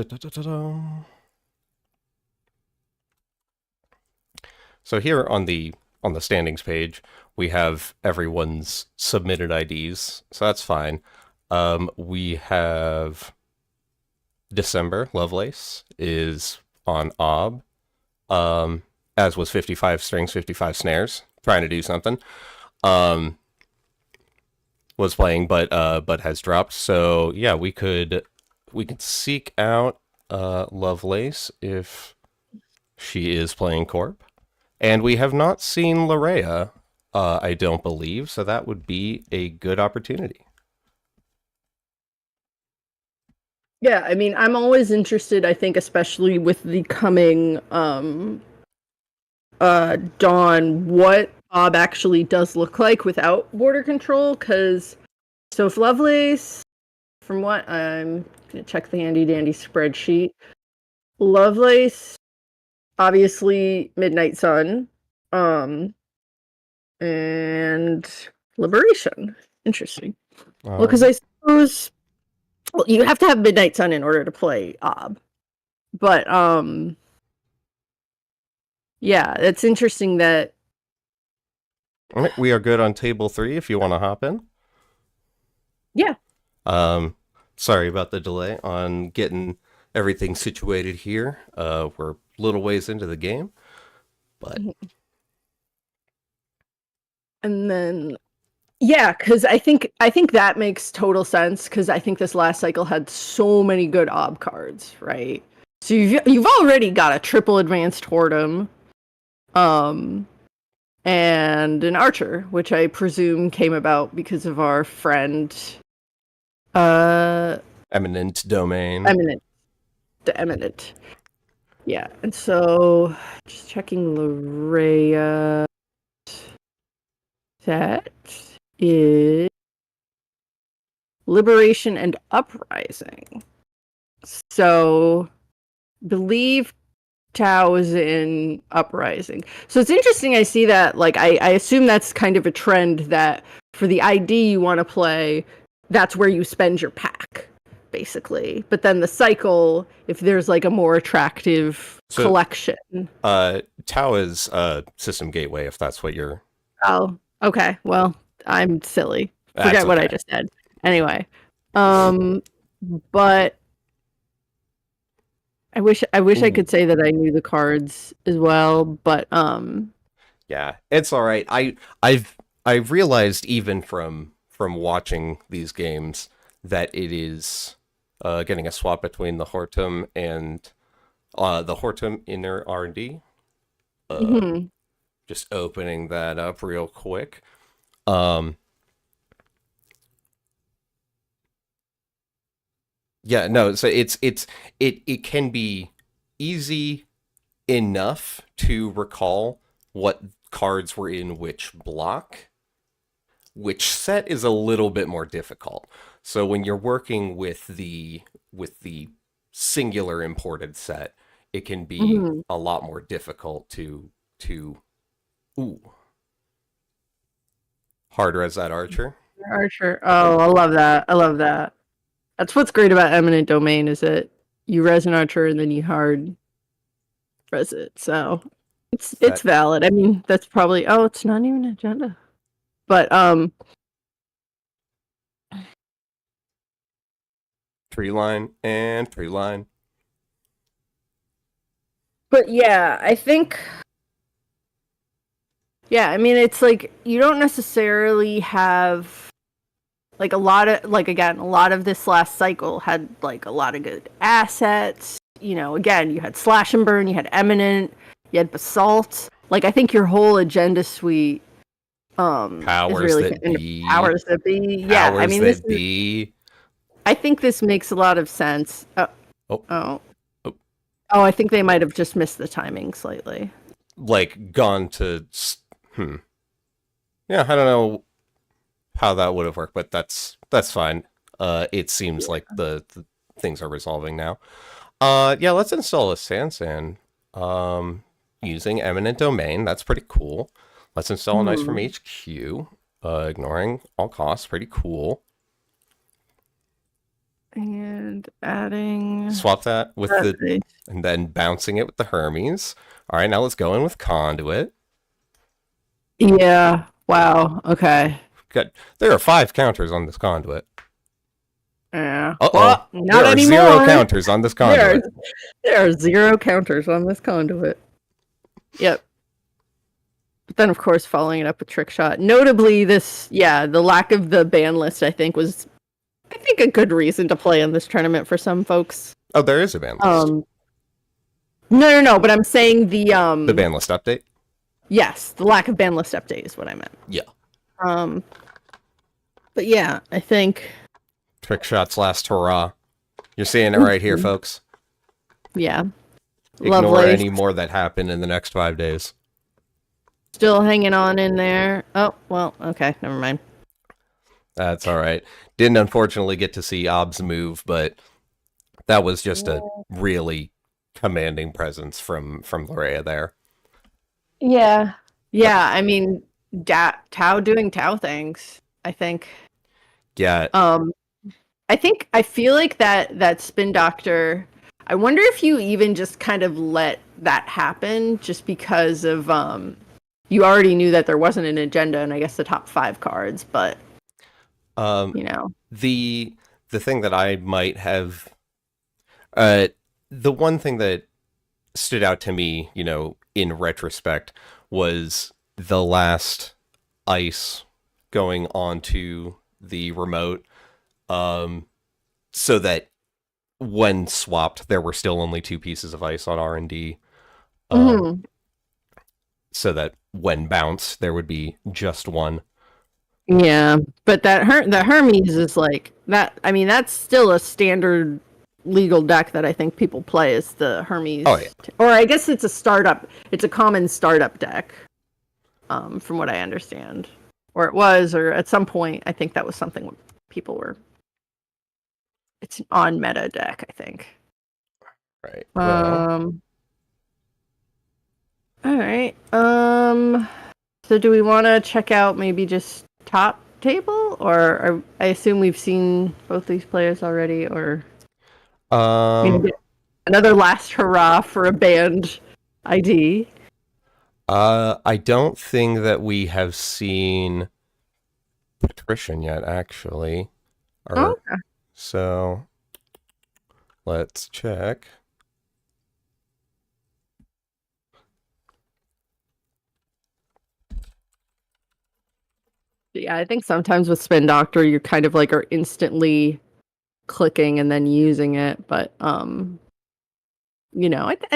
here on the standings page, we have everyone's submitted IDs, so that's fine. We have December Lovelace is on Ob, as was 55 strings, 55 snares, trying to do something. Was playing, but has dropped. So yeah, we could seek out Lovelace if she is playing Corp. And we have not seen Larea, I don't believe, so that would be a good opportunity. Yeah, I mean, I'm always interested, I think, especially with the coming Dawn, what Ob actually does look like without border control, because so if Lovelace, from what I'm gonna check the handy dandy spreadsheet, Lovelace, obviously Midnight Sun, and Liberation. Interesting. Well, because I suppose you have to have Midnight Sun in order to play Ob, but yeah, it's interesting that. All right, we are good on table 3 if you want to hop in. Yeah. Sorry about the delay on getting everything situated here. We're a little ways into the game, but... And then, yeah, because I think that makes total sense, because I think this last cycle had so many good Ob cards, right? So you've already got a triple advanced Totem, and an Archer, which I presume came about because of our friend, Eminent Domain. Eminent. Yeah, and so just checking Larea. That is Liberation and Uprising. So, believe Tau is in Uprising. So it's interesting I see that, like, I assume that's kind of a trend that for the ID you want to play, that's where you spend your pack, basically. But then the cycle, if there's like a more attractive collection. Tau is System Gateway, if that's what you're... Oh, okay. Well, I'm silly. That's Forget what I okay. just said. Anyway. But I wish I could say that I knew the cards as well, but Yeah, it's all right. I've realized even from watching these games that it is getting a swap between the Hortum and the Hortum inner R&D. Just opening that up real quick. Yeah, no, so it can be easy enough to recall what cards were in which block. Which set is a little bit more difficult. So when you're working with the singular imported set, it can be a lot more difficult to harder as that Archer. Archer. Oh, I love that. I love that. That's what's great about Eminent Domain is that you res an Archer and then you hard res it. So it's valid. I mean, that's probably it's not even agenda. But tree line and tree line. But yeah, I think I mean it's like you don't necessarily have like a lot of this last cycle had like a lot of good assets. You know, again, you had Slash and Burn, you had Eminent, you had Basalt. Like I think your whole agenda suite powers is really that be. Powers that be. Yeah, I mean this be. I think this makes a lot of sense. I think they might have just missed the timing slightly. Like gone to Yeah, I don't know how that would have worked, but that's fine. It seems like the things are resolving now. Yeah, let's install a Sansan using Eminent Domain. That's pretty cool. Let's install a Nice from HQ, ignoring all costs. Pretty cool. And adding... Swap that with and then bouncing it with the Hermes. All right, now let's go in with Conduit. Yeah, wow, okay. Good. There are 5 counters on this Conduit. Yeah. Uh-oh. Well, not there are anymore. 0 counters on this Conduit. There are 0 counters on this Conduit. Yep. But then, of course, following it up with Trick Shot. Notably, the lack of the ban list, I think, was... I think a good reason to play in this tournament for some folks. Oh, there is a ban list. No, but I'm saying the ban list update? Yes, the lack of ban list update is what I meant. Yeah. But yeah, I think Trick Shot's last hurrah. You're seeing it right here, folks. Yeah. Ignore Lovely. any more that happen in the next 5 days. Still hanging on in there. Oh, well, okay, never mind. That's all right. Didn't unfortunately get to see Ob's move, but that was just a really commanding presence from Larea there. Yeah. Yeah, I mean, Tau doing Tau things, I think. Yeah. I feel like that Spin Doctor, I wonder if you even just kind of let that happen just because of you already knew that there wasn't an agenda and I guess the top 5 cards, but you know. The thing that I might have the one thing that stood out to me, you know, in retrospect was the last ice going onto the remote so that when swapped there were still only 2 pieces of ice on R&D. So that when bounced there would be just 1. Yeah, but the Hermes is like that. I mean, that's still a standard legal deck that I think people play is the Hermes. Oh, yeah. Or I guess it's a startup. It's a common startup deck, from what I understand. Or it was, or at some point, I think that was something people were. It's an on meta deck, I think. Right. Well, All right. So do we want to check out maybe just top table, or I assume we've seen both these players already, or maybe another last hurrah for a band ID? I don't think that we have seen Patrician yet, actually. Oh, So let's check. yeah. I think sometimes with Spin Doctor, you kind of like are instantly clicking and then using it, but I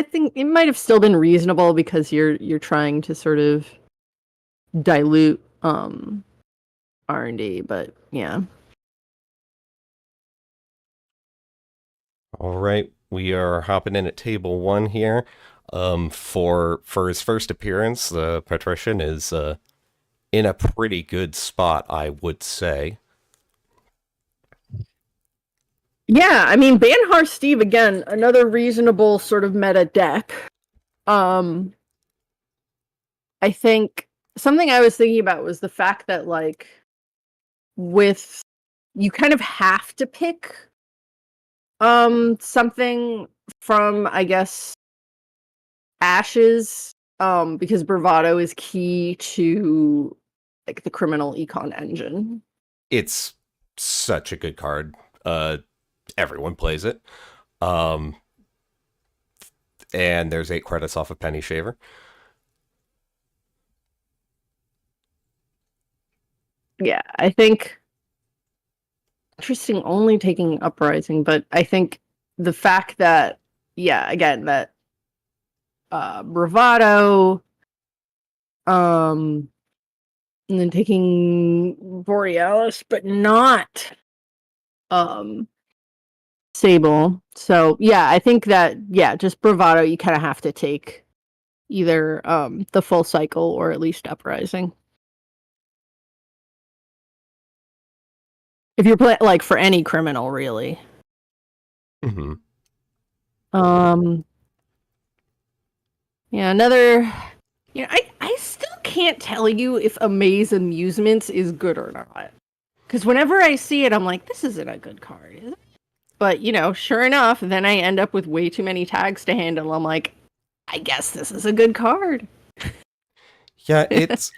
think it might have still been reasonable because you're trying to sort of dilute R&D, but yeah. All right, we are hopping in at table 1 here. For his first appearance, the Patrician is in a pretty good spot, I would say. Yeah, I mean, Banhar Steve, again, another reasonable sort of meta deck. I think something I was thinking about was the fact that, like, with you kind of have to pick something from, I guess, Ashes, because Bravado is key to like the criminal econ engine. It's such a good card. Everyone plays it. And there's 8 credits off of Penny Shaver. Yeah, I think interesting only taking Uprising, but I think the fact that, yeah, again, that Bravado, and then taking Borealis, but not um Sable. So yeah, I think that, yeah, just Bravado, you kind of have to take either the full cycle or at least Uprising. If you're playing like for any criminal, really. Mm-hmm. Yeah, another. I still can't tell you if Amaze Amusements is good or not. Because whenever I see it, I'm like, this isn't a good card, is it? But sure enough, then I end up with way too many tags to handle. I'm like, I guess this is a good card. Yeah, it's.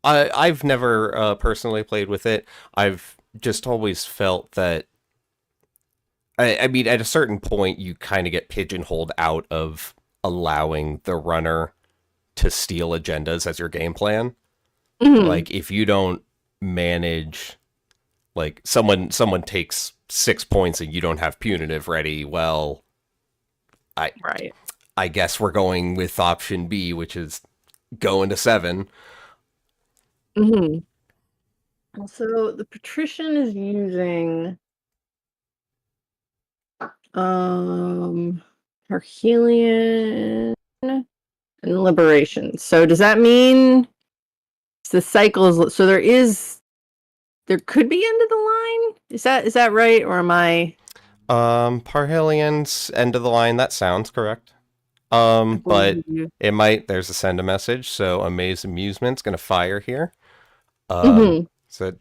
I've never personally played with it. I've just always felt that. I mean, at a certain point, you kind of get pigeonholed out of allowing the runner to steal agendas as your game plan. Mhm. Like, if you don't manage, like someone takes 6 points and you don't have punitive ready, well, Right. I guess we're going with option B, which is going to 7. Mm-hmm. Also, the Patrician is using Herculean and Liberation. So does that mean the cycle is so there could be end of the line? Is that right, or am I Parhelian's end of the line, that sounds correct. I But believe you? it might, there's a send a message, so Amaze Amusement's gonna fire here. Mhm. So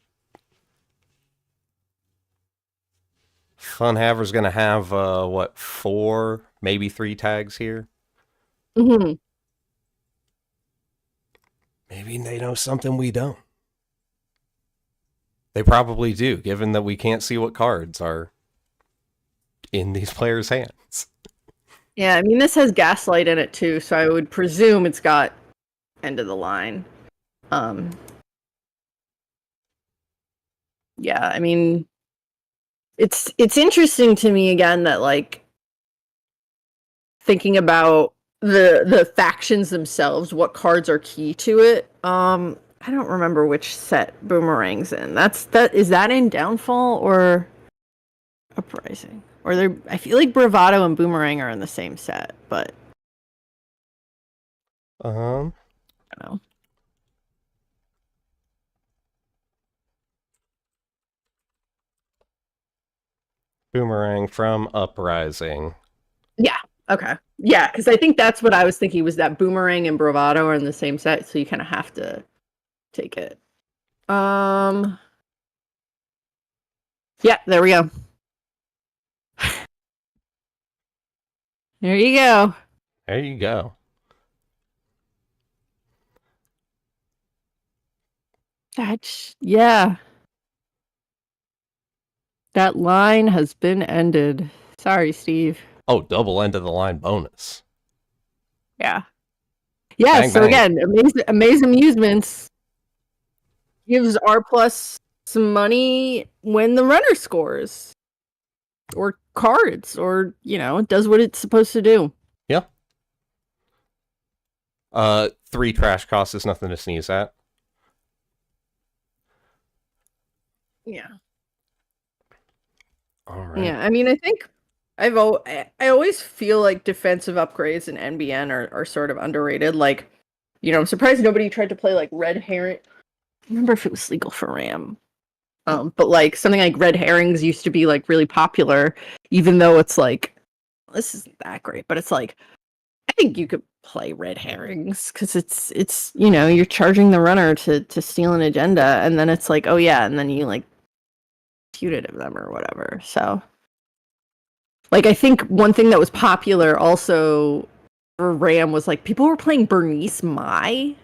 Funhaver's gonna have what, 4, maybe 3 tags here. Mhm. Maybe they know something we don't. They probably do, given that we can't see what cards are in these players' hands. Yeah, I mean this has Gaslight in it too, so I would presume it's got end of the line. Um yeah, I mean it's interesting to me again that, like, thinking about the factions themselves, what cards are key to it. I don't remember which set Boomerang's in. That is that in Downfall or Uprising? Or they're I feel like Bravado and Boomerang are in the same set, but I don't know. Boomerang from Uprising. Yeah. Okay. Yeah, because I think that's what I was thinking was that Boomerang and Bravado are in the same set, so you kind of have to take it. Yeah, there we go. There you go. There you go. Yeah. That line has been ended. Sorry, Steve. Oh, double end of the line bonus. Yeah. Yeah, Bang, so bang. again, Amaze Amusements gives R plus some money when the runner scores. Or cards, or, it does what it's supposed to do. Yeah. 3 trash costs is nothing to sneeze at. Yeah. All right. Yeah, I mean, I think I always feel like defensive upgrades in NBN are sort of underrated. Like, I'm surprised nobody tried to play like Red Herring. I remember if it was legal for RAM. But like something like Red Herrings used to be like really popular, even though it's like, this isn't that great, but it's like, I think you could play Red Herrings because it's you're charging the runner to steal an agenda, and then it's like, oh yeah, and then you like putative them or whatever. So like, I think one thing that was popular also for RAM was like people were playing Bernice Mai,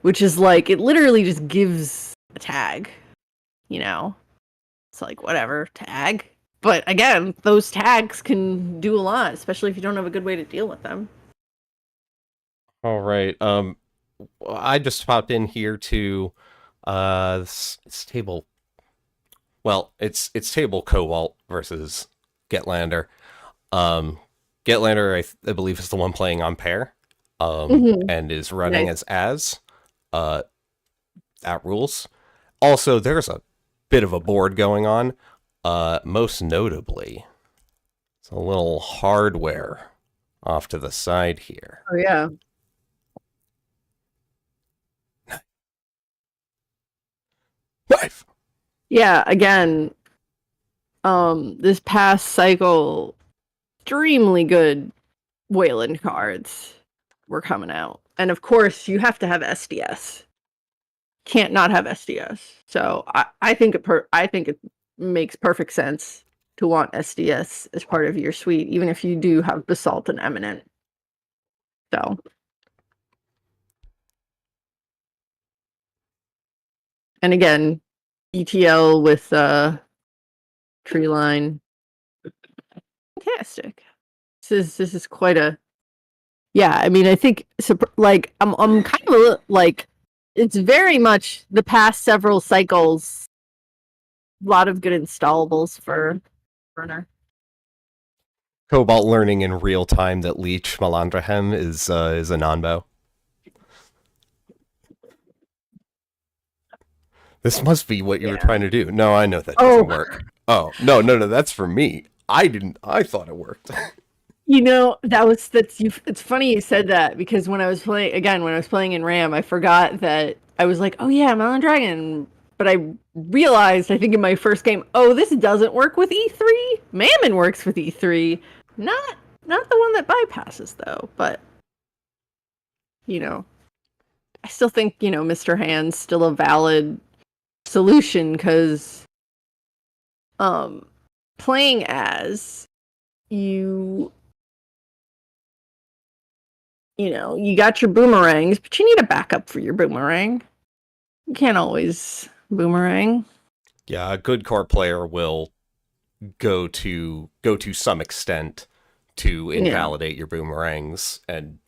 which is like, it literally just gives a tag, it's like, whatever, tag. But again, those tags can do a lot, especially if you don't have a good way to deal with them. All right. I just popped in here to this table. Well, it's table Cobalt versus Getlander. Getlander, I believe, is the one playing on pair, and is running Nice. as that rules. Also, there's a bit of a board going on. Most notably, it's a little hardware off to the side here. Oh yeah. Knife. Yeah, again, this past cycle, extremely good Wayland cards were coming out. And of course, you have to have SDS. Can't not have SDS. So I think it makes perfect sense to want SDS as part of your suite, even if you do have Basalt and Eminent. So. And again, ETL with tree line. Fantastic. This is quite a. Yeah, I mean, I think like I'm kind of like, it's very much the past several cycles. A lot of good installables for Runner. Cobalt learning in real time that Leech Malandrahem is a non-bow. This must be what you were trying to do. No, I know that doesn't work. Oh, no, that's for me. I thought it worked. It's funny you said that, because when I was playing in RAM, I forgot that I was like, oh yeah, Melon Dragon. But I realized, I think in my first game, oh, this doesn't work with E3. Mammon works with E3. Not the one that bypasses though, but I still think, Mr. Hand's still a valid solution, because playing as you got your boomerangs, but you need a backup for your boomerang. You can't always boomerang. Yeah, a good core player will go to some extent to invalidate your boomerangs, and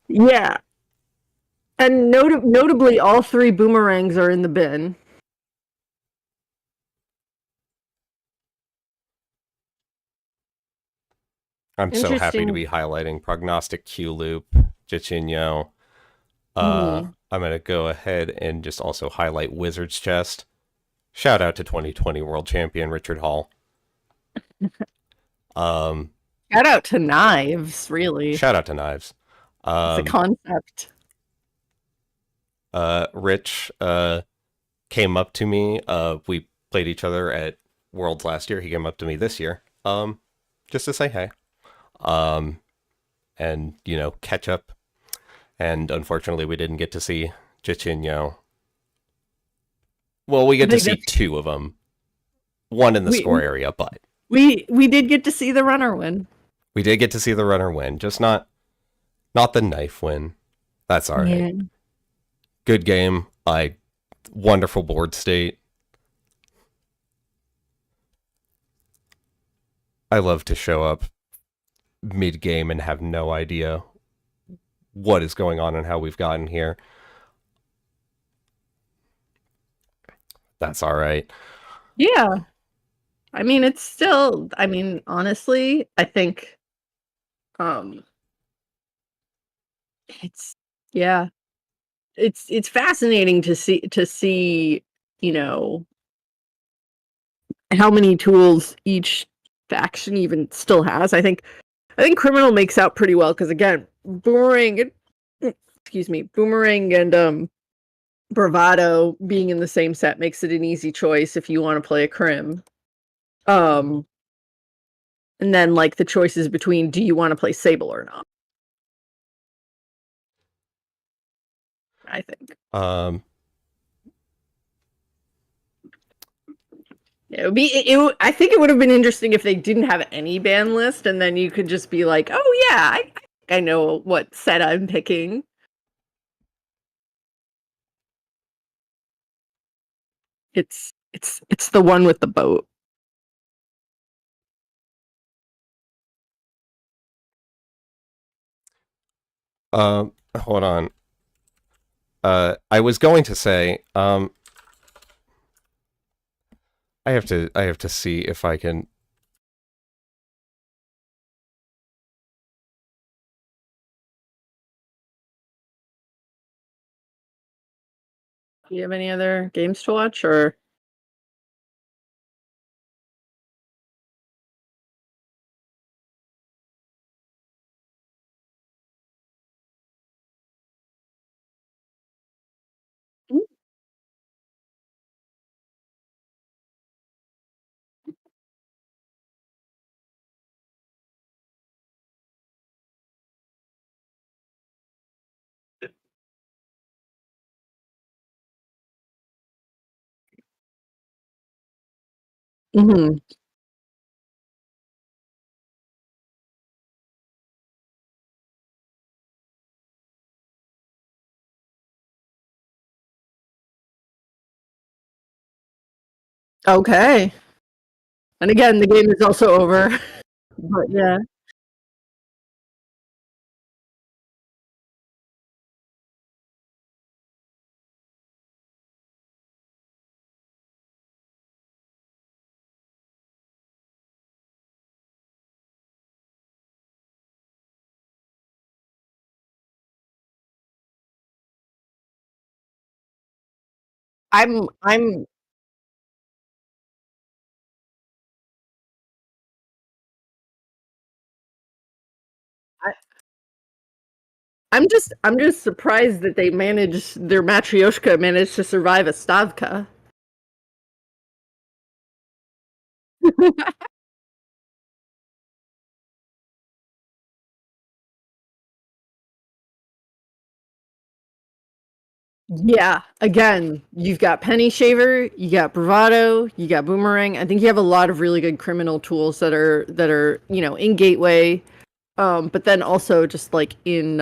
and notably, all 3 boomerangs are in the bin. I'm so happy to be highlighting Prognostic Q Loop, Jichinyo. I'm going to go ahead and just also highlight Wizard's Chest. Shout out to 2020 World Champion Richard Hall. Shout out to Knives, really. Shout out to Knives. It's a concept. Rich came up to me. We played each other at Worlds last year. He came up to me this year, just to say hey. and, catch up. And unfortunately, we didn't get to see Jachinho. Well, we get to see two of them. One in the score area, but... We did get to see the runner win. We did get to see the runner win, just not the knife win. That's all right. Yeah. Good game. Wonderful board state. I love to show up mid-game and have no idea what is going on and how we've gotten here. That's all right. Yeah. I mean, it's still, honestly, I think it's fascinating to see, how many tools each faction even still has. I think Criminal makes out pretty well because, again, Boomerang and Bravado being in the same set makes it an easy choice if you want to play a Crim. And then the choices between, do you want to play Sable or not? I think. I think it would have been interesting if they didn't have any ban list, and then you could just be like, oh yeah, I know what set I'm picking. It's the one with the boat. Hold on. I was going to say, I have to see if I can. Do you have any other games to watch, or? Mm-hmm. Okay. And again, the game is also over. But yeah. I'm just surprised that their Matryoshka managed to survive a Stavka. Yeah, again, you've got Penny Shaver, you got Bravado, you got Boomerang. I think you have a lot of really good criminal tools that are in Gateway, but then also just in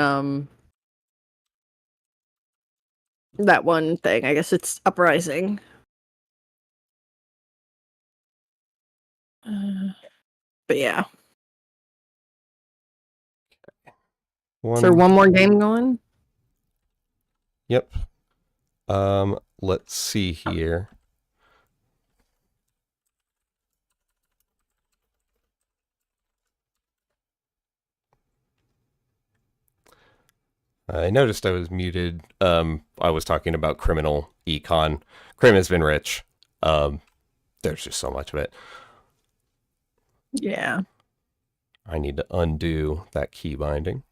that one thing. I guess it's Uprising. But yeah. Is there one more game going? Yep. Let's see here. I noticed I was muted. I was talking about Criminal Econ. Crim has been rich. There's just so much of it. Yeah. I need to undo that key binding.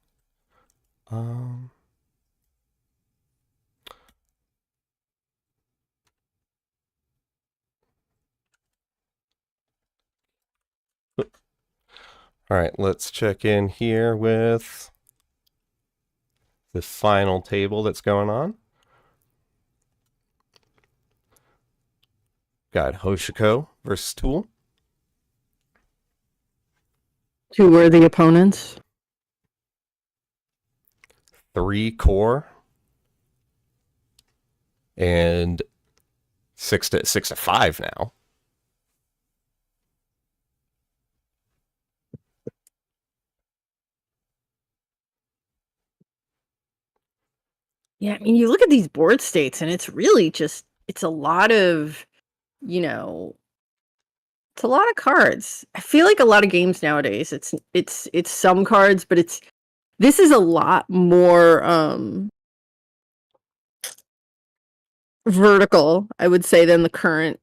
All right, let's check in here with the final table that's going on. Got Hoshiko versus Tool. Two worthy opponents. 3 core. And 6 to 5 now. Yeah, I mean, you look at these board states, and it's really just it's a lot of, it's a lot of cards. I feel like a lot of games nowadays, it's some cards, but this is a lot more vertical, I would say, than the current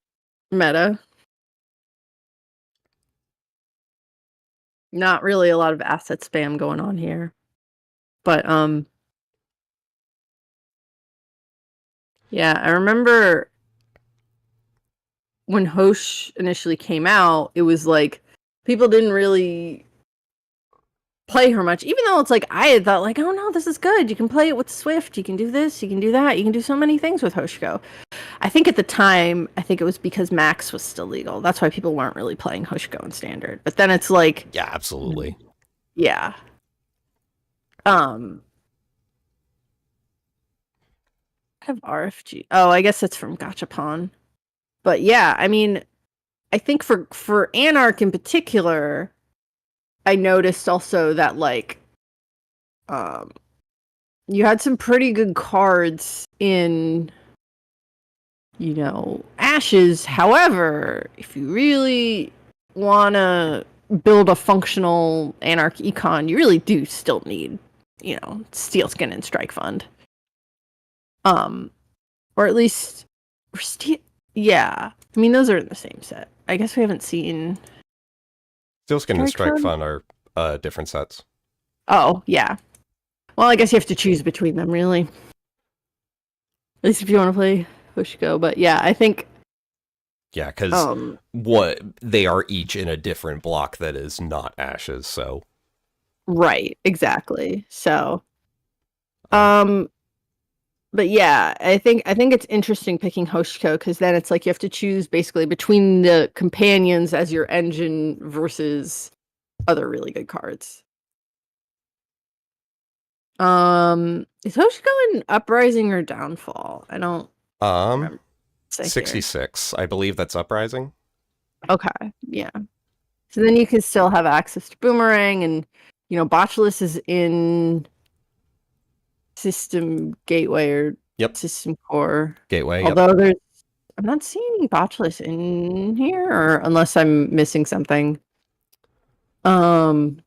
meta. Not really a lot of asset spam going on here. But yeah, I remember when Hosh initially came out, it was like people didn't really play her much, even though it's like I had thought like, oh no, this is good. You can play it with Swift, you can do this, you can do that, you can do so many things with Hoshiko. I think at the time, it was because Max was still legal. That's why people weren't really playing Hoshiko in Standard. But then it's like, yeah, absolutely. Yeah. I have RFG. Oh, I guess it's from Gachapon. But yeah, I mean, I think for Anarch in particular, I noticed also that like you had some pretty good cards in Ashes. However, if you really want to build a functional Anarch econ, you really do still need, Steelskin and Strike Fund. Or at least yeah. I mean, those are in the same set. I guess we haven't seen Steelskin and Strike Fund are different sets. Oh, yeah. Well, I guess you have to choose between them, really. At least if you want to play Hoshiko. But yeah, I think... Yeah, because they are each in a different block that is not Ashes, so... Right, exactly. So... But yeah, I think it's interesting picking Hoshiko, because then it's like you have to choose basically between the companions as your engine versus other really good cards. Is Hoshiko in Uprising or Downfall? I don't remember. 66. I believe that's Uprising. Okay, yeah. So then you can still have access to Boomerang, and Botulus is in System Gateway or System Core Gateway. Although I'm not seeing Botulus in here, or unless I'm missing something. Does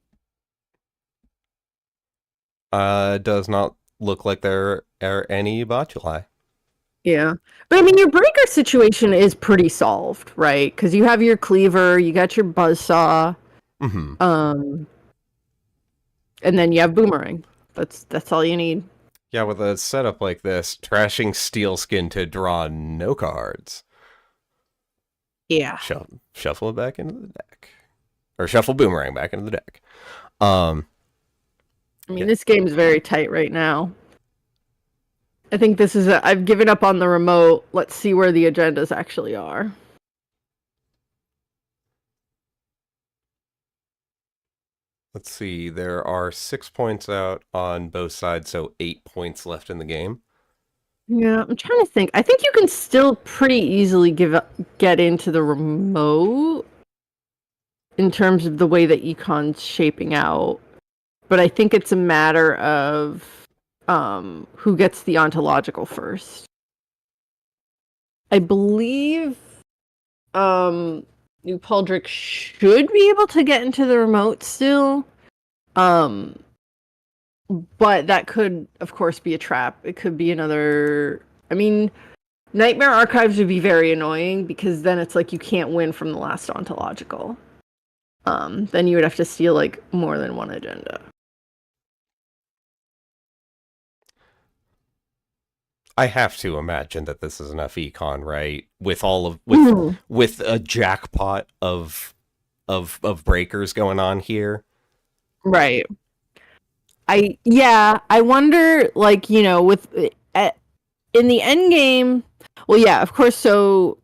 not look like there are any Botuli. Yeah, but I mean, your breaker situation is pretty solved, right? Because you have your cleaver, you got your buzzsaw, and then you have Boomerang. That's all you need. Yeah, with a setup like this, trashing Steelskin to draw no cards. Yeah. Shuffle it back into the deck. Or shuffle Boomerang back into the deck. I mean, this game's very tight right now. I think this is I've given up on the remote. Let's see where the agendas actually are. Let's see, there are 6 points out on both sides, so 8 points left in the game. Yeah, I'm trying to think. I think you can still pretty easily get into the remote in terms of the way that Econ's shaping out. But I think it's a matter of who gets the ontological first. I believe New Paldrick should be able to get into the remote still. But that could, of course, be a trap. It could be another... I mean, Nightmare Archives would be very annoying, because then it's like you can't win from the last ontological. Then you would have to steal, like, more than one agenda. I have to imagine that this is enough econ, right? With with a jackpot of breakers going on here. Right. I wonder, like, with in the end game. Well, yeah, of course. So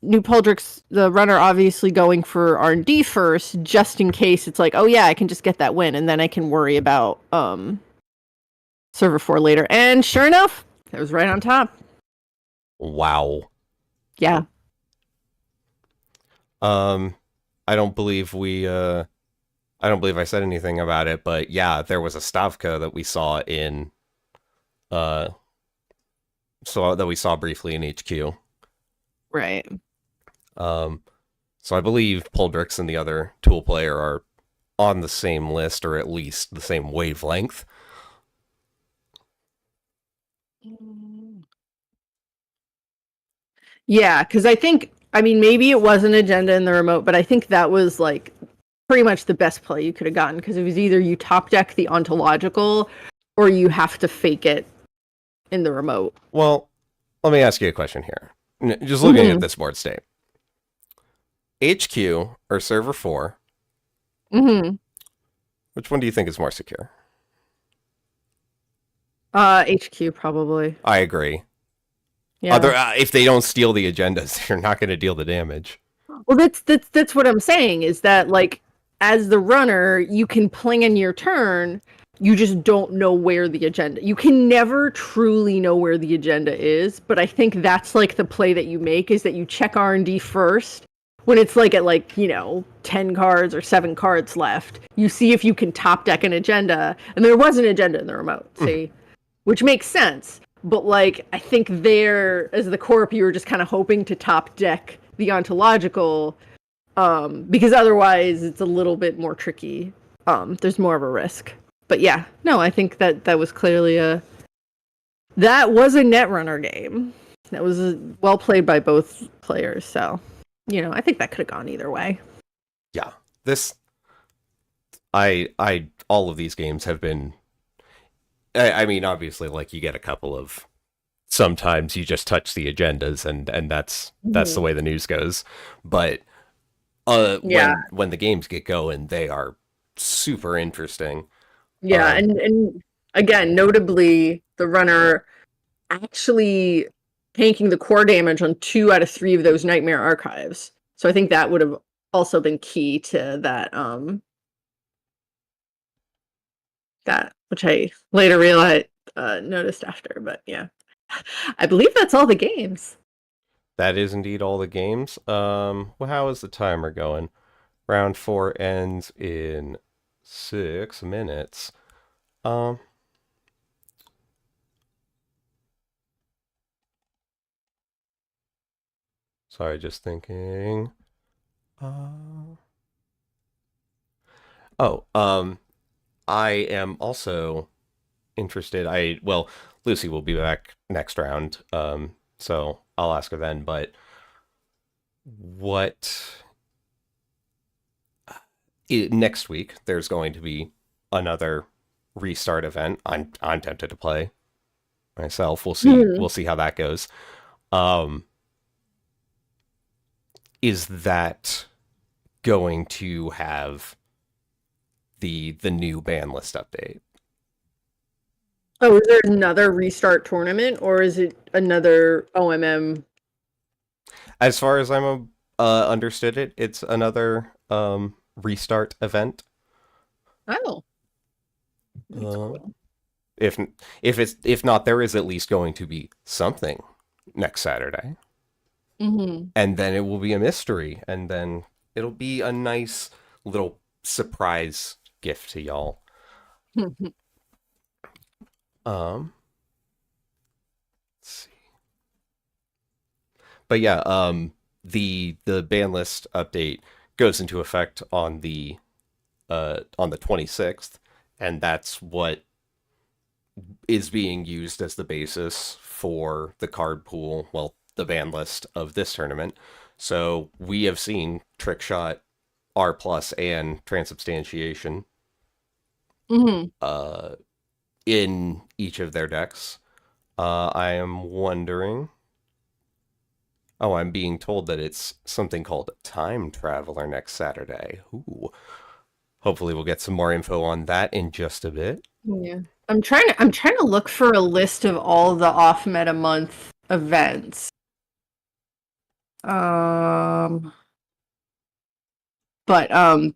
New Poldrick's the runner, obviously going for R&D first, just in case it's like, oh yeah, I can just get that win, and then I can worry about server 4 later. And sure enough, it was right on top. Wow. Yeah. I don't believe I said anything about it, but yeah, there was a Stavka that we saw in that we saw briefly in HQ. Right. So I believe Poldrix and the other tool player are on the same list, or at least the same wavelength. Yeah, because I mean, maybe it was an agenda in the remote, but I think that was like pretty much the best play you could have gotten, because it was either you top deck the ontological or you have to fake it in the remote. Well, let me ask you a question here. Just looking at this board state. HQ or server 4? Mm-hmm. Which one do you think is more secure? HQ probably. I agree. Yeah. If they don't steal the agendas, you're not going to deal the damage. Well, that's what I'm saying, is that, like, as the runner, you can plan your turn, you just don't know where the agenda. You can never truly know where the agenda is, but I think that's like the play that you make, is that you check R&D first when it's like at 10 cards or 7 cards left. You see if you can top deck an agenda, and there was an agenda in the remote, see? Which makes sense. But, like, I think there, as the corp, you were just kind of hoping to top deck the ontological, because otherwise it's a little bit more tricky. There's more of a risk. But yeah, no, I think that was clearly that was a Netrunner game. That was well played by both players. So, I think that could have gone either way. Yeah, all of these games have been. I mean, obviously, like, you get a couple of. Sometimes you just touch the agendas, and that's the way the news goes. But when the games get going, they are super interesting. Yeah, and again, notably, the runner actually tanking the core damage on 2 out of 3 of those Nightmare Archives. So I think that would have also been key to that, which I later realized, noticed after. But yeah, I believe that's all the games. That is indeed all the games. Well, how is the timer going? Round 4 ends in 6 minutes. Sorry, just thinking. I am also interested. Lucy will be back next round, so I'll ask her then. But next week there's going to be another restart event. I'm tempted to play myself. We'll see. We'll see how that goes. Is that going to have the new ban list update? Oh, is there another restart tournament, or is it another OMM? As far as I'm understood it, it's another restart event. Oh. Cool. If not, there is at least going to be something next Saturday. Mm-hmm. And then it will be a mystery, and then it'll be a nice little surprise gift to y'all. Let's see. But yeah, the ban list update goes into effect on the 26th, and that's what is being used as the basis for the card pool, well, the ban list of this tournament. So we have seen Trick Shot, R+, and Transubstantiation in each of their decks. I am wondering... Oh, I'm being told that it's something called Time Traveler next Saturday. Ooh. Hopefully we'll get some more info on that in just a bit. Yeah. I'm trying to look for a list of all the off meta month events. But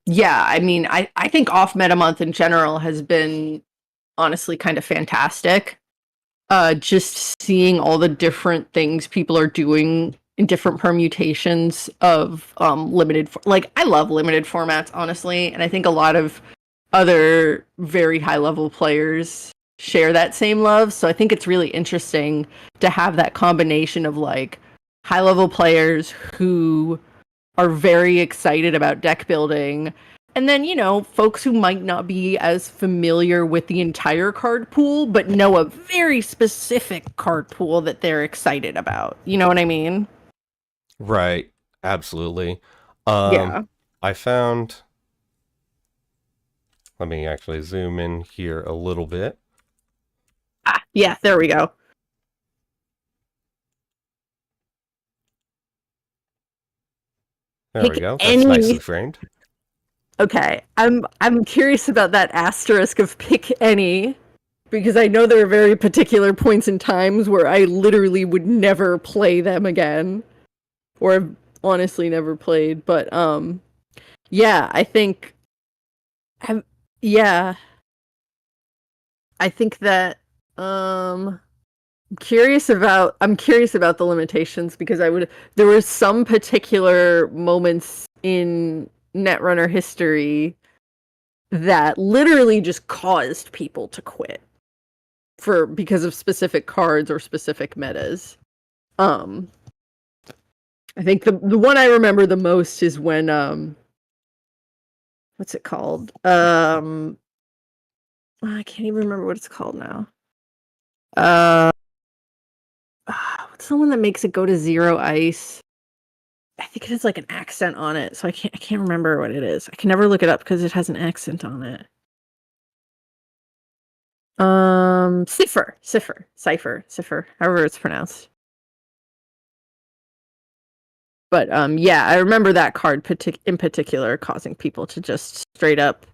yeah, I mean I think off meta month in general has been honestly kind of fantastic. Just seeing all the different things people are doing in different permutations of like I love limited formats honestly, and I think a lot of other very high level players share that same love. So I think it's really interesting to have that combination of like high level players who are very excited about deck building. And then, folks who might not be as familiar with the entire card pool, but know a very specific card pool that they're excited about. You know what I mean? Right. Absolutely. Yeah. I found. Let me actually zoom in here a little bit. Yeah, there we go. There we Pick go. That's any. nicely framed. Okay, I'm curious about that asterisk of pick any, because I know there are very particular points in times where I literally would never play them again, or have honestly never played. But yeah, I'm yeah, I think that I'm curious about the limitations because there were some particular moments in Netrunner history that literally just caused people to quit because of specific cards or specific metas. I think the one I remember the most is when what's it called? I can't even remember what it's called now. What's the one that makes it go to 0 ice? I think it has like an accent on it, so I can't remember what it is. I can never look it up because it has an accent on it. Cipher, however it's pronounced. But yeah, I remember that card in particular causing people to just straight up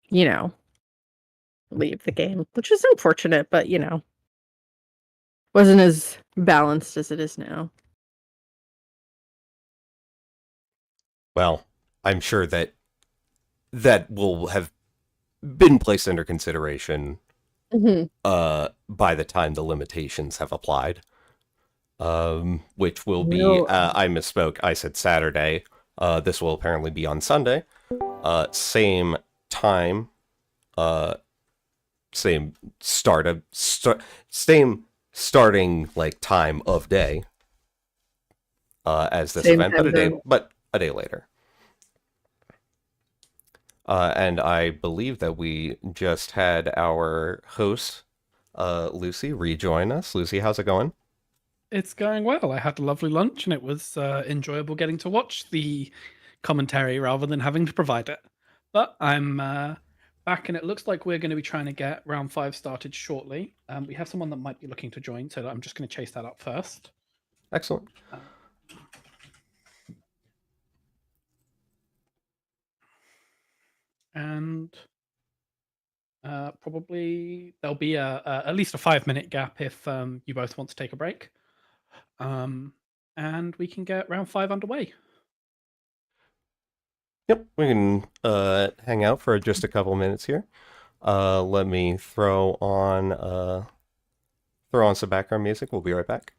you know, leave the game, which is unfortunate, but wasn't as balanced as it is now. Well, I'm sure that will have been placed under consideration by the time the limitations have applied. Which will be, I misspoke, I said Saturday. This will apparently be on Sunday. Same time, same same starting like time of day as this Same event, but a day later. And I believe that we just had our host, Lucy, rejoin us. Lucy, how's it going? It's going well. I had a lovely lunch and it was enjoyable getting to watch the commentary rather than having to provide it. But I'm back and it looks like we're going to be trying to get round 5 started shortly. We have someone that might be looking to join, so I'm just going to chase that up first. Excellent. And probably there'll be at least a 5-minute gap if you both want to take a break. And we can get round 5 underway. Yep, we can hang out for just a couple minutes here. Let me throw on some background music. We'll be right back.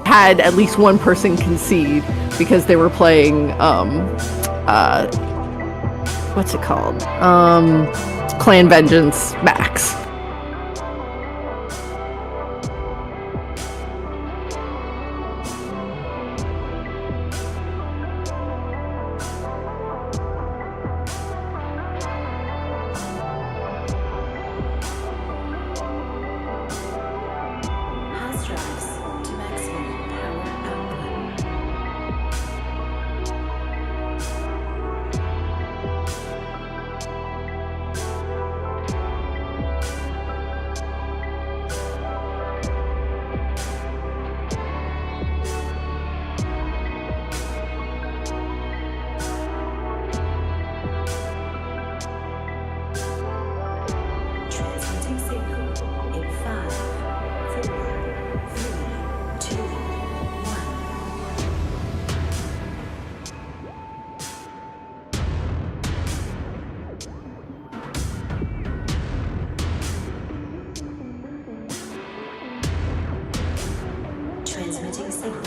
had at least one person concede because they were playing what's it called? Clan Vengeance Max. Transmitting signal.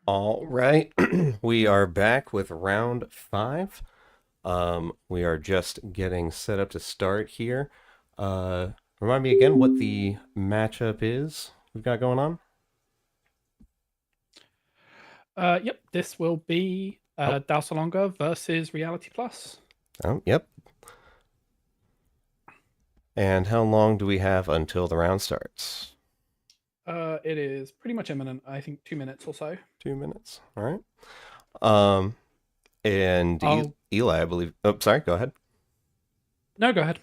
All right, we are back with round 5. We are just getting set up to start here. Remind me again what the matchup is we've got going on. Yep, this will be Dausalonga versus Reality Plus. Oh, yep. And how long do we have until the round starts? It is pretty much imminent. I think 2 minutes or so. 2 minutes. All right. And Eli, I believe. Oh, sorry. Go ahead. No, go ahead.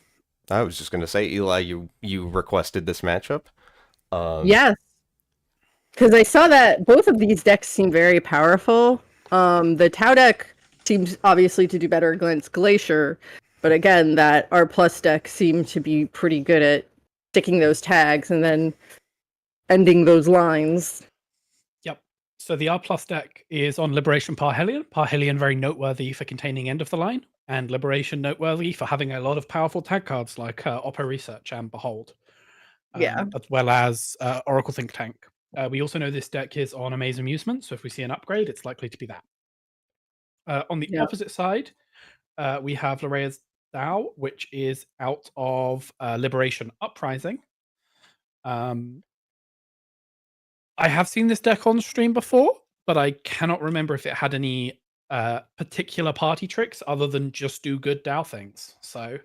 I was just going to say, Eli, you requested this matchup. Yes. Because I saw that both of these decks seem very powerful. The Tau deck seems obviously to do better against Glacier, but again, that R plus deck seemed to be pretty good at sticking those tags and then ending those lines. Yep. So the R plus deck is on Liberation Parhelion. Parhelion very noteworthy for containing end of the line, and Liberation noteworthy for having a lot of powerful tag cards like Oppo Research and Behold. Yeah. As well as Oracle Think Tank. We also know this deck is on Amaze Amusement, so if we see an upgrade, it's likely to be that. On the opposite side, we have Lorea's Dao, which is out of Liberation Uprising. I have seen this deck on stream before, but I cannot remember if it had any particular party tricks other than just do good Dao things. So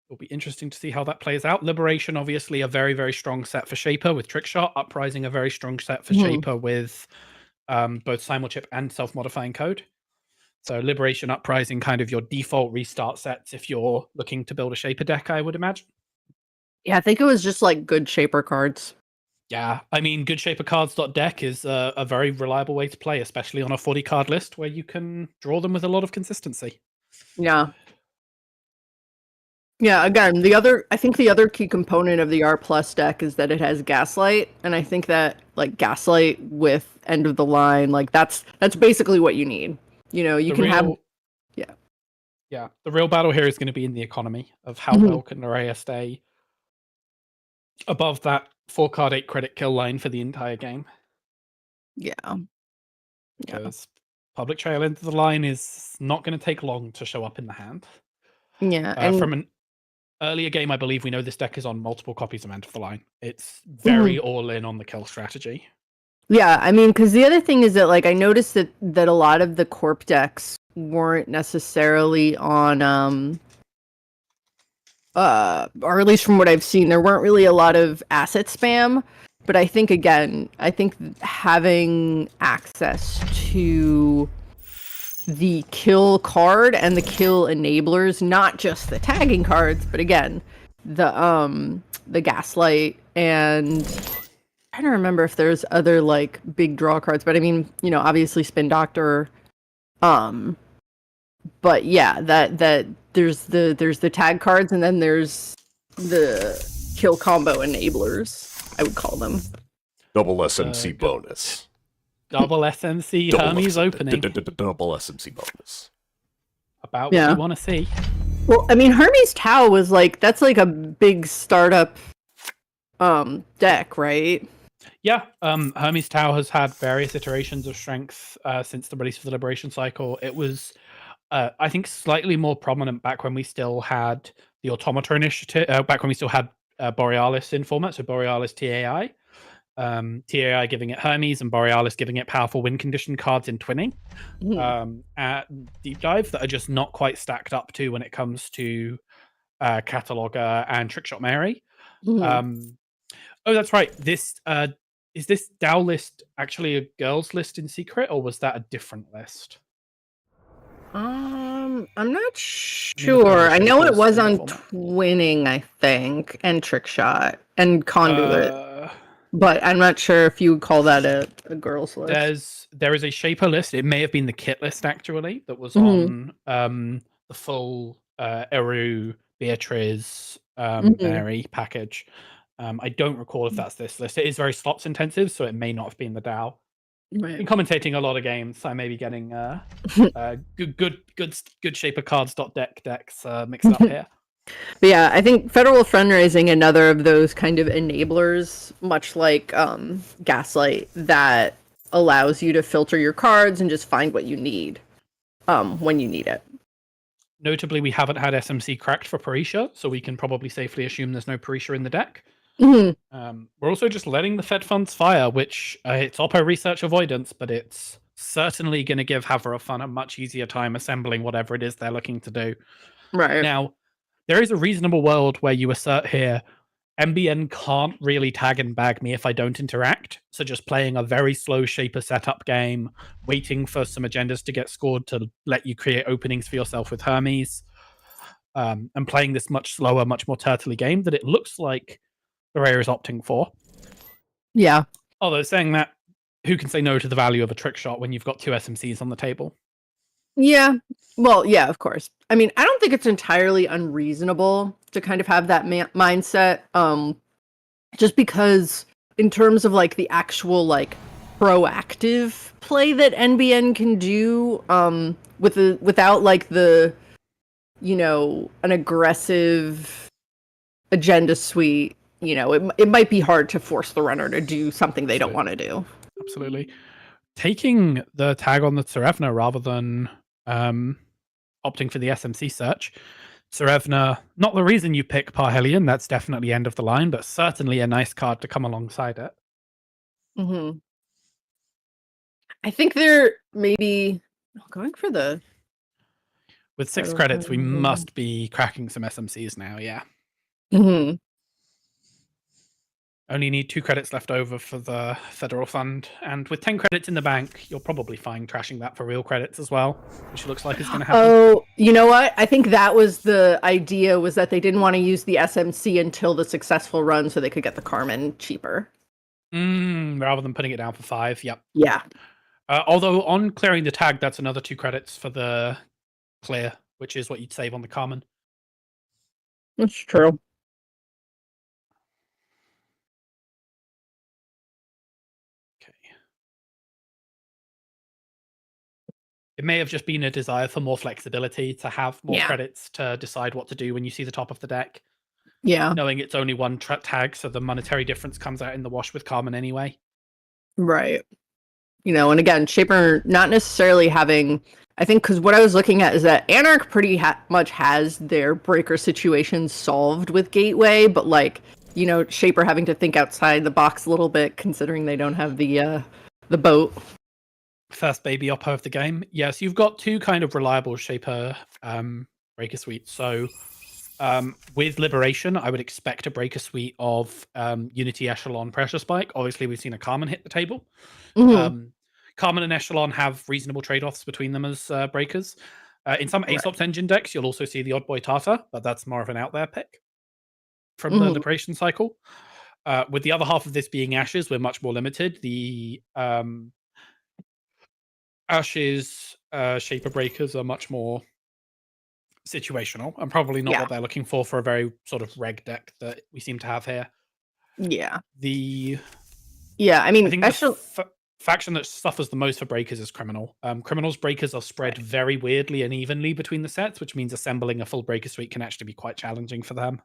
it'll be interesting to see how that plays out. Liberation, obviously, a very, very strong set for Shaper with Trickshot. Uprising, a very strong set for Shaper with both Simulchip and self-modifying code. So Liberation, Uprising, kind of your default restart sets if you're looking to build a Shaper deck, I would imagine. Yeah, I think it was just like good Shaper cards. Yeah, I mean, good Shaper cards.deck is a very reliable way to play, especially on a 40 card list where you can draw them with a lot of consistency. Yeah. Yeah, again, I think the other key component of the R plus deck is that it has Gaslight, and I think that like Gaslight with end of the line, like that's basically what you need. You know, you can have Yeah, the real battle here is going to be in the economy of how well can Nerea stay above that 4-card 8 credit kill line for the entire game. Yeah. Because Public Trail into the line is not going to take long to show up in the hand. Yeah. And from an earlier game, I believe we know this deck is on multiple copies of End of the Line. It's very all in on the kill strategy. Yeah, I mean, because the other thing is that like I noticed that a lot of the Corp decks weren't necessarily on or at least from what I've seen, there weren't really a lot of asset spam. But I think having access to the kill card and the kill enablers, not just the tagging cards, but again, the Gaslight and I don't remember if there's other like big draw cards, but I mean, you know, obviously Spin Doctor. But yeah, that there's the tag cards and then there's the kill combo enablers, I would call them. Double SMC bonus. Double SMC Hermes opening. Double SMC bonus. About what you want to see. Well, I mean, Hermes Tau was like, that's like a big startup deck, right? Yeah, Hermes Tau has had various iterations of strength since the release of the Liberation Cycle. It was, I think, slightly more prominent back when we still had the Automata Initiative, back when we still had Borealis in format, so Borealis TAI. TAI giving it Hermes and Borealis giving it powerful win condition cards in twinning at Deep Dive that are just not quite stacked up to when it comes to Cataloger and Trickshot Mary. Oh, that's right. This is this DAO list actually a girls list in secret, or was that a different list? I'm not sure. I know it was on Twinning, I think, and Trickshot and Conduit, but I'm not sure if you would call that a girls list. There is a Shaper list. It may have been the kit list actually that was on the full Eru, Beatriz, Mary package. I don't recall if that's this list. It is very slots intensive, so it may not have been the DAO. Right. I've been commentating a lot of games. I may be getting good Shaper cards.deck decks mixed up here. But yeah, I think Federal Fundraising, another of those kind of enablers, much like Gaslight, that allows you to filter your cards and just find what you need when you need it. Notably, we haven't had SMC cracked for Parisha, so we can probably safely assume there's no Parisha in the deck. Mhm. We're also just letting the Fed funds fire, which it's Oppo research avoidance, but it's certainly going to give Haverfun a much easier time assembling whatever it is they're looking to do. Right. Now, there is a reasonable world where you assert here, MBN can't really tag and bag me if I don't interact. So just playing a very slow Shaper setup game, waiting for some agendas to get scored to let you create openings for yourself with Hermes, and playing this much slower, much more turtley game that it looks like Rare is opting for. Yeah. Although saying that, who can say no to the value of a trick shot when you've got 2 SMCs on the table? Yeah. Well, yeah, of course. I mean, I don't think it's entirely unreasonable to kind of have that mindset. Just because in terms of like the actual like proactive play that NBN can do, without like the, an aggressive agenda suite, it might be hard to force the runner to do something they don't want to do. Absolutely. Taking the tag on the Tsarevna rather than opting for the SMC search. Tsarevna, not the reason you pick Parhelion, that's definitely end of the line, but certainly a nice card to come alongside it. Mm-hmm. I think they're maybe going for the... With 6 credits, we must be cracking some SMCs now, yeah. Mm-hmm. Only need 2 credits left over for the federal fund, and with 10 credits in the bank, you'll probably find trashing that for real credits as well, which looks like is going to happen. Oh, you know what? I think that was the idea, was that they didn't want to use the SMC until the successful run so they could get the Carmen cheaper. Rather than putting it down for 5, yep. Yeah. Although on clearing the tag, that's another 2 credits for the clear, which is what you'd save on the Carmen. That's true. It may have just been a desire for more flexibility, to have more credits to decide what to do when you see the top of the deck. Yeah. Knowing it's only 1 tag, so the monetary difference comes out in the wash with Carmen anyway. Right. And again, Shaper not necessarily having... I think because what I was looking at is that Anarch pretty much has their breaker situations solved with Gateway, but like, Shaper having to think outside the box a little bit, considering they don't have the boat. First baby Oppo of the game. Yes, you've got 2 kind of reliable Shaper breaker suites. So with Liberation, I would expect a breaker suite of Unity, Echelon, Pressure Spike. Obviously, we've seen a Carmen hit the table. Mm-hmm. Carmen and Echelon have reasonable trade-offs between them as breakers. In some Aesop's engine decks, you'll also see the Odd Boy Tata, but that's more of an out-there pick from the Liberation cycle. With the other half of this being Ashes, we're much more limited. The Ashes Shaper breakers are much more situational and probably not what they're looking for a very sort of reg deck that we seem to have here. Yeah. I think the faction that suffers the most for breakers is Criminal. Criminal's breakers are spread very weirdly and evenly between the sets, which means assembling a full breaker suite can actually be quite challenging for them.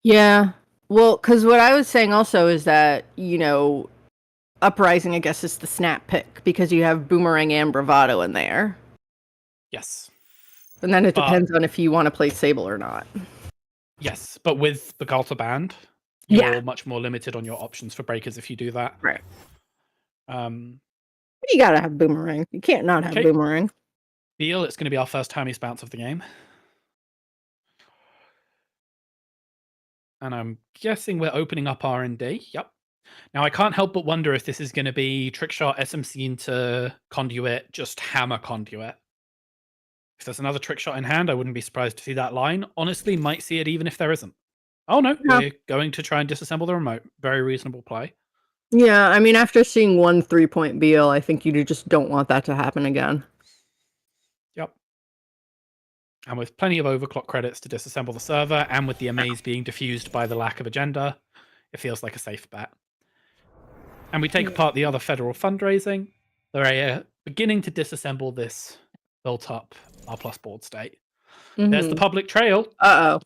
Yeah. Well, because what I was saying also is that, Uprising, I guess, is the snap pick, because you have Boomerang and Bravado in there. Yes. And then it depends on if you want to play Sable or not. Yes, but with the Galta band, you're much more limited on your options for breakers if you do that. Right. You gotta have Boomerang. You can't not have Boomerang. Beal, it's going to be our first Hermes bounce of the game. And I'm guessing we're opening up R&D. Yep. Now, I can't help but wonder if this is going to be Trickshot, SMC into Conduit, just hammer Conduit. If there's another Trickshot in hand, I wouldn't be surprised to see that line. Honestly, might see it even if there isn't. Oh, no. We're going to try and disassemble the remote. Very reasonable play. Yeah, I mean, after seeing 1 3-point BL, I think you just don't want that to happen again. Yep. And with plenty of overclock credits to disassemble the server, and with the amaze being diffused by the lack of agenda, it feels like a safe bet. And we take apart the other federal fundraising. They're beginning to disassemble this built-up R+ board state. There's the public trail. Uh-oh.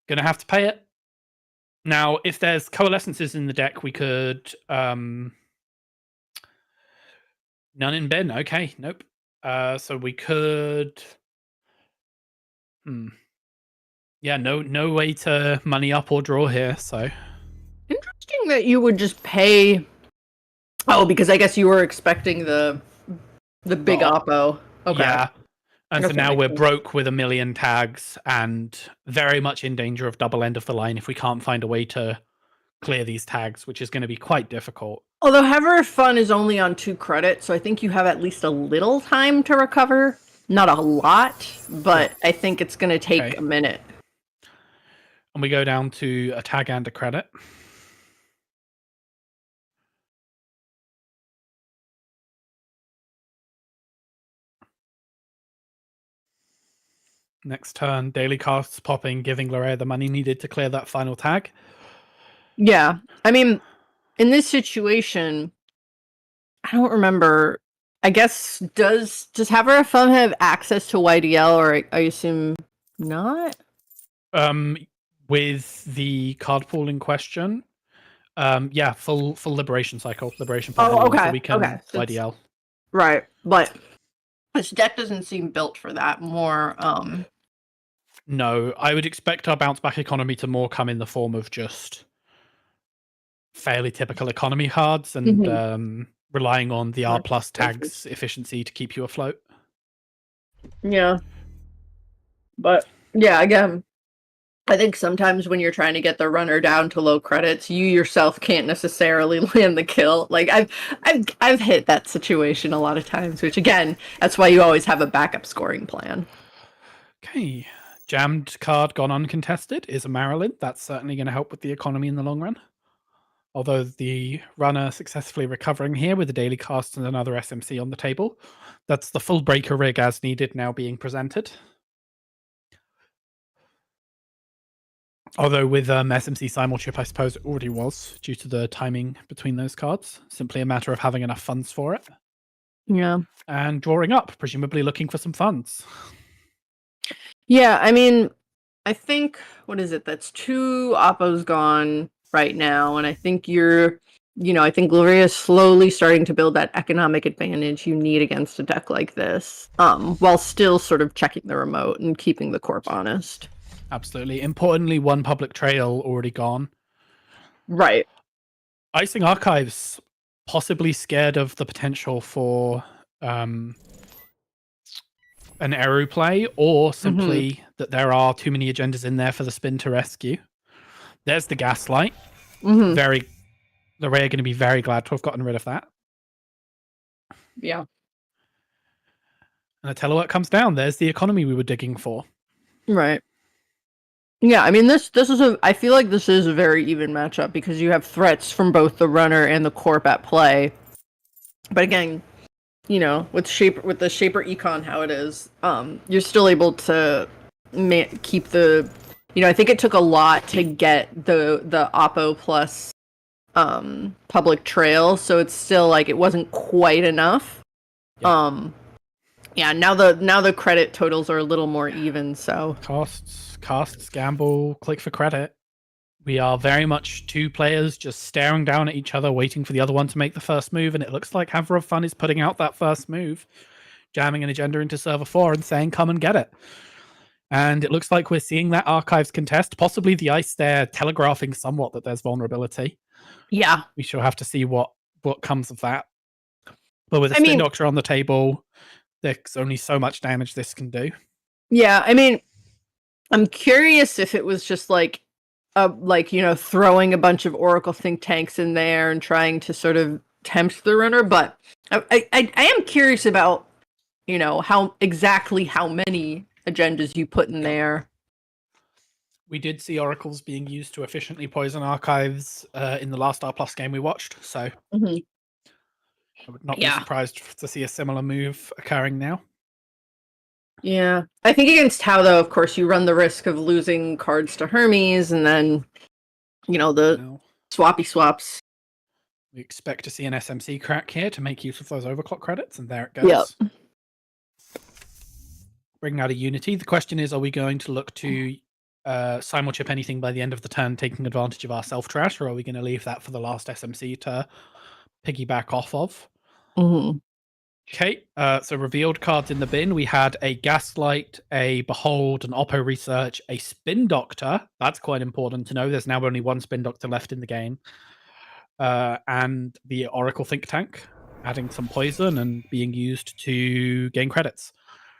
Gonna have to pay it. Now, if there's coalescences in the deck, we could None in bin. Okay, nope. So we could. Yeah, no way to money up or draw here. So Interesting that you would just pay. Oh, because I guess you were expecting the big oppo. Okay. yeah, and so Okay, now makes we're sense. broke with a million tags and very much in danger of double end of the line if we can't find a way to clear these tags, which is going to be quite difficult. Although Heaver of Fun is only on 2 credits, so I think you have at least a little time to recover. Not a lot, but I think it's going to take a minute. And we go down to a tag and a credit. Next turn, daily casts popping, giving Larea the money needed to clear that final tag. Yeah. I mean, in this situation, I don't remember. I guess does Haver of Fun have access to YDL, or I assume not? With the card pool in question, yeah, full liberation cycle, liberation pool. Oh, okay. So we can Okay. YDL. Right, but this deck doesn't seem built for that. More, No, I would expect our bounce back economy to more come in the form of just fairly typical economy cards and relying on the R plus tags efficiency to keep you afloat. Yeah. But yeah, again, I think sometimes when you're trying to get the runner down to low credits, you yourself can't necessarily land the kill. Like I've hit that situation a lot of times, which again, that's why you always have a backup scoring plan. Okay. Jammed card gone uncontested is a Marilyn. That's certainly going to help with the economy in the long run. Although the runner successfully recovering here with a daily cast and another SMC on the table. That's the full breaker rig as needed now being presented. Although with SMC simulchip, I suppose it already was due to the timing between those cards. Simply a matter of having enough funds for it. Yeah. And drawing up, presumably looking for some funds. Yeah, I mean, I think, what is it? That's 2 Oppos gone right now, and I think I think Gloria is slowly starting to build that economic advantage you need against a deck like this, while still sort of checking the remote and keeping the corp honest. Absolutely. Importantly, 1 public trail already gone. Right. Icing Archives, possibly scared of the potential for an Eru play, or simply that there are too many agendas in there for the spin to rescue. There's the Gaslight. Larea going to be very glad to have gotten rid of that. Yeah. And a telework comes down. There's the economy we were digging for. Right. Yeah, I mean this is I feel like this is a very even matchup because you have threats from both the runner and the corp at play. But again, with the Shaper Econ how it is, you're still able to keep the I think it took a lot to get the Oppo plus public trail, so it's still like it wasn't quite enough. Yeah. Yeah, now the credit totals are a little more even, so Casts, gamble, click for credit. We are very much 2 players just staring down at each other, waiting for the other one to make the first move, and it looks like Haver of Fun is putting out that first move, jamming an agenda into server 4 and saying, come and get it. And it looks like we're seeing that Archives contest, possibly the ice there telegraphing somewhat that there's vulnerability. Yeah. We shall have to see what comes of that. But with a Spin Doctor on the table, there's only so much damage this can do. Yeah, I mean, I'm curious if it was just throwing a bunch of Oracle think tanks in there and trying to sort of tempt the runner, but I am curious about, how many agendas you put in there. We did see oracles being used to efficiently poison archives in the last R plus game we watched, so I would not be surprised to see a similar move occurring now. Yeah. I think against Tau, though, of course, you run the risk of losing cards to Hermes and then, the swappy swaps. We expect to see an SMC crack here to make use of those overclock credits, and there it goes. Yep. Bringing out a Unity. The question is, are we going to look to simulchip anything by the end of the turn, taking advantage of our self-trash, or are we going to leave that for the last SMC to piggyback off of? Okay, so revealed cards in the bin. We had a Gaslight, a Behold, an Oppo Research, a Spin Doctor. That's quite important to know. There's now only one Spin Doctor left in the game. And the Oracle Think Tank, adding some poison and being used to gain credits.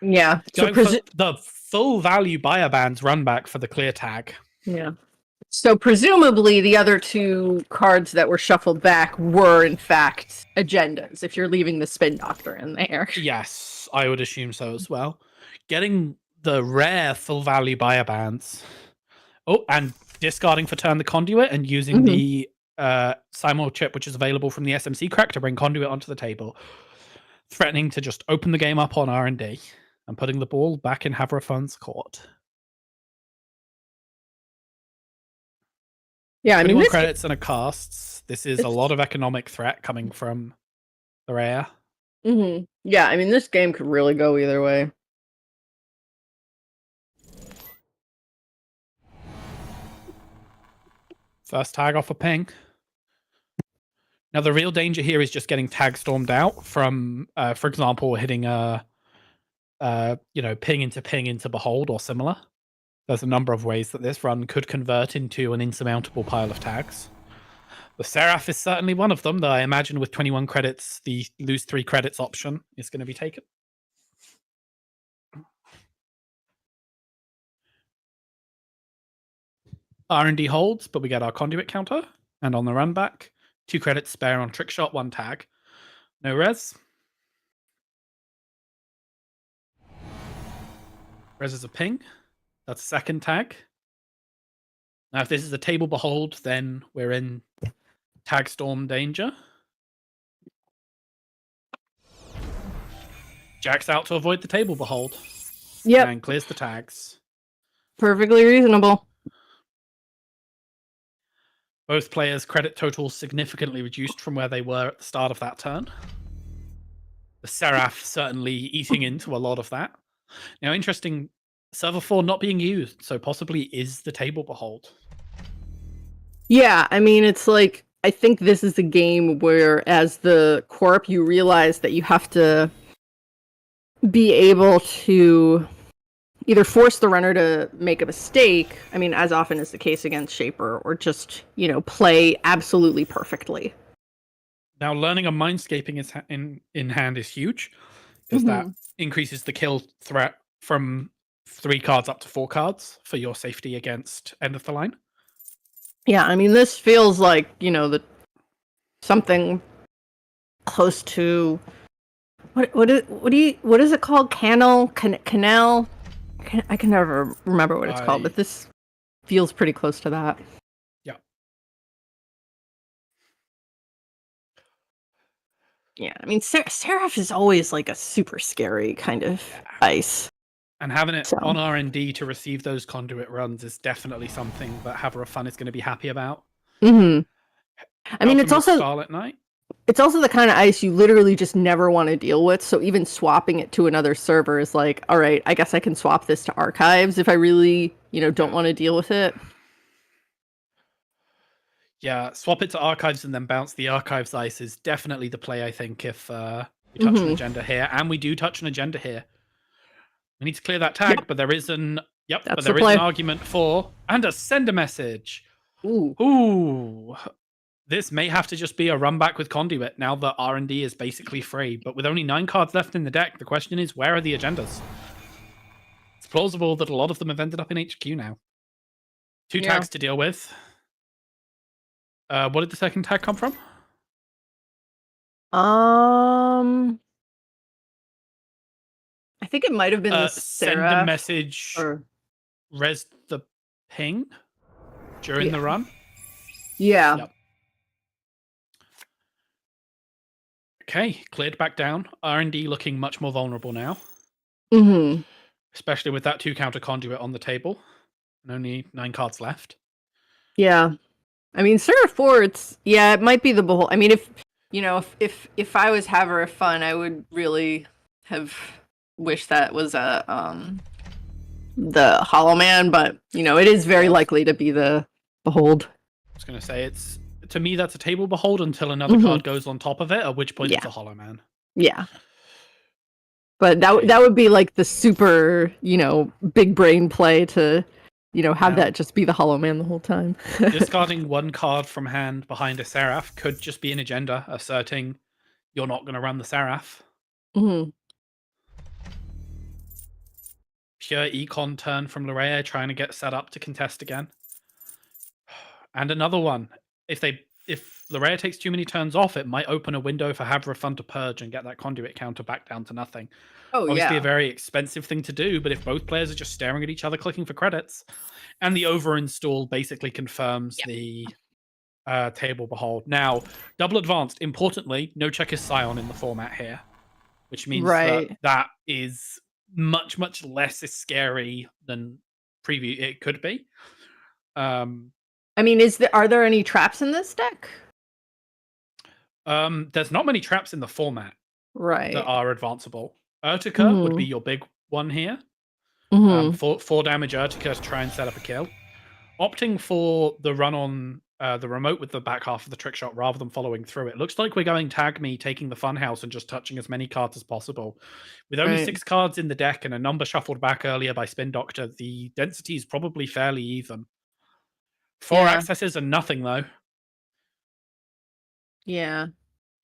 Yeah. Going for the full value buyer bands run back for the clear tag. Yeah. So presumably the other two cards that were shuffled back were in fact agendas, if you're leaving the Spin Doctor in there. Yes, I would assume so as well. Getting the rare full value buyer bands. Oh, and discarding for turn the Conduit and using the Simul chip, which is available from the SMC crack, to bring Conduit onto the table. Threatening to just open the game up on R&D and putting the ball back in Havrafun's court. Yeah, I mean, 21 credits and a casts. This is a lot of economic threat coming from the rare. Yeah, I mean, this game could really go either way. First tag off a ping. Now, the real danger here is just getting tag stormed out from, for example, hitting a, ping into Behold or similar. There's a number of ways that this run could convert into an insurmountable pile of tags. The Seraph is certainly one of them, though I imagine with 21 credits, the lose 3 credits option is going to be taken. R&D holds, but we get our Conduit counter. And on the run back, 2 credits spare on Trick Shot, 1 tag. No res. Res is a ping. That's a second tag. Now, if this is a table Behold, then we're in tag storm danger. Jacks out to avoid the table Behold. Yep. And clears the tags. Perfectly reasonable. Both players' credit totals significantly reduced from where they were at the start of that turn. The Seraph certainly eating into a lot of that. Now, interesting, server 4 not being used, so possibly is the table Behold. Yeah, I mean, it's like, I think this is a game where, as the Corp, you realize that you have to be able to either force the runner to make a mistake, I mean, as often is the case against Shaper, or just, play absolutely perfectly. Now, learning a Mindscaping is in hand is huge, because that increases the kill threat from 3 cards up to 4 cards for your safety against end of the line. Yeah, I mean, this feels like, something close to what is it called? Canal? I can never remember what it's called, but this feels pretty close to that. Yeah. Yeah, I mean, Seraph is always like a super scary kind of ice. And having it on R&D to receive those Conduit runs is definitely something that Haver-of-Fun is going to be happy about. I mean, it's also Starlit Night. It's also the kind of ice you literally just never want to deal with. So even swapping it to another server is like, all right, I guess I can swap this to archives if I really, don't want to deal with it. Yeah, swap it to archives and then bounce the archives ice is definitely the play, I think, if we touch an agenda here. And we do touch an agenda here. We need to clear that tag, but there is an argument for and a send a message. Ooh. This may have to just be a run back with Conduit now that R&D is basically free. But with only 9 cards left in the deck, the question is, where are the agendas? It's plausible that a lot of them have ended up in HQ now. 2 tags to deal with. What did the second tag come from? I think it might have been the send a message or res the ping during the run. Yeah. Yep. Okay, cleared back down. R&D looking much more vulnerable now. Especially with that 2 counter Conduit on the table. And only 9 cards left. Yeah. I mean, Seraph 4, it might be the Behold. I mean, if I was Haver-of-Fun, I would really have wished that was the Hollow Man, but, it is very likely to be the Behold. I was going to say, to me, that's a table Behold until another card goes on top of it, at which point it's a Hollow Man. Yeah. But that would be like the super, big brain play to, have that just be the Hollow Man the whole time. Discarding one card from hand behind a Seraph could just be an agenda asserting you're not going to run the Seraph. Mhm. Pure econ turn from Larea trying to get set up to contest again. And another one. If Larea takes too many turns off, it might open a window for Havra to purge and get that conduit counter back down to nothing. Oh, Obviously yeah. a very expensive thing to do, but if both players are just staring at each other clicking for credits, and the overinstall basically confirms the table behold. Now, double advanced, importantly, no checkers Scion in the format here, which means that is much, much less scary than preview it could be. I mean, are there any traps in this deck? There's not many traps in the format that are advanceable. Urtica would be your big one here. 4 damage Urtica to try and set up a kill. Opting for the run on the remote with the back half of the trick shot rather than following through it. Looks like we're going tag me, taking the funhouse and just touching as many cards as possible. With only 6 cards in the deck and a number shuffled back earlier by Spin Doctor, the density is probably fairly even. 4 accesses and nothing though. Yeah.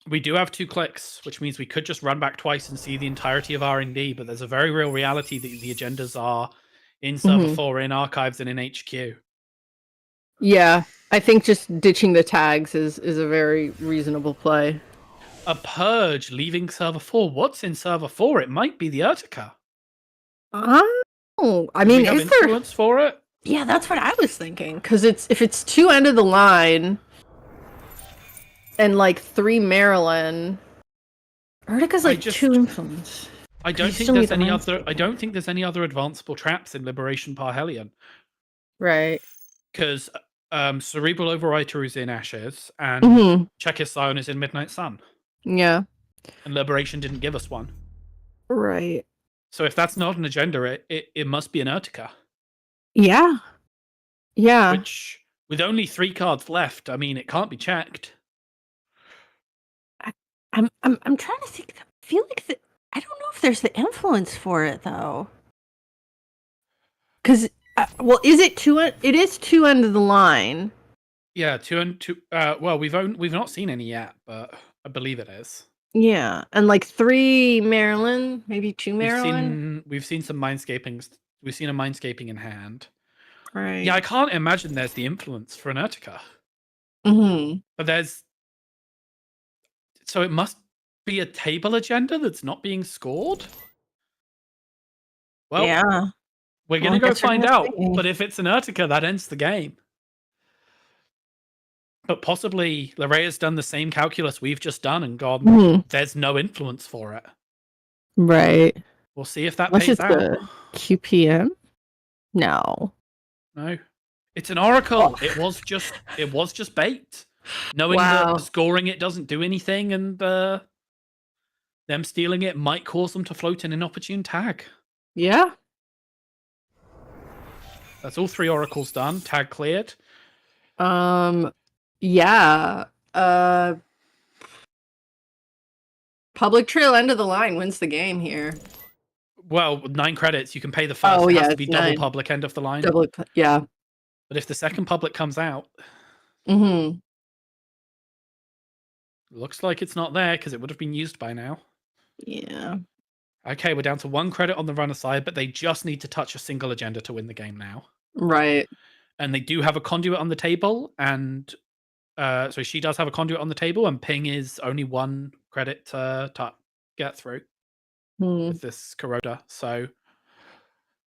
We do have 2 clicks, which means we could just run back twice and see the entirety of R&D, but there's a very real reality that the agendas are in Server 4, in Archives, and in HQ. Yeah, I think just ditching the tags is a very reasonable play. A Purge leaving Server 4? What's in Server 4? It might be the Urtica. Oh, I mean, is there influence for it? Yeah, that's what I was thinking. Because if it's 2 end of the line... and 3 Maryland. Urtica's 2 influence. I don't think there's any other. I don't think there's any other advanceable traps in Liberation Parhelion. Right. Because Cerebral Overwriter is in Ashes, and Checkers Scion is in Midnight Sun. Yeah. And Liberation didn't give us one. Right. So if that's not an agenda, it must be an Urtica. Yeah. Yeah. Which, with only 3 cards left, I mean, it can't be checked. I'm trying to think. I feel like I don't know if there's the influence for it though. Because is it 2? It is 2 end of the line. Yeah, 2 and 2. Well, we've not seen any yet, but I believe it is. Yeah, and 3 Maryland, maybe 2 Maryland. We've seen some mindscapings. We've seen a mindscaping in hand. Right. Yeah, I can't imagine there's the influence for an Urtica. But there's. So it must be a table agenda that's not being scored? Well, yeah. We're going to go find out. But if it's an Urtica, that ends the game. But possibly Larea's done the same calculus we've just done and gone, there's no influence for it. Right. We'll see if that pays out. QPM? No. No. It's an Oracle. It was just bait. Knowing that scoring it doesn't do anything and them stealing it might cause them to float an inopportune tag. Yeah. That's all 3 oracles done. Tag cleared. Yeah. Public Trail end of the line wins the game here. Well, 9 credits. You can pay the first. It has to be double public end of the line. Yeah. But if the second public comes out, looks like it's not there because it would have been used by now. Yeah. Okay, we're down to 1 credit on the runner side, but they just need to touch a single agenda to win the game now. Right. And they do have a conduit on the table, and so she does have a conduit on the table, and ping is only 1 credit to get through with this Corroda. So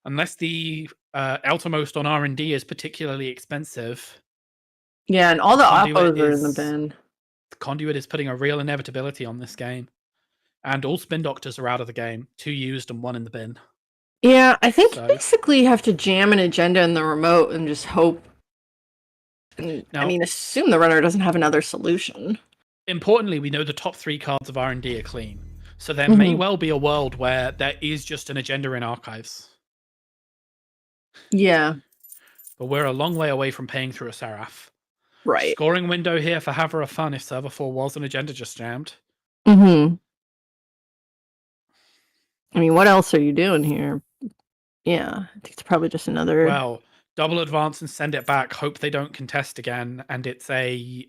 unless the outermost on R&D is particularly expensive. Yeah, and all the oppos are in the bin. The conduit is putting a real inevitability on this game. And all Spin Doctors are out of the game. 2 used and 1 in the bin. Yeah, I think you basically have to jam an agenda in the remote and just hope. Assume the runner doesn't have another solution. Importantly, we know the top 3 cards of R&D are clean. So there may well be a world where there is just an agenda in Archives. Yeah. But we're a long way away from paying through a Seraph. Right. Scoring window here for Havra fun if Server 4 was an agenda just jammed. I mean, what else are you doing here? Yeah, I think it's probably just another. Well, double advance and send it back. Hope they don't contest again, and it's the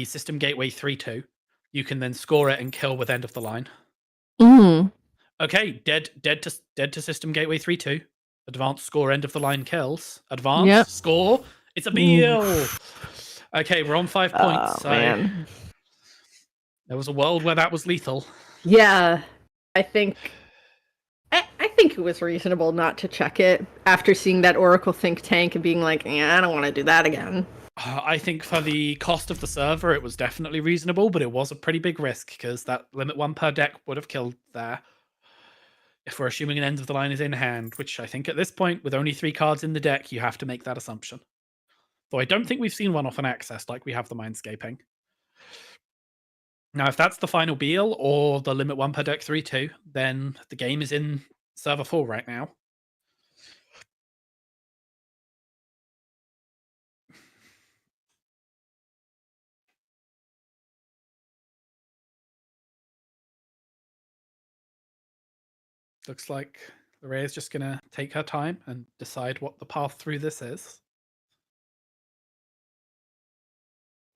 system gateway 3-2. You can then score it and kill with end of the line. Mm. Okay, dead to system gateway 3-2. Advance, score, end of the line kills. Advance, score. It's a Beal. Okay, we're on 5 points. So man. There was a world where that was lethal. Yeah, I think it was reasonable not to check it after seeing that Oracle think tank and being like, yeah, I don't want to do that again. I think for the cost of the server, it was definitely reasonable, but it was a pretty big risk because that limit 1 per deck would have killed there. If we're assuming an end of the line is in hand, which I think at this point, with only 3 cards in the deck, you have to make that assumption. Though I don't think we've seen one off an access like we have the Mindscaping. Now, if that's the final Beal or the limit 1 per deck 3-2, then the game is in server 4 right now. Looks like Lorraine is just going to take her time and decide what the path through this is.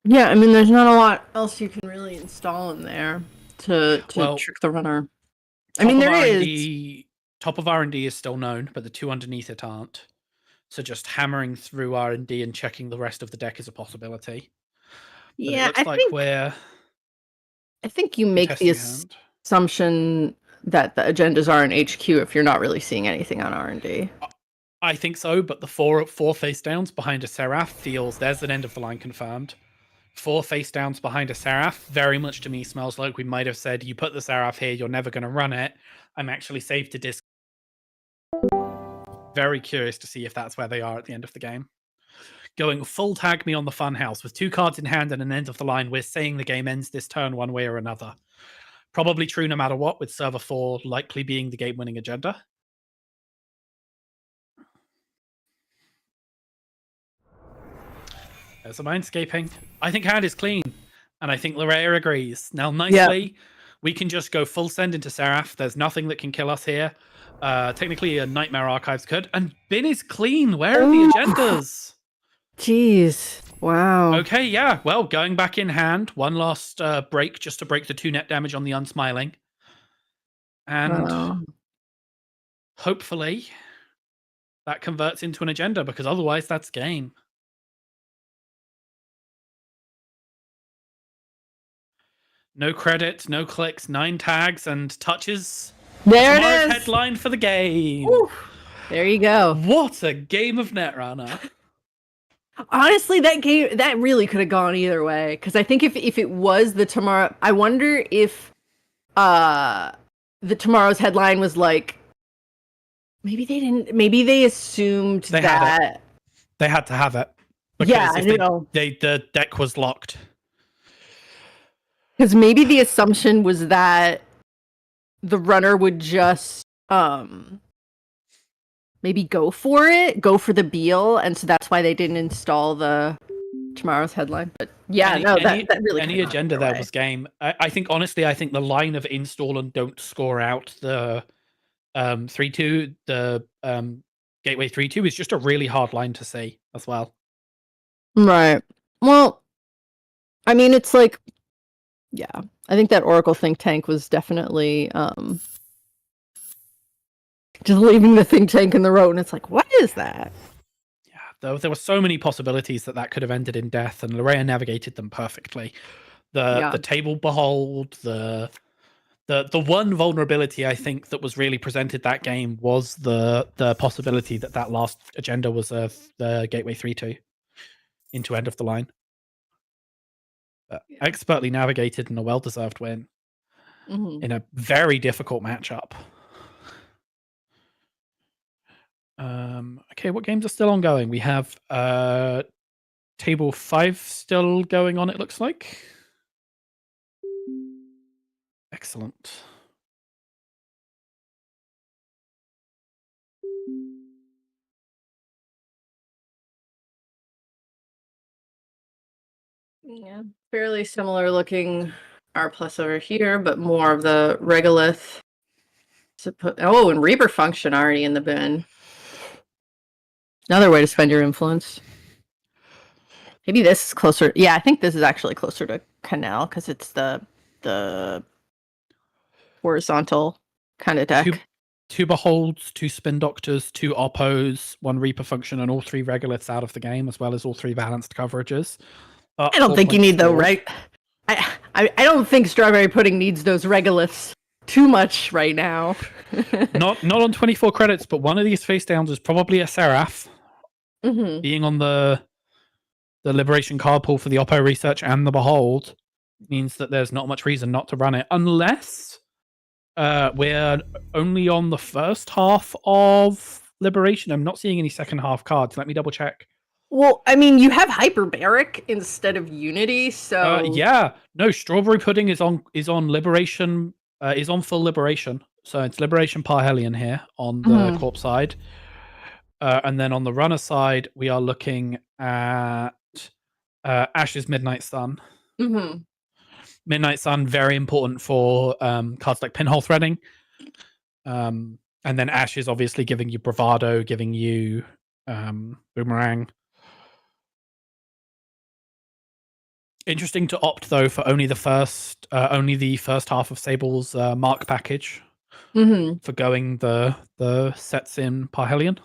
Yeah, I mean, there's not a lot else you can really install in there to trick the runner. I mean, there is. Top of R&D is still known, but the 2 underneath it aren't. So just hammering through R&D and checking the rest of the deck is a possibility. Yeah, I think you make the assumption that the agendas are in HQ if you're not really seeing anything on R&D. I think so, but the 4 face downs behind a Seraph feels there's an end of the line confirmed. 4 face downs behind a Seraph very much to me smells like we might have said, you put the Seraph here, you're never going to run it. I'm actually safe to disc. Very curious to see if that's where they are at the end of the game. Going full tag me on the Funhouse with 2 cards in hand and an end of the line. We're saying the game ends this turn one way or another. Probably true no matter what, with server 4 likely being the game-winning agenda. There's a Mindscaping. I think hand is clean, and I think Lorrea agrees. Now, nicely, we can just go full send into Seraph. There's nothing that can kill us here. Technically, a Nightmare Archives could. And Bin is clean. Where are the agendas? Jeez. Wow. Okay, yeah. Well, going back in hand. One last break just to break the 2 net damage on the Unsmiling. And hopefully that converts into an agenda, because otherwise that's game. No credit, no clicks, 9 tags and touches. There it is. Headline for the game. Woo. There you go. What a game of Netrunner. Honestly, that game, that really could have gone either way. Because I think if it was the tomorrow, I wonder if the tomorrow's headline was like, maybe they assumed that they had to have it. Yeah, I know. The deck was locked. Because maybe the assumption was that the runner would just maybe go for the Beal, and so that's why they didn't install the tomorrow's headline. But yeah, that really any agenda there was game. I think honestly, the line of install and don't score out the 3-2, the gateway 3-2 is just a really hard line to see as well. Right. Well, I mean, it's like, yeah, I think that Oracle think tank was definitely just leaving the think tank in the road, and it's like, what is that? Yeah, there were so many possibilities that could have ended in death, and Lorrea navigated them perfectly. The table behold, the one vulnerability I think that was really presented that game was the possibility that last agenda was the gateway 3-2 into end of the line. Expertly navigated and a well-deserved win in a very difficult matchup. Okay, what games are still ongoing? We have table 5 still going on, it looks like. Excellent. Yeah, fairly similar looking R+ over here, but more of the regolith Oh, and Reaper function already in the bin. Another way to spend your influence. Maybe this is closer. Yeah, I think this is actually closer to Canal because it's the horizontal kind of deck. Two Beholds, 2 Spin Doctors, 2 Oppos, 1 Reaper function, and all 3 Regoliths out of the game, as well as all 3 balanced coverages. I don't think you need the right. I don't think Strawberry Pudding needs those Regoliths too much right now. not on 24 credits, but one of these face downs is probably a Seraph. Mm-hmm. Being on the Liberation card pool for the Oppo research and the Behold means that there's not much reason not to run it, unless we're only on the first half of Liberation. I'm not seeing any second half cards. Let me double check. Well, I mean, you have Hyperbaric instead of Unity, so yeah. No, Strawberry Pudding is on Liberation. Is on full Liberation. So it's Liberation Parhelion here on the Corp side. And then on the runner side, we are looking at Ash's Midnight Sun. Mm-hmm. Midnight Sun, very important for cards like Pinhole Threading. And then Ash is obviously giving you Bravado, giving you Boomerang. Interesting to opt, though, for only the first half of Sable's Mark package for going the sets in Parhelion.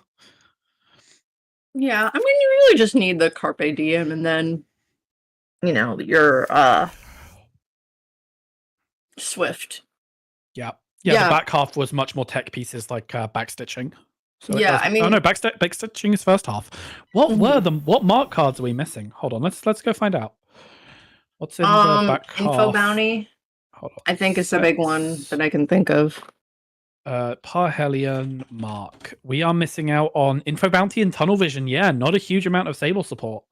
Yeah, I mean, you really just need the Carpe Diem, and then your Swift. Yeah. The back half was much more tech pieces like backstitching. So backstitching is first half. What were them? What Mark cards are we missing? Hold on, let's go find out. What's in the back half? Info Bounty. Hold on. I think it's the big one that I can think of. Parhelion Mark. We are missing out on Info Bounty and Tunnel Vision. Yeah, not a huge amount of Sable support.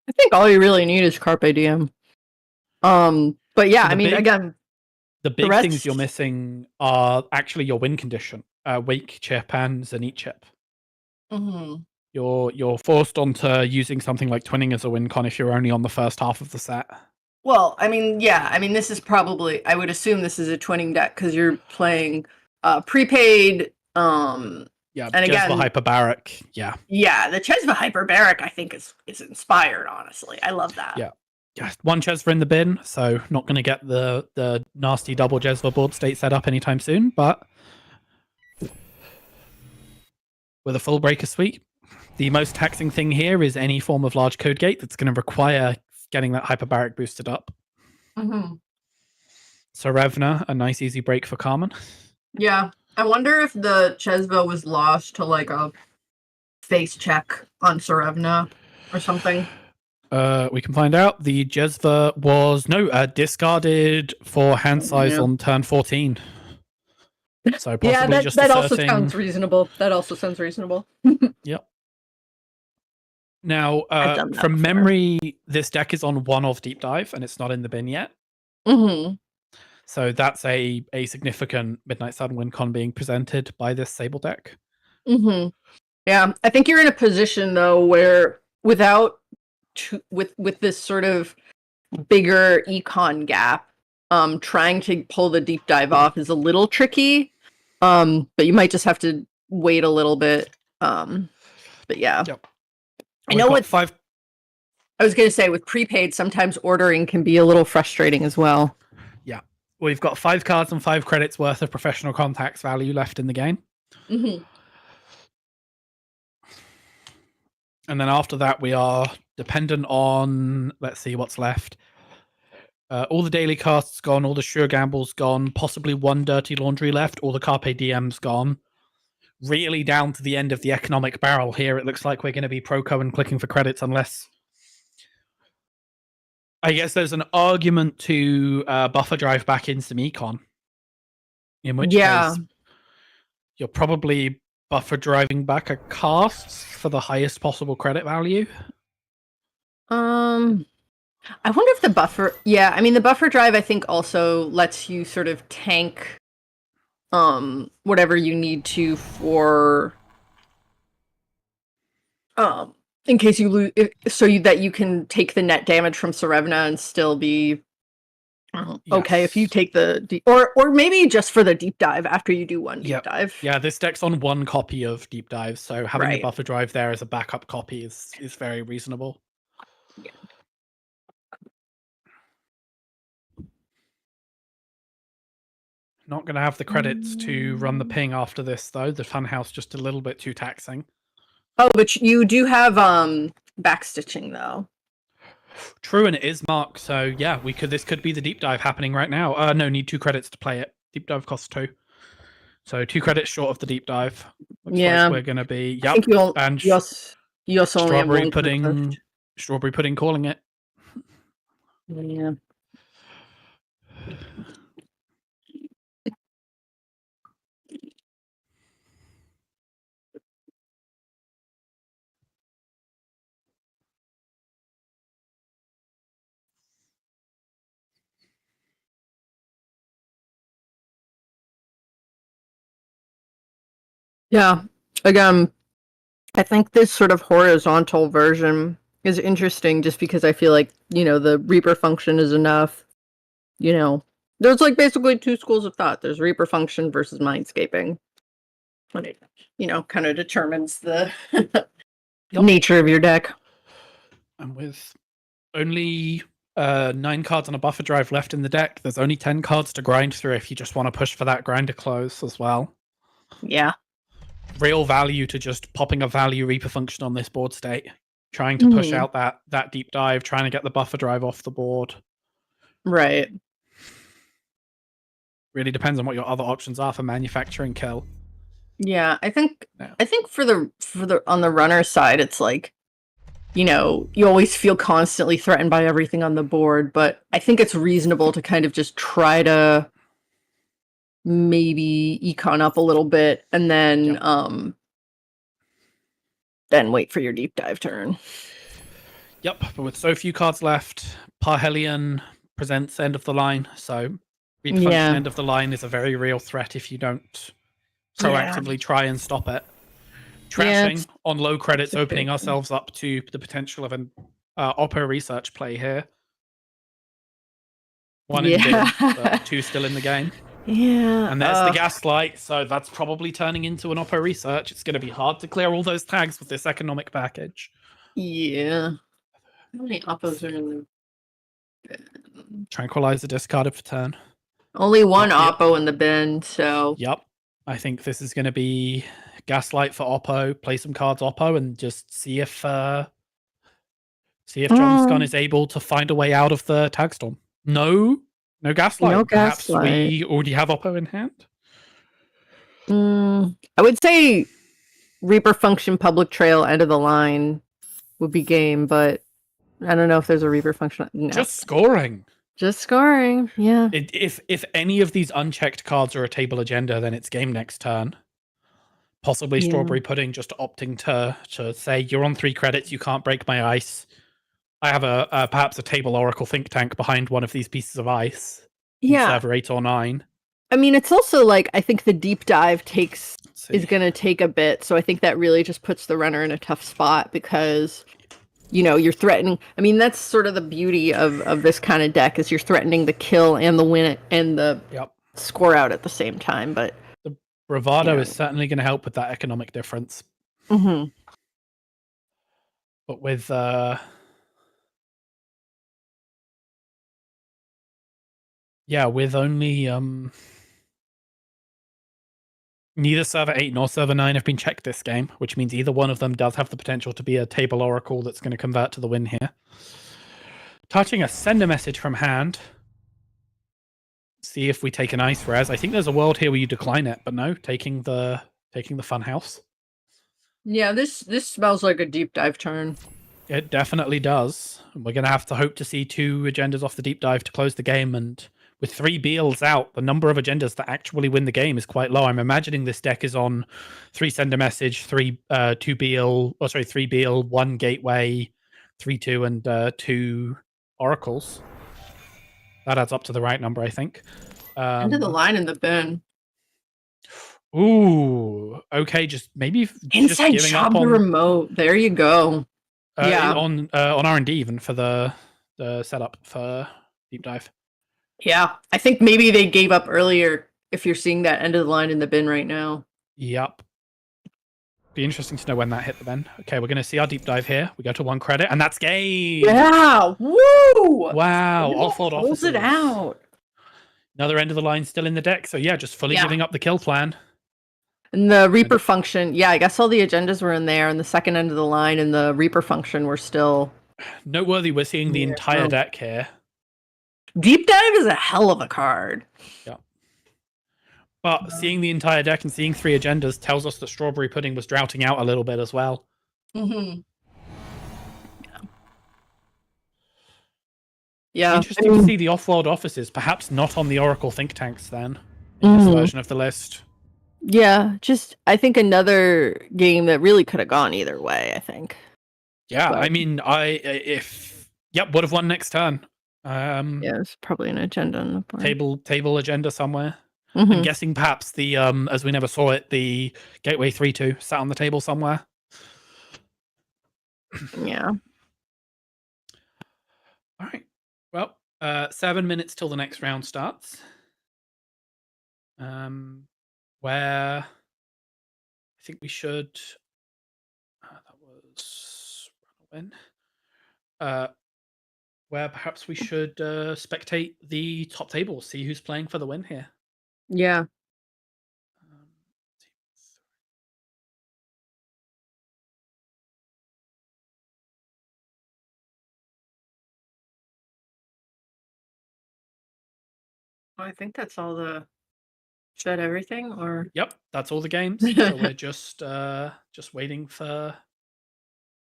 I think all you really need is Carpe Diem. But yeah, again, the big things you're missing are actually your win condition, Wake Chip and Zenith Chip. Mm-hmm. You're forced onto using something like Twinning as a win con if you're only on the first half of the set. Well, this is probably, I would assume this is a twinning deck because you're playing prepaid. And again, Hyperbaric. Yeah. Yeah, the Chesva Hyperbaric I think is inspired. Honestly, I love that. Yeah. One Chesva in the bin, so not going to get the nasty double Chesva board state set up anytime soon. But with a full breaker suite, the most taxing thing here is any form of large code gate that's going to require getting that Hyperbaric boosted up. Mm-hmm. Sarevna, a nice easy break for Carmen. Yeah, I wonder if the Chesva was lost to like a face check on Sarevna or something. We can find out. The Chesva was discarded for hand size on turn 14. So possibly that also sounds reasonable. Yep. Now, from memory, this deck is on 1 of Deep Dive, and it's not in the bin yet. Mm-hmm. So that's a significant Midnight Sun win con being presented by this Sable deck. Mm-hmm. Yeah, I think you're in a position though where with this sort of bigger econ gap, trying to pull the Deep Dive off is a little tricky. But you might just have to wait a little bit. But yeah. Yep. I know with I was going to say with prepaid, sometimes ordering can be a little frustrating as well. Yeah. We've got 5 cards and 5 credits worth of professional contacts value left in the game. Mm-hmm. And then after that, we are dependent on, let's see what's left. All the daily casts gone, all the sure gambles gone, possibly 1 dirty laundry left, all the Carpe Diems gone. Really down to the end of the economic barrel here. It looks like we're going to be pro-co and clicking for credits unless... I guess there's an argument to buffer drive back in some econ. In which case, you're probably buffer driving back a cast for the highest possible credit value. I wonder if the buffer... Yeah, I mean, the buffer drive, I think, also lets you sort of tank whatever you need to for... in case you lose... that you can take the net damage from Sarevna and still be Okay, if you Yes. take the or maybe just for the deep dive after you do one deep Yep. dive. Yeah, this deck's on one copy of Deep Dive, so having Right. a buffer drive there as a backup copy is very reasonable. Yeah. Not going to have the credits to run the ping after this, though. The funhouse just a little bit too taxing. Oh, but you do have backstitching though. True, and it is Mark. So yeah, this could be the deep dive happening right now. No, need 2 credits to play it. Deep dive costs 2, so 2 credits short of the deep dive. Looks like we're gonna be. I think and you also only have strawberry one credit pudding. left. Strawberry pudding calling it. Yeah. Yeah. Again, I think this sort of horizontal version is interesting just because I feel like, the Reaper function is enough. There's like basically 2 schools of thought. There's Reaper function versus mindscaping. When it, kind of determines the nature of your deck. And with only 9 cards on a buffer drive left in the deck, there's only 10 cards to grind through if you just want to push for that grind to close as well. Yeah. Real value to just popping a value Reaper function on this board state, trying to push out that deep dive, trying to get the buffer drive off the board. Right. Really depends on what your other options are for manufacturing kill. Yeah, I think for the on the runner side, it's like, you always feel constantly threatened by everything on the board, but I think it's reasonable to kind of just try to maybe econ up a little bit and then wait for your deep dive turn. Yep, but with so few cards left, Parhelion presents end of the line, so Reaper function end of the line is a very real threat if you don't proactively try and stop it. Trashing on low credits, opening ourselves up to the potential of an Oppo research play here. 1 in bin, but 2 still in the game. Yeah. And there's the gaslight, so that's probably turning into an Oppo research. It's going to be hard to clear all those tags with this economic package. Yeah. How many Oppos are in the Tranquilizer discarded for turn. Only one Oppo in the bin, so... Yep. I think this is going to be gaslight for Oppo, play some cards Oppo, and just see if John Scon is able to find a way out of the tag storm. No gaslight. No Perhaps gaslight. we already have Oppo in hand. I would say Reaper function, public trail, end of the line would be game, but I don't know if there's a Reaper function. No. Just scoring. Just scoring, yeah. If any of these unchecked cards are a table agenda, then it's game next turn. Possibly Strawberry Pudding just opting to say, you're on 3 credits, you can't break my ice. I have perhaps a table oracle think tank behind one of these pieces of ice. Yeah. Server 8 or 9. I mean, it's also like, I think the deep dive is going to take a bit, so I think that really just puts the runner in a tough spot because... you're threatening. I mean, that's sort of the beauty of this kind of deck is you're threatening the kill and the win and the score out at the same time. But the bravado is certainly going to help with that economic difference. Mm-hmm. But with with only neither server 8 nor server 9 have been checked this game, which means either one of them does have the potential to be a table oracle that's going to convert to the win here. Touching a send a message from hand. See if we take an ice res. I think there's a world here where you decline it, but no, taking the funhouse. Yeah, this smells like a deep dive turn. It definitely does. We're going to have to hope to see 2 agendas off the deep dive to close the game, and with 3 Beals out, the number of agendas that actually win the game is quite low. I'm imagining this deck is on 3 send a message, 3 Beal, 1 gateway, 3-2, and 2 oracles. That adds up to the right number, I think. End of the line in the bin. Ooh, okay. Just maybe Inside just giving job up on remote. There you go. on R&D even for the setup for deep dive. Yeah, I think maybe they gave up earlier if you're seeing that end of the line in the bin right now. Yep. Be interesting to know when that hit the bin. Okay, we're going to see our deep dive here. We go to 1 credit, and that's game. Yeah, woo! Wow, Cobalt offload pulls it officers. out. Another end of the line still in the deck. So yeah, just fully Yeah. giving up the kill plan. And the Reaper function, yeah, I guess all the agendas were in there, and the second end of the line and the Reaper function were still. Noteworthy, we're seeing the entire deck here. Deep Dive is a hell of a card. Yeah. But seeing the entire deck and seeing 3 agendas tells us that Strawberry Pudding was droughting out a little bit as well. Mm-hmm. Yeah. Interesting to see the off-world offices, perhaps not on the Oracle think tanks then, in this version of the list. Yeah, just I think another game that really could have gone either way, I think. Yeah, But- I mean, would have won next turn. Yeah, it's probably an agenda on the board. Table agenda somewhere. I'm guessing perhaps the as we never saw it, the Gateway 3-2 sat on the table somewhere. Yeah. All right. Well, 7 minutes till the next round starts. Where I think we should. That was win. Where perhaps we should spectate the top table, see who's playing for the win here. Yeah. I think that's all the. Is that everything, or? Yep, that's all the games. So we're just waiting for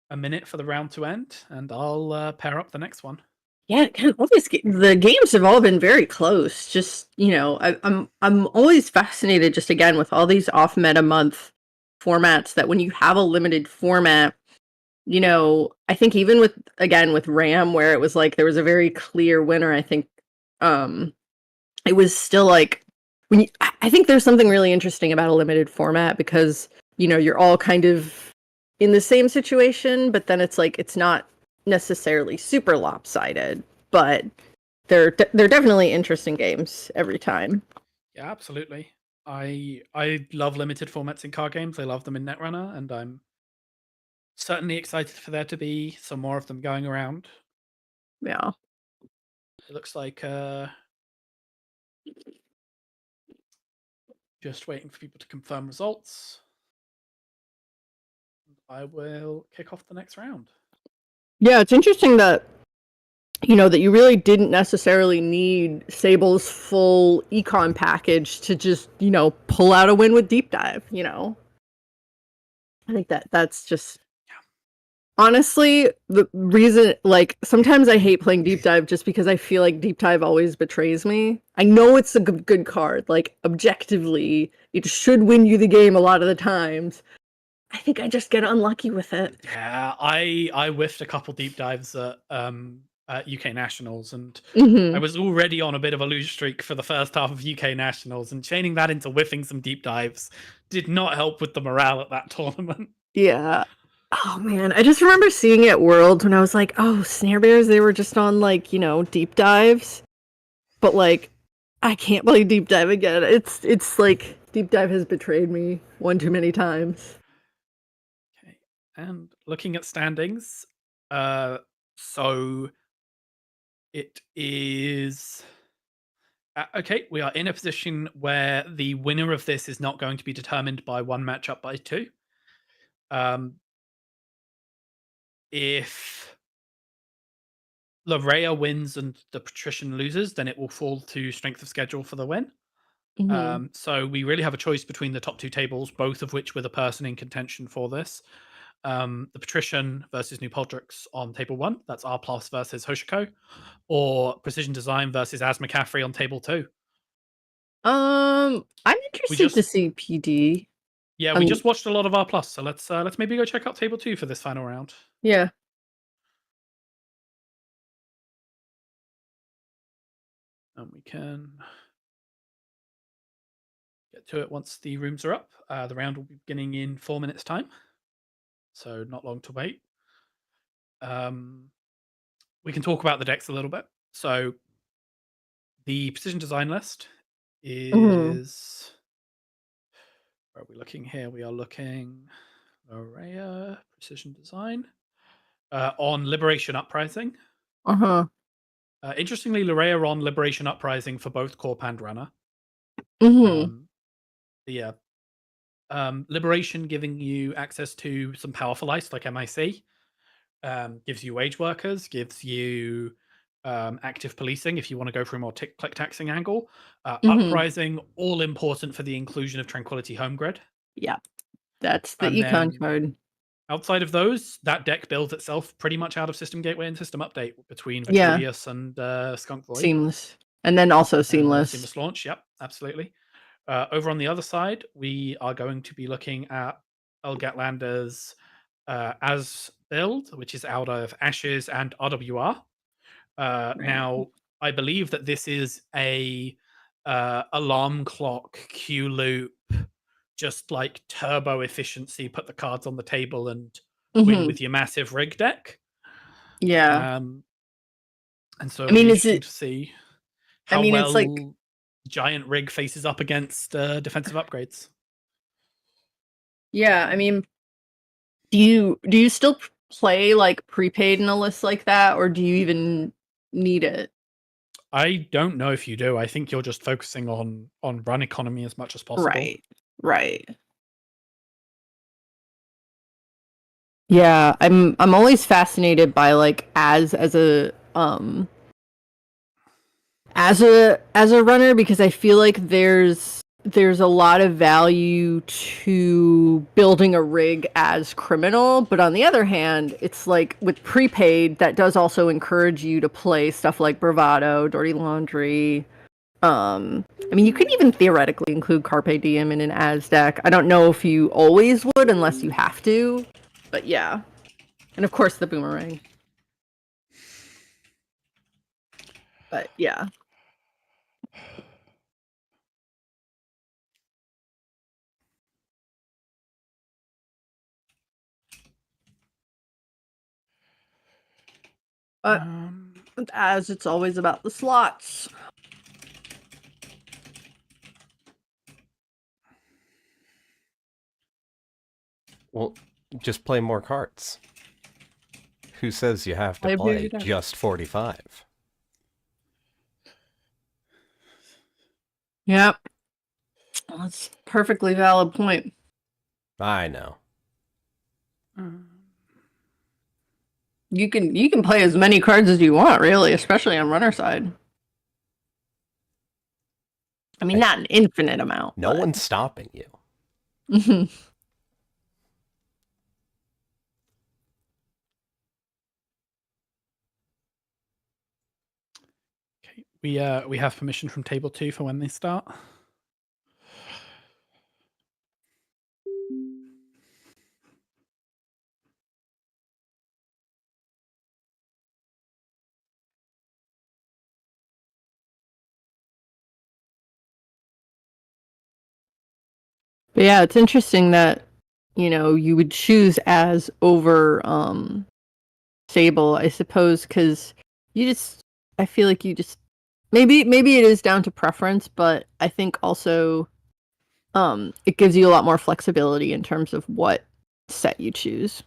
a minute for the round to end, and I'll pair up the next one. Yeah, kind of, the games have all been very close. Just I'm always fascinated, just again with all these off meta month formats, that when you have a limited format, I think even with RAM, where it was like there was a very clear winner. I think it was still like I think there's something really interesting about a limited format, because you're all kind of in the same situation, but then it's like it's not necessarily super lopsided, but they're definitely interesting games every time. Yeah, absolutely. I love limited formats in card games. I love them in Netrunner, and I'm certainly excited for there to be some more of them going around. Yeah. It looks like just waiting for people to confirm results. I will kick off the next round. Yeah, it's interesting that that you really didn't necessarily need Sable's full econ package to just pull out a win with Deep Dive. I think that's just honestly the reason. Like, sometimes I hate playing Deep Dive just because I feel like Deep Dive always betrays me. I know it's a good card, like objectively it should win you the game a lot of the times. I think I just get unlucky with it. Yeah, I whiffed a couple deep dives at UK Nationals, and I was already on a bit of a lose streak for the first half of UK Nationals, and chaining that into whiffing some deep dives did not help with the morale at that tournament. Yeah. Oh man, I just remember seeing it at Worlds when I was like, oh, Snare Bears, they were just on like, deep dives. But like, I can't play Deep Dive again. It's like Deep Dive has betrayed me one too many times. Okay, and looking at standings, so it is okay. We are in a position where the winner of this is not going to be determined by one matchup by 2. If Larea wins and the Patrician loses, then it will fall to strength of schedule for the win. So we really have a choice between the top 2 tables, both of which with a person in contention for this. The Patrician versus New Poldrix on table 1. That's R Plus versus Hoshiko. Or Precision Design versus Az McCaffrey on table 2. I'm interested to see PD. Yeah, we just watched a lot of R Plus, so let's maybe go check out table 2 for this final round. Yeah. And we can get to it once the rooms are up. The round will be beginning in 4 minutes' time, so not long to wait. We can talk about the decks a little bit. So The precision design list is. Mhm. Where are we looking here? We are looking. Araya precision design on Liberation Uprising. Interestingly, Larea on Liberation Uprising for both Corp and Runner. Yeah. Liberation giving you access to some powerful ice like MIC. Gives you wage workers, gives you active policing if you want to go for a more click taxing angle. Uprising, all important for the inclusion of Tranquility Home Grid. Yeah, that's the And econ then- card. Outside of those, that deck builds itself pretty much out of System Gateway and System Update between Yeah. Vitruvius and Skunk Void. Seamless. And then also And, seamless. seamless launch, yep, absolutely. Over on the other side, we are going to be looking at Elgatlander's As build, which is out of Ashes and RWR. Now, I believe that this is a alarm clock, Q loop, just like turbo efficiency, put the cards on the table and win with your massive rig deck. Yeah. And so I mean, it's is it- interesting to see how mean, well it's like- giant rig faces up against defensive upgrades. Yeah, I mean, do you still play like prepaid in a list like that, or do you even need it? I don't know if you do. I think you're just focusing on run economy as much as possible. Right. Yeah, I'm always fascinated by like as a runner, because I feel like there's a lot of value to building a rig as criminal, but on the other hand, it's like with prepaid that does also encourage you to play stuff like Bravado, Dirty Laundry. I mean, you could even theoretically include Carpe Diem in an as deck. I don't know if you always would unless you have to, but yeah. And of course the boomerang. But yeah. But as it's always about the slots. Well, just play more cards. Who says you have to Play a play bigger deck. just 45? Yep. That's a perfectly valid point. I know. You can play as many cards as you want, really, especially on runner side. I mean, not an infinite amount. No but... one's stopping you. Okay, we have permission from table 2 for when they start. But yeah, it's interesting that, you would choose as over Sable, I suppose, because I feel like maybe it is down to preference, but I think also it gives you a lot more flexibility in terms of what set you choose.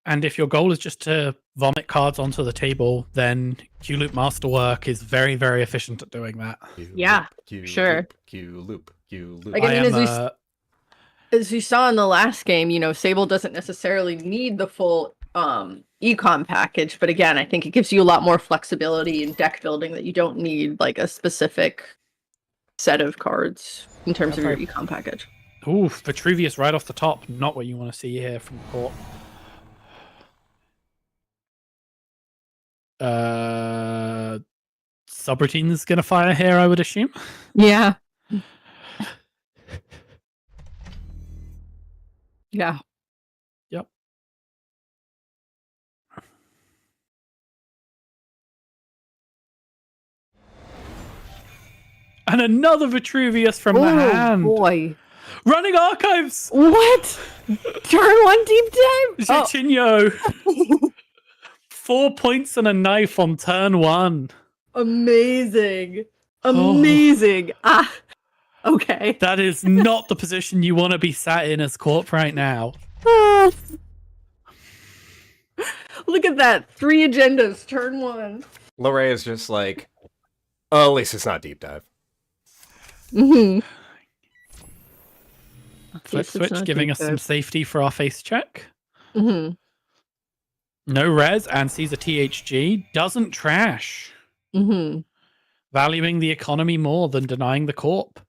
And if your goal is just to vomit cards onto the table, then Q-Loop Masterwork is very, very efficient at doing that. Yeah, sure. Q loop. Like, I mean, as you saw in the last game, Sable doesn't necessarily need the full econ package, but again, I think it gives you a lot more flexibility in deck building that you don't need like a specific set of cards in terms of your econ package. Ooh, Vitruvius right off the top. Not what you want to see here from court. Subroutine's gonna fire here, I would assume. Yeah. Yeah. Yep. And another Vitruvius from the hand. Boy. Running archives. What? Turn 1 deep dive? Zitinho. 4 points and a knife on turn 1. Amazing. Oh. Amazing. Ah, okay. That is not the position you want to be sat in as Corp right now. Look at that. 3 agendas, turn 1. Lorray is just like, oh, at least it's not deep dive. Mm-hmm. Flip switch giving us some safety for our face check. Mm-hmm. No res and sees a THG. Doesn't trash. Mm-hmm. Valuing the economy more than denying the corp.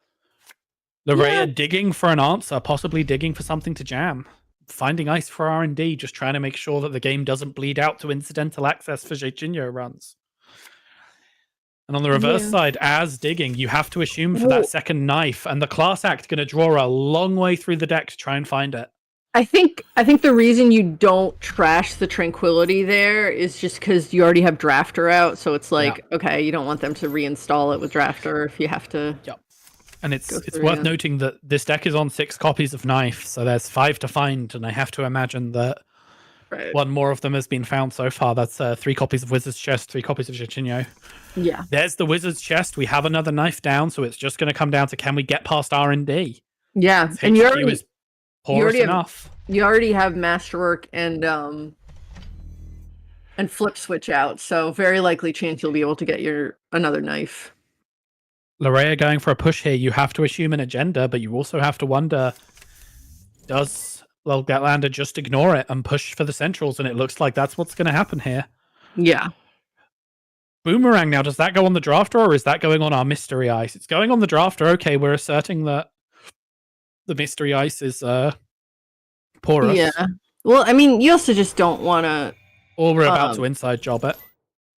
Loraya digging for an answer, possibly digging for something to jam. Finding ice for R&D, just trying to make sure that the game doesn't bleed out to incidental access for Jorginho runs. And on the reverse side, as digging, you have to assume for that second knife, and the class act going to draw a long way through the deck to try and find it. I think the reason you don't trash the Tranquility there is just because you already have Drafter out, so it's like, okay, you don't want them to reinstall it with Drafter if you have to. Yep. And it's worth noting that this deck is on 6 copies of Knife, so there's 5 to find, and I have to imagine that one more of them has been found so far. That's 3 copies of Wizard's Chest, 3 copies of Jorginho. Yeah. There's the Wizard's Chest. We have another knife down, so it's just going to come down to can we get past R&D? Yeah, and you already have Masterwork and Flip Switch out, so very likely chance you'll be able to get another knife. Loraya going for a push here. You have to assume an agenda, but you also have to wonder, does Gander just ignore it and push for the centrals? And it looks like that's what's going to happen here. Yeah. Boomerang now, does that go on the drafter or is that going on our mystery ice? It's going on the drafter. Okay, we're asserting that the mystery ice is porous. Yeah. Well, I mean, you also just don't want to... Or we're about to inside job it.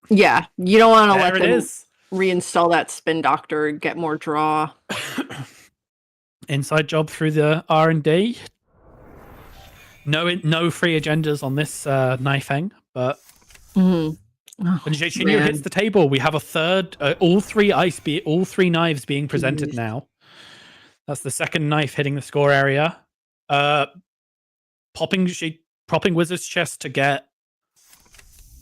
Yeah, you don't want to let them is. Reinstall that Spin Doctor, get more draw. Inside job through the R&D. No free agendas on this knifing, but... Mm-hmm. Oh, when Jorginho hits the table, we have a third, all 3 knives being presented now. That's the second knife hitting the score area. Popping Wizard's Chest to get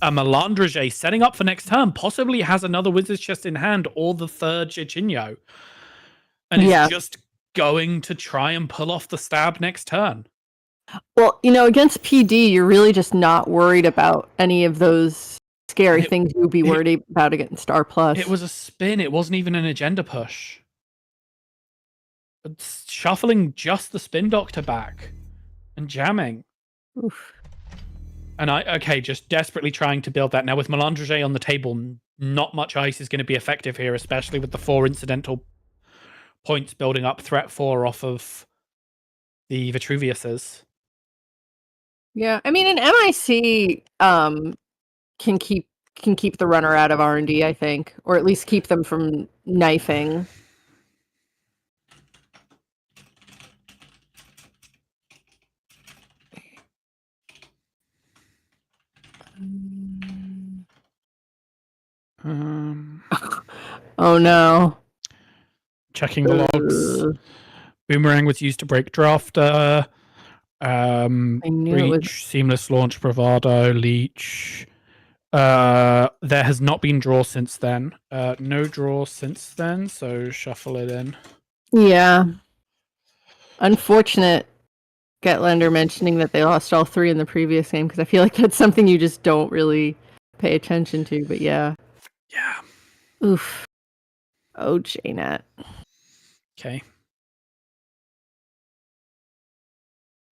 a Melandrage, setting up for next turn. Possibly has another Wizard's Chest in hand or the third Jorginho. And it's just going to try and pull off the stab next turn. Well, against PD, you're really just not worried about any of those scary things you would be worried about against Star Plus. It was a spin. It wasn't even an agenda push. It's shuffling just the Spin Doctor back and jamming. Oof. And just desperately trying to build that. Now with Melandrage on the table, not much ice is going to be effective here, especially with the 4 incidental points building up threat 4 off of the Vitruviuses. Yeah, I mean, an MIC can keep the runner out of R&D, I think, or at least keep them from knifing. Oh no. Checking the logs. Boomerang was used to break Drafter. Breach, Seamless Launch, Bravado, Leech. There has not been draw since then. No draw since then, so shuffle it in. Yeah. Unfortunate Gander mentioning that they lost all 3 in the previous game, because I feel like that's something you just don't really pay attention to, but yeah. Yeah. Oof. Oh, JNet. Okay.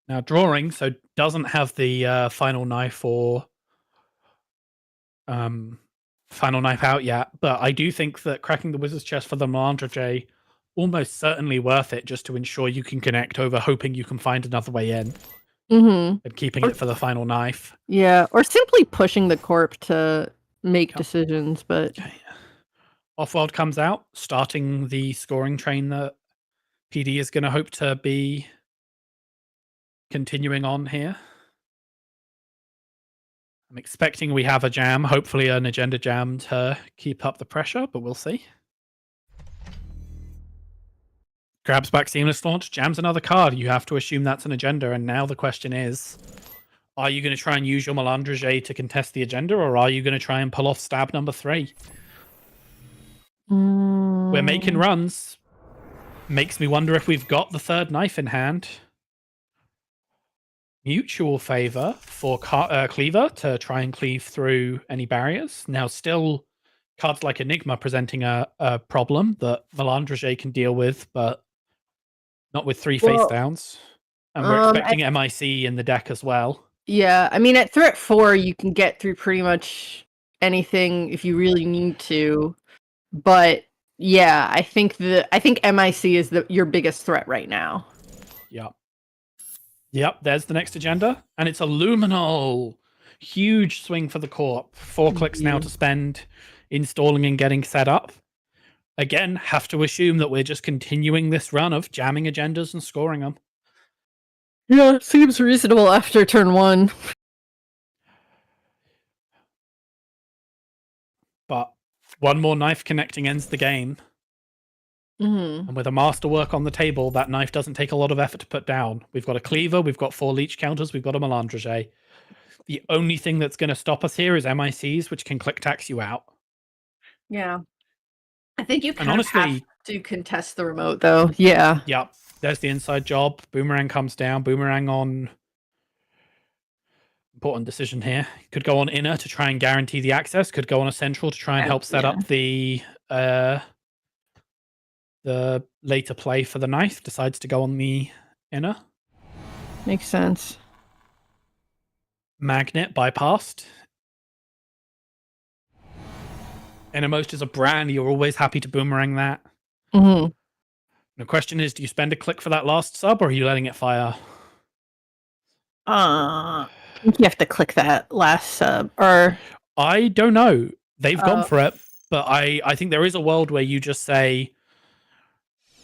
Now drawing, so doesn't have the final knife or final knife out yet, but I do think that cracking the Wizard's Chest for the Melandrage almost certainly worth it, just to ensure you can connect over hoping you can find another way in. Mm-hmm. And keeping it for the final knife. Yeah, or simply pushing the corp to make decisions, but... Okay. Offworld comes out, starting the scoring train that PD is going to hope to be continuing on here. I'm expecting we have a jam, hopefully an agenda jam to keep up the pressure, but we'll see. Grabs back Seamless Launch, jams another card. You have to assume that's an agenda, and now the question is, are you going to try and use your Melandrage to contest the agenda, or are you going to try and pull off stab number 3? We're making runs. Makes me wonder if we've got the third knife in hand. Mutual favor for Cleaver to try and cleave through any barriers. Now, still, cards like Enigma presenting a problem that Melandrige can deal with, but not with 3 face downs. And we're expecting MIC in the deck as well. Yeah, I mean, at threat 4, you can get through pretty much anything if you really need to. But yeah, I think MIC is your biggest threat right now. Yep, there's the next agenda. And it's a Luminol. Huge swing for the Corp. 4 clicks now to spend installing and getting set up. Again, have to assume that we're just continuing this run of jamming agendas and scoring them. Yeah, it seems reasonable after turn 1. But one more knife connecting ends the game. And with a masterwork on the table, that knife doesn't take a lot of effort to put down. We've got a Cleaver, we've got 4 leech counters, we've got a Melandrige. The only thing that's going to stop us here is MICs, which can click tax you out. Yeah. I think you And honestly, have to contest the remote, though. Yeah. Yep. There's the inside job. Boomerang comes down. Boomerang on... Important decision here. Could go on inner to try and guarantee the access. Could go on a central to try and help set up the later play for the knife. Decides to go on the inner. Makes sense. Magnet bypassed. Innermost is a brand. You're always happy to boomerang that. The question is, do you spend a click for that last sub, or are you letting it fire? I think you have to click that last sub, or... I don't know. They've gone for it, but I think there is a world where you just say...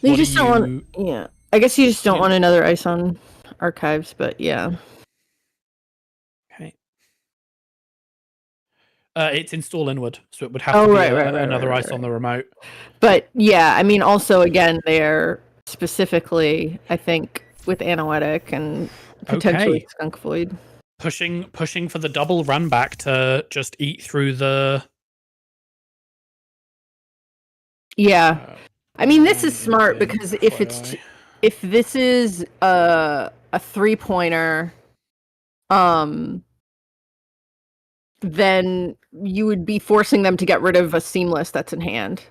You just don't want... Yeah. I guess you just don't want another ice on archives, but yeah. Okay. It's install inward, so it would have to be another ice on the remote. But yeah, I mean, also, again, they're specifically, I think, with Anoetic and potentially Skunk Void. Pushing for the double run back to just eat through the... Yeah. I mean, this is smart because if this is a 3-pointer, then you would be forcing them to get rid of a seamless that's in hand.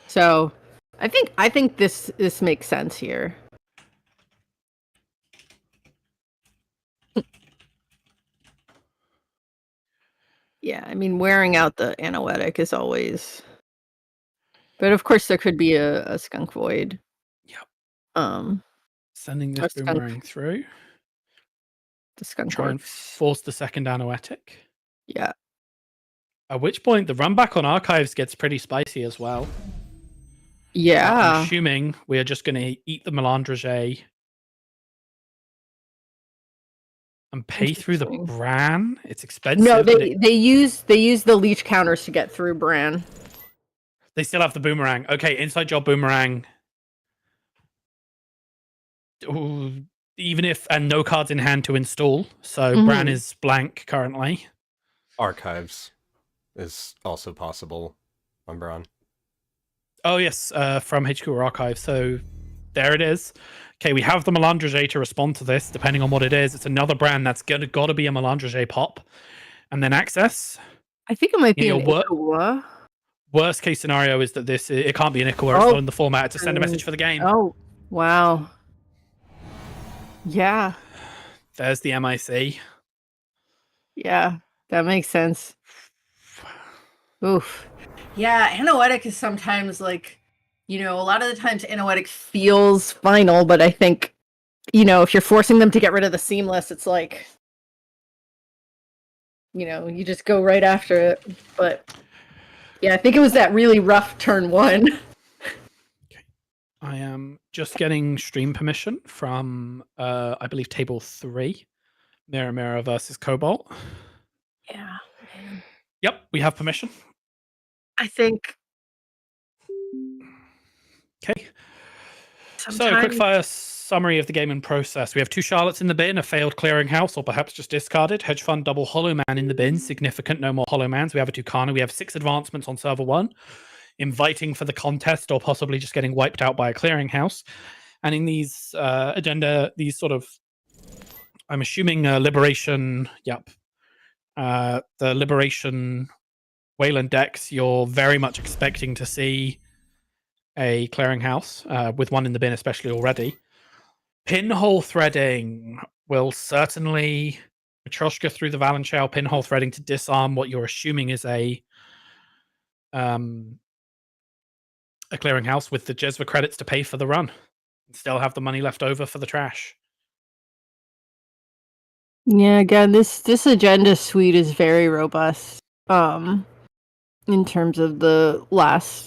So, I think this makes sense here. Yeah, I mean, wearing out the Anoetic is always... But of course, there could be a Skunk Void. Yep. Sending this boomerang through. The Skunk Try and force the second Anoetic. Yeah. At which point, the run back on archives gets pretty spicy as well. Yeah. I'm assuming we are just going to eat the Melandrige and pay through the Bran. It's expensive. No, they use the leech counters to get through Bran. They still have the boomerang. Okay, inside job boomerang. Ooh, even if and no cards in hand to install, so Bran is blank currently. Archives is also possible on Bran. Oh yes, from HQ Archive. So there it is. Okay, we have the Melandrige to respond to this, depending on what it is. It's another brand that's got to be a Melandrige pop. And then access. I think it might be an Ikua. Worst case scenario is that it can't be an Ikua. It's not in the format. It's a send a message for the game. Oh, wow. Yeah. There's the MIC. Yeah, that makes sense. Oof. Yeah, Anoetic is sometimes like, a lot of the times Anoetic feels final, but I think, if you're forcing them to get rid of the seamless, it's like, you just go right after it. But yeah, I think it was that really rough turn 1. Okay. I am just getting stream permission from, I believe, table 3. Mirror versus Cobalt. Yeah. Yep, we have permission. I think. Okay. So, quickfire summary of the game and process. We have 2 Charlottes in the bin, a failed clearinghouse, or perhaps just discarded. Hedge fund, double Hollow Man in the bin, significant, no more Hollow Mans. We have a Tucana. We have 6 advancements on server 1, inviting for the contest, or possibly just getting wiped out by a clearinghouse. And in these agenda, these sort of, I'm assuming Liberation, the Liberation Wayland decks, you're very much expecting to see a clearinghouse, with 1 in the bin especially already. Pinhole threading will certainly Matryoshka through the Valenchow, pinhole threading to disarm what you're assuming is a clearinghouse with the Jezva credits to pay for the run. And still have the money left over for the trash. Yeah, again, this agenda suite is very robust. In terms of the last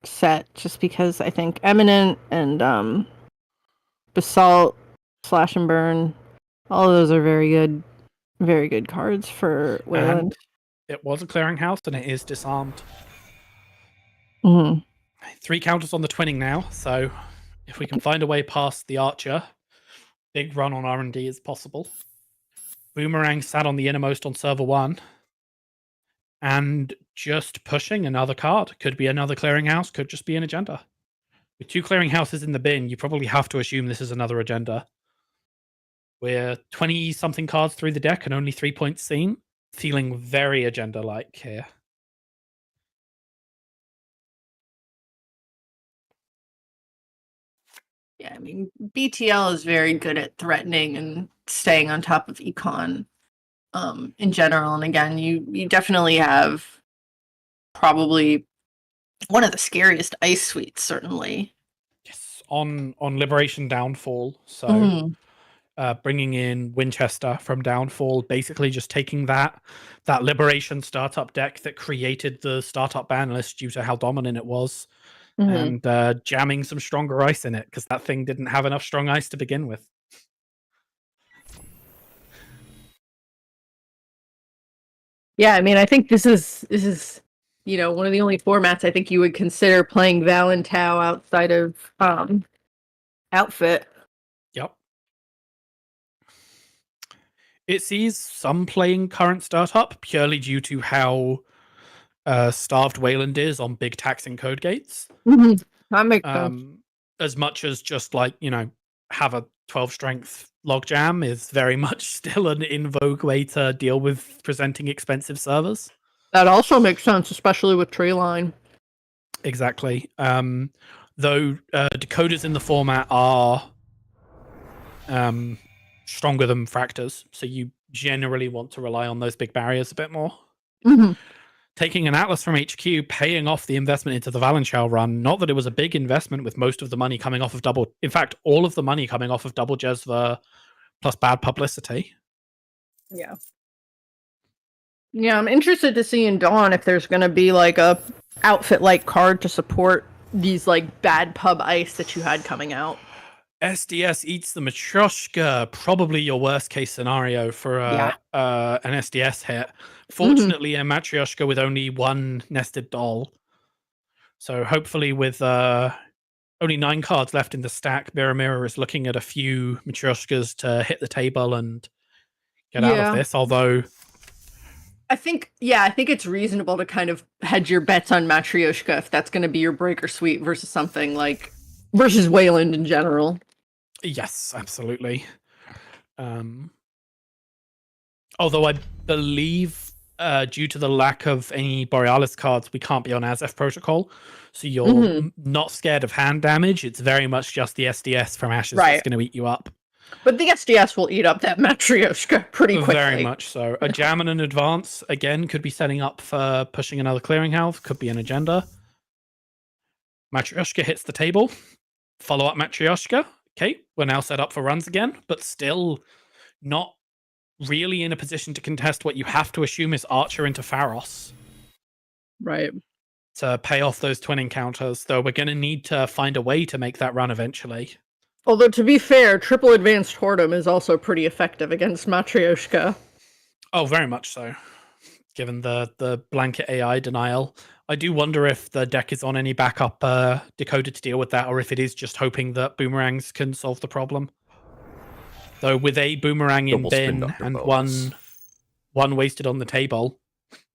set, just because I think Eminent and Basalt, Slash and Burn, all of those are very good cards for Wayland. And it was a clearinghouse and it is disarmed. Mm-hmm. 3 counters on the twinning now, so if we can find a way past the Archer, big run on R&D is possible. Boomerang sat on the innermost on server 1, and just pushing another card. Could be another clearinghouse, could just be an agenda. With 2 clearinghouses in the bin, you probably have to assume this is another agenda. We're 20-something cards through the deck and only 3 points seen. Feeling very agenda-like here. Yeah, I mean, BTL is very good at threatening and staying on top of econ in general. And again, you definitely have probably one of the scariest ice suites, certainly. Yes, on Liberation Downfall. So bringing in Winchester from Downfall, basically just taking that Liberation startup deck that created the startup ban list due to how dominant it was. And jamming some stronger ice in it, because that thing didn't have enough strong ice to begin with. Yeah, I mean, I think this is one of the only formats I think you would consider playing Valentau outside of Outfit. Yep. It sees some playing current startup purely due to how starved Wayland is on big taxing code gates. That makes sense. As much as just have a 12 strength logjam is very much still an in vogue way to deal with presenting expensive servers. That also makes sense, especially with Treeline. Exactly. Though decoders in the format are stronger than fractors, so you generally want to rely on those big barriers a bit more. Taking an Atlas from HQ, paying off the investment into the Valenchow run. Not that it was a big investment, with most of the money coming off of double. In fact, all of the money coming off of double Jezva plus bad publicity. Yeah. Yeah, I'm interested to see in Dawn if there's going to be a outfit-like card to support these bad pub ice that you had coming out. SDS eats the Matryoshka, probably your worst case scenario for an SDS hit. Fortunately, a Matryoshka with only 1 nested doll. So hopefully with only 9 cards left in the stack, Mirror is looking at a few Matryoshkas to hit the table and get out of this, although... I think it's reasonable to kind of hedge your bets on Matryoshka if that's going to be your breaker suite versus something versus Wayland in general. Yes, absolutely. Although I believe due to the lack of any Borealis cards, we can't be on Azef Protocol. So you're not scared of hand damage. It's very much just the SDS from Ashes that's going to eat you up. But the SDS will eat up that Matryoshka pretty quickly. Very much so. A jam and an advance, again, could be setting up for pushing another clearinghouse. Could be an agenda. Matryoshka hits the table. Follow-up Matryoshka. Okay, we're now set up for runs again, but still not really in a position to contest what you have to assume is Archer into Pharos. Right. To pay off those twin encounters, though we're going to need to find a way to make that run eventually. Although, to be fair, triple advanced Hordem is also pretty effective against Matryoshka. Oh, very much so. Given the blanket AI denial. I do wonder if the deck is on any backup decoder to deal with that, or if it is just hoping that boomerangs can solve the problem. Though with a boomerang in Double spin bin doctor and bonus. one wasted on the table,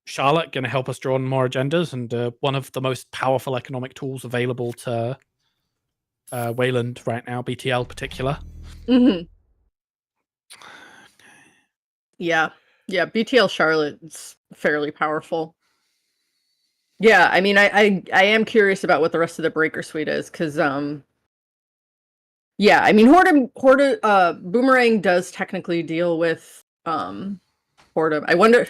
Charlotte going to help us draw on more agendas, and one of the most powerful economic tools available to Wayland right now, BTL particular. Mm-hmm. Yeah. BTL Charlotte is fairly powerful. Yeah, I mean, I am curious about what the rest of the Breaker Suite is, because yeah, I mean, Boomerang does technically deal with Hordem. I wonder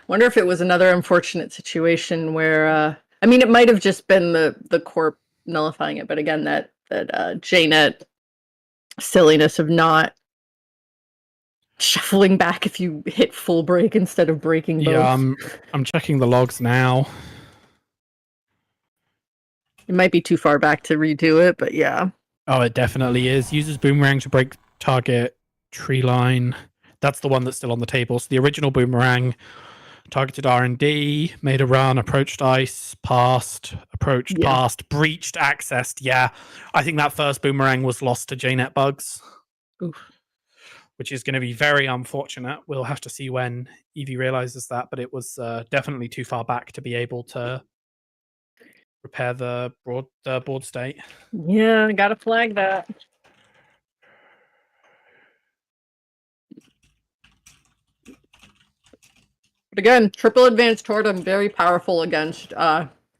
if it was another unfortunate situation where I mean, it might have just been the corp nullifying it, but again, that JNet silliness of not shuffling back if you hit full break instead of breaking both. Yeah, I'm checking the logs now. It might be too far back to redo it, but yeah. Oh, it definitely is. Uses boomerang to break target tree line. That's the one that's still on the table. So the original boomerang targeted R&D, made a run, approached ice, passed, approached, Yeah. passed, breached, accessed. Yeah, I think that first boomerang was lost to JNet bugs. Oof. Which is going to be very unfortunate. We'll have to see when Evie realizes that, but it was definitely too far back to be able to repair the board state. Yeah, gotta flag that. But again, triple advanced Totem, very powerful against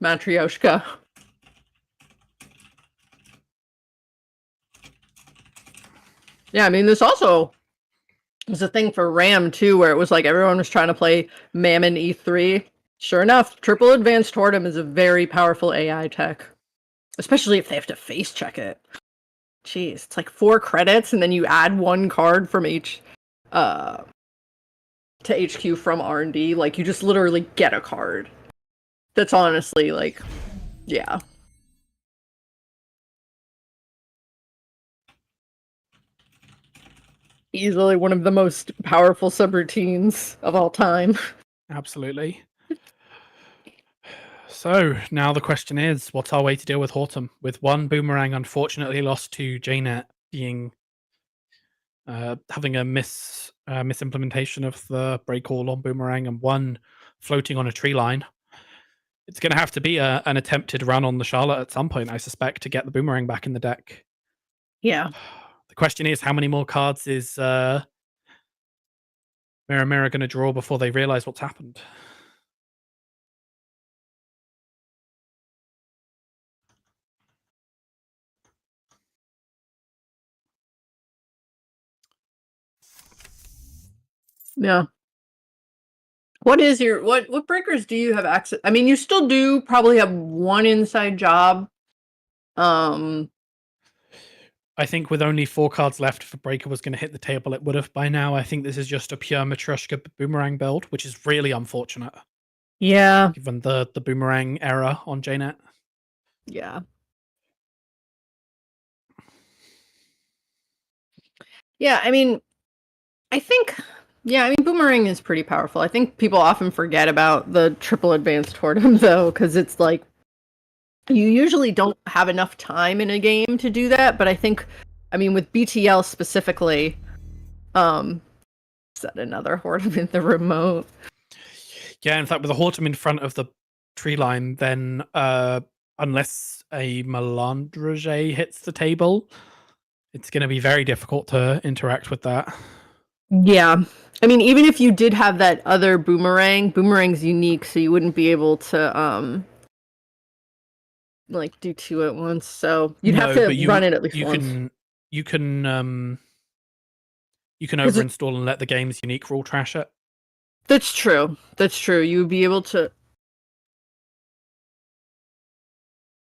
Matryoshka. Yeah, I mean, this also was a thing for RAM too, where it was like everyone was trying to play Mammon E3. Sure enough, triple advanced Totem is a very powerful AI tech. Especially if they have to face check it. Jeez, it's like 4 credits, and then you add 1 card from to HQ from R&D. Like, you just literally get a card. That's honestly, like, yeah. Easily one of the most powerful subroutines of all time. Absolutely. So now the question is, what's our way to deal with Hortum? With one boomerang unfortunately lost to JNet being having a misimplementation of the break all on boomerang, and one floating on a tree line. It's going to have to be an attempted run on the Charlotte at some point, I suspect, to get the boomerang back in the deck. Yeah. The question is, how many more cards is Mirror Mirror going to draw before they realize what's happened? Yeah. What is your what breakers do you have access? I mean, you still do probably have one inside job. I think with only 4 cards left, if a breaker was going to hit the table, it would have by now. I think this is just a pure Matryoshka boomerang build, which is really unfortunate. Yeah. Given the boomerang error on JNet. Yeah. Yeah, I mean, boomerang is pretty powerful. I think people often forget about the triple advanced Totem, though, because it's like, you usually don't have enough time in a game to do that, but I mean, with BTL specifically, set another Hortum in the remote. Yeah, in fact, with the Hortum in front of the tree line, then unless a Melandrage hits the table, it's going to be very difficult to interact with that. Yeah. I mean, even if you did have that other boomerang's unique, so you wouldn't be able to like do 2 at once. So you'd have to run it at least once. You can overinstall and let the game's unique rule trash it. That's true. You would be able to.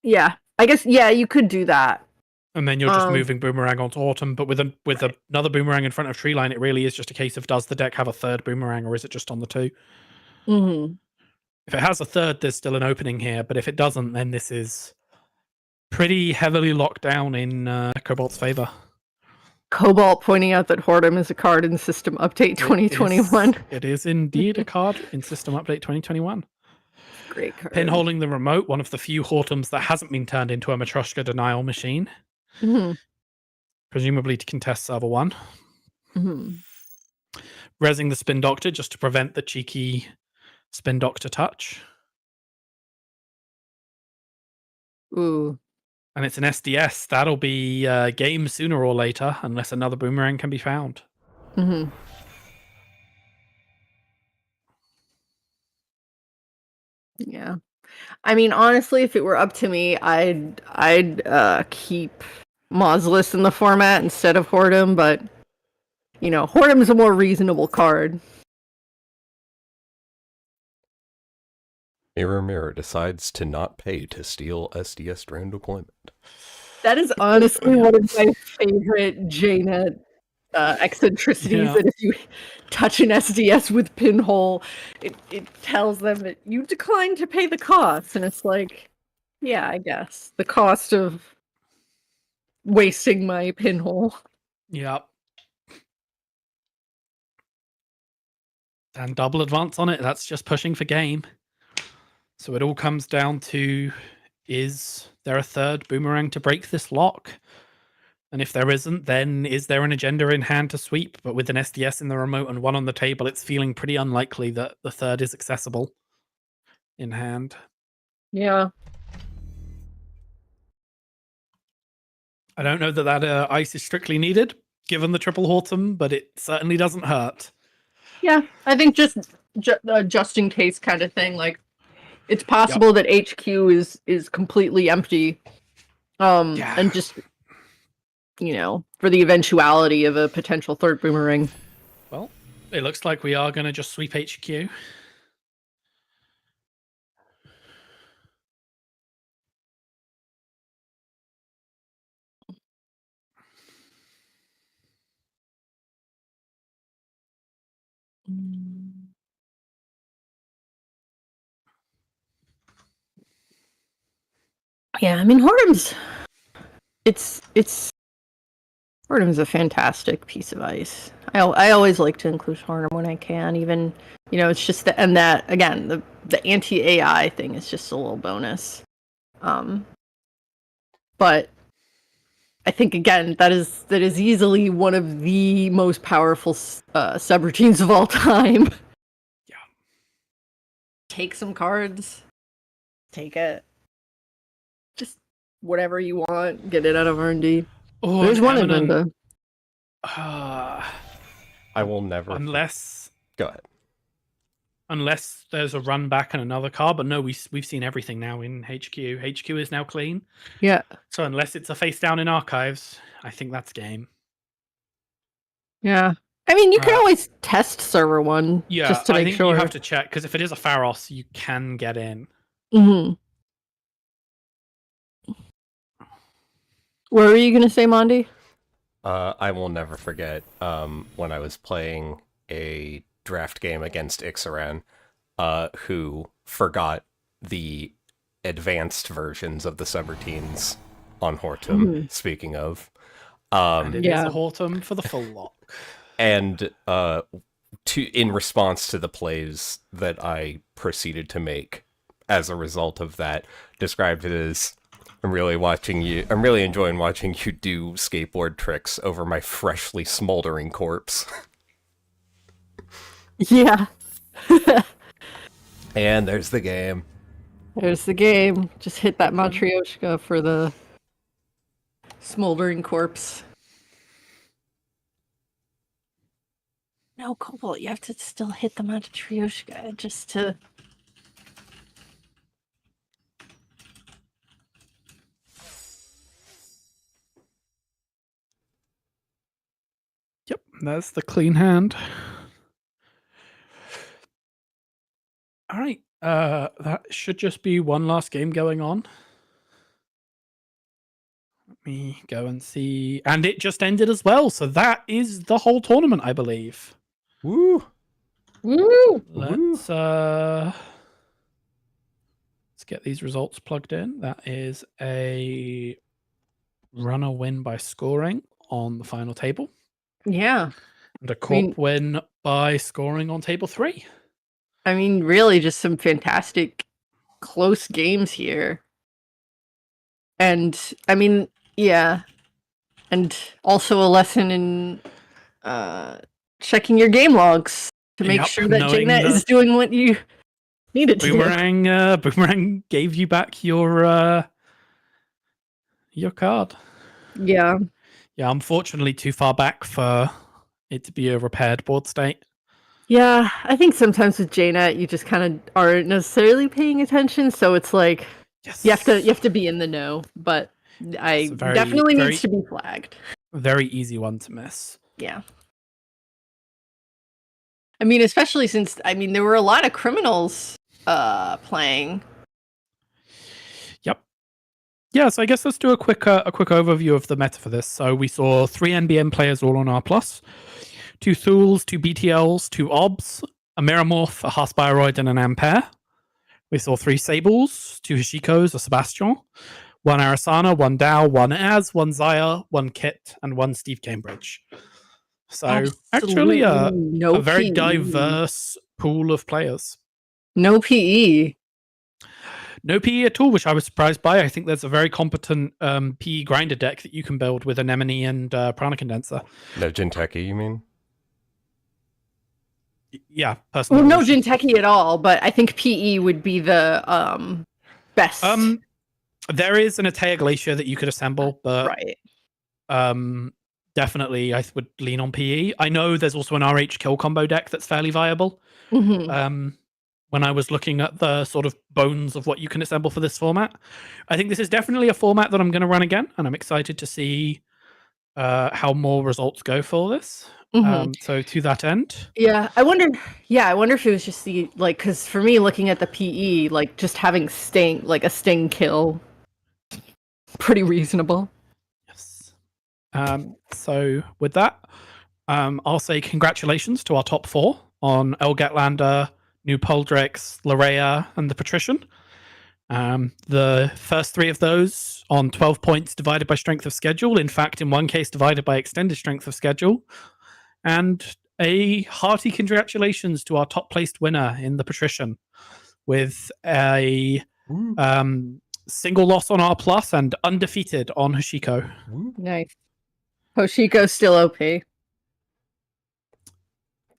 Yeah, I guess. Yeah, you could do that. And then you're just moving boomerang onto Autumn, but with another boomerang in front of tree line, it really is just a case of, does the deck have a third boomerang, or is it just on the 2? Mm-hmm. If it has a third, there's still an opening here, but if it doesn't, then this is pretty heavily locked down in Cobalt's favor. Cobalt pointing out that Hortum is a card in System Update 2021. It is indeed a card in System Update 2021. Great card. Pinholing the remote, one of the few Hortums that hasn't been turned into a Matryoshka denial machine. Mhm. Presumably to contest server 1. Mhm. Resing the Spin Doctor just to prevent the cheeky Spin Doctor touch. Ooh. And it's an SDS. That'll be game sooner or later, unless another boomerang can be found. Mhm. Yeah. I mean, honestly, if it were up to me, I'd keep Mausolus in the format instead of Hortum, but Hortum's a more reasonable card. Mirror Mirror decides to not pay to steal SDS drone deployment. That is honestly one of my favorite JNet eccentricities. Yeah. That if you touch an SDS with Pinhole, it tells them that you decline to pay the cost, and it's like, yeah, I guess the cost of wasting my Pinhole. Yep. And double advance on it. That's just pushing for game. So it all comes down to, is there a third boomerang to break this lock? And if there isn't, then is there an agenda in hand to sweep? But with an SDS in the remote and one on the table, it's feeling pretty unlikely that the third is accessible in hand. Yeah. I don't know that ice is strictly needed, given the triple Hortum, but it certainly doesn't hurt. Yeah, I think just in case kind of thing. Like, it's possible that HQ is completely empty, and just for the eventuality of a potential third boomerang. Well, it looks like we are going to just sweep HQ. Yeah, I mean, Hortum's Hortum's a fantastic piece of ice. I always like to include Hortum when I can, even it's just that again, the anti-AI thing is just a little bonus. But I think again that is easily one of the most powerful subroutines of all time. Yeah. Take some cards. Take it. Just whatever you want. Get it out of R&D. Oh, There's one agenda. I will never. Unless. Go ahead. Unless there's a run back and another card, but no, we've seen everything now in HQ. HQ is now clean. Yeah. So unless it's a face down in archives, I think that's game. Yeah. I mean, you can always test server 1 just to make think sure. You have to check, because if it is a Pharos, you can get in. Mm-hmm. What were you going to say, Mondi? I will never forget when I was playing a draft game against Ixaran, who forgot the advanced versions of the subroutines on Hortum, speaking of. And it is a Hortum for the full lock. And in response to the plays that I proceeded to make as a result of that, described it as, I'm really enjoying watching you do skateboard tricks over my freshly smoldering corpse. Yeah. And there's the game. There's the game. Just hit that Matryoshka for the smoldering corpse. No, Cobalt, you have to still hit the Matryoshka just to... Yep, that's the clean hand. All right, that should just be one last game going on. Let me go and see. And it just ended as well, so that is the whole tournament, I believe. Woo! Woo! Let's get these results plugged in. That is a runner win by scoring on the final table. Yeah. And a corp win by scoring on table 3. I mean, really just some fantastic close games here. And I mean, yeah. And also a lesson in checking your game logs to make sure that JNet is doing what you needed to do. Boomerang gave you back your card. Yeah. Yeah, unfortunately too far back for it to be a repaired board state. Yeah, I think sometimes with JNet you just kind of aren't necessarily paying attention, so it's like Yes. you have to be in the know, but definitely needs to be flagged. Very easy one to miss. Yeah. I mean, especially since there were a lot of criminals playing. Yep. Yeah, so I guess let's do a quick overview of the meta for this. So we saw 3 NBM players all on R+, 2 Thuls, 2 BTLs, 2 Obs, a Miramorph, a Harspyroid, and an Ampere. We saw 3 Sables, 2 Hashikos, a Sebastian, 1 Arisana, 1 Dow, 1 Az, 1 Zaya, 1 Kit, and 1 Steve Cambridge. So actually a very diverse pool of players. No PE. No PE at all, which I was surprised by. I think there's a very competent PE grinder deck that you can build with Anemone and Prana Condenser. No Jinteki, you mean? Yeah, personally. Well, no Jinteki at all, but I think PE would be the best. There is an Atea Glacier that you could assemble, but right. Definitely I would lean on PE. I know there's also an RH kill combo deck that's fairly viable. Mm-hmm. When I was looking at the sort of bones of what you can assemble for this format, I think this is definitely a format that I'm going to run again, and I'm excited to see how more results go for this. Mm-hmm. So to that end, I wonder if it was just because for me, looking at the PE, like just having a sting kill, pretty reasonable. Yes. So with that, I'll say congratulations to our top 4 on Elgatlander, New Poldrex, Larea, and the Patrician. The first 3 of those on 12 points divided by strength of schedule. In fact, in one case, divided by extended strength of schedule. And a hearty congratulations to our top placed winner in the Patrician with a single loss on R+ and undefeated on Hashiko. Nice. Hoshiko's still OP.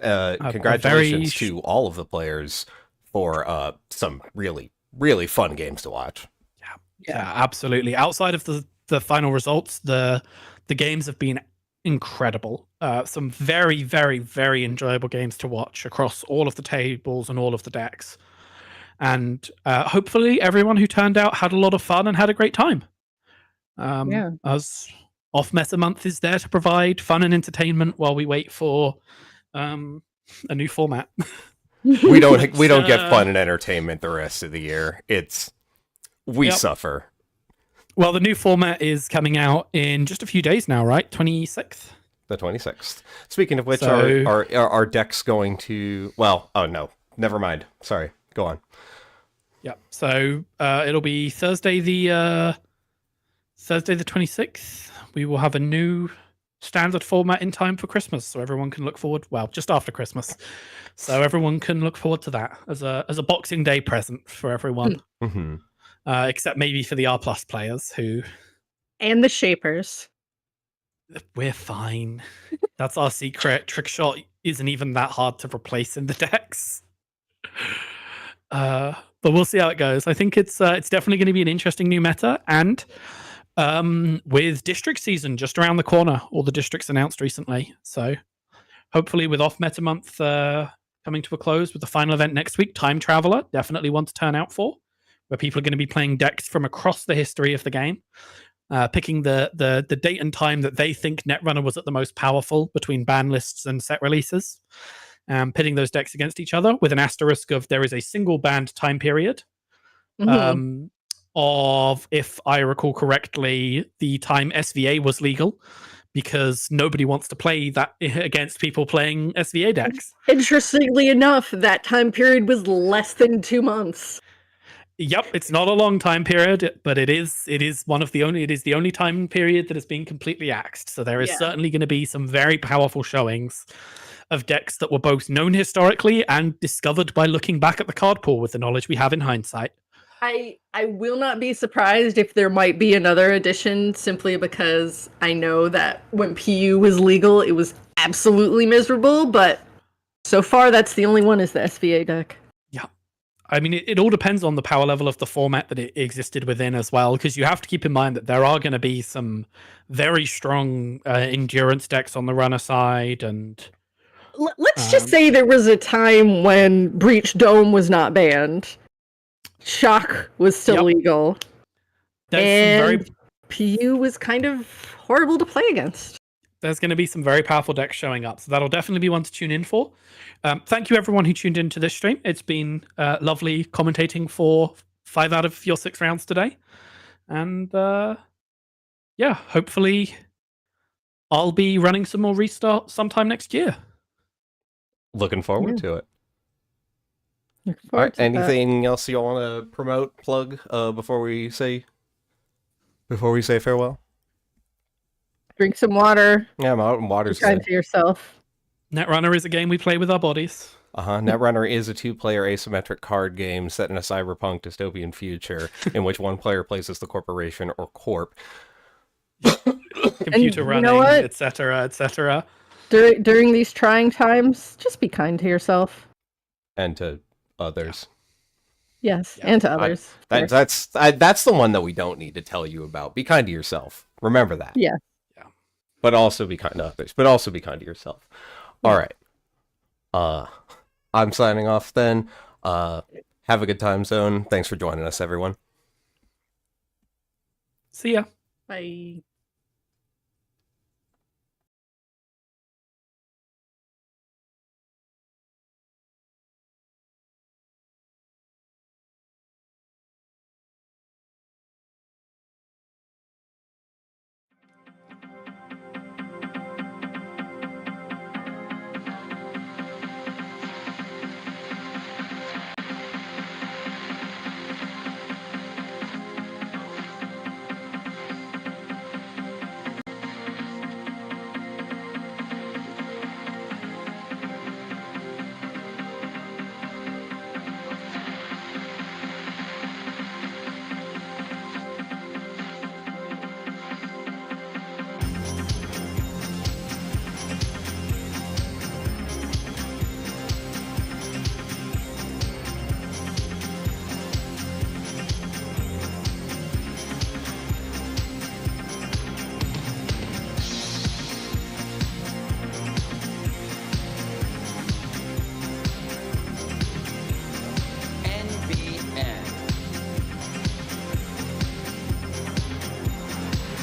Congratulations to all of the players for some really, really fun games to watch. Yeah, absolutely. Outside of the final results, the games have been incredible. Some very, very, very enjoyable games to watch across all of the tables and all of the decks. And hopefully everyone who turned out had a lot of fun and had a great time. As Off Meta Month is there to provide fun and entertainment while we wait for a new format. We don't get fun and entertainment the rest of the year. We suffer. Well, the new format is coming out in just a few days now, right? 26th? The 26th. Speaking of which, are decks going to... Well, oh no. Never mind. Sorry. Go on. Yeah. So it'll be Thursday the 26th. We will have a new standard format in time for Christmas, so everyone can look forward... Well, just after Christmas. So everyone can look forward to that as a Boxing Day present for everyone. Mm-hmm. Except maybe for the R+ players who... And the Shapers. We're fine. That's our secret. Trick Shot isn't even that hard to replace in the decks. But we'll see how it goes. I think it's definitely going to be an interesting new meta. And with district season just around the corner, all the districts announced recently. So hopefully with Off Meta Month coming to a close with the final event next week, Time Traveler, definitely one to turn out for, where people are going to be playing decks from across the history of the game, picking the date and time that they think Netrunner was at the most powerful between ban lists and set releases, pitting those decks against each other with an asterisk of there is a single banned time period of, if I recall correctly, the time SVA was legal, because nobody wants to play that against people playing SVA decks. Interestingly enough, that time period was less than 2 months. Yep, it's not a long time period, but it is the only time period that has been completely axed. So there is certainly going to be some very powerful showings of decks that were both known historically and discovered by looking back at the card pool with the knowledge we have in hindsight. I will not be surprised if there might be another edition, simply because I know that when PU was legal, it was absolutely miserable, but so far that's the only one is the SVA deck. Yeah. I mean, it all depends on the power level of the format that it existed within as well, because you have to keep in mind that there are going to be some very strong endurance decks on the runner side, and Let's just say there was a time when Breach Dome was not banned. Shock was still legal. And PU was kind of horrible to play against. There's going to be some very powerful decks showing up, so that'll definitely be one to tune in for. Thank you, everyone who tuned into this stream. It's been lovely commentating for 5 out of your 6 rounds today. And yeah, hopefully I'll be running some more Restart sometime next year. Looking forward to it. Looking All right. forward to that. Anything else you want to promote, plug before we say farewell? Drink some water. Yeah, water's Be kind good. to yourself. Netrunner is a game we play with our bodies. Netrunner is a 2-player asymmetric card game set in a cyberpunk dystopian future in which one player plays as the corporation or corp. Computer running, etc., etc. During these trying times, just be kind to yourself. And to others. Yes, and to others. That's the one that we don't need to tell you about. Be kind to yourself. Remember that. Yeah. But also be kind to others. But also be kind to yourself. All right. I'm signing off then. Have a good time zone. Thanks for joining us, everyone. See ya. Bye.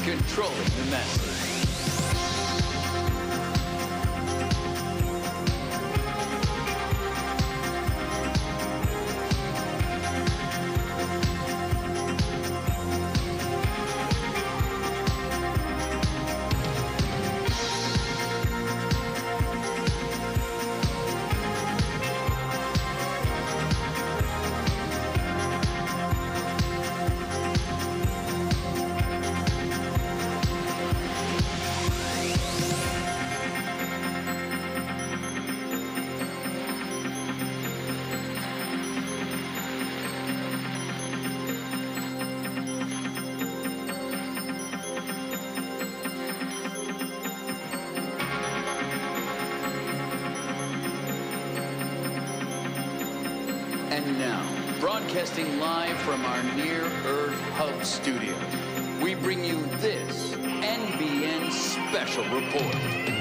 Controlling the masses. And now, broadcasting live from our near-Earth hub studio, we bring you this NBN special report.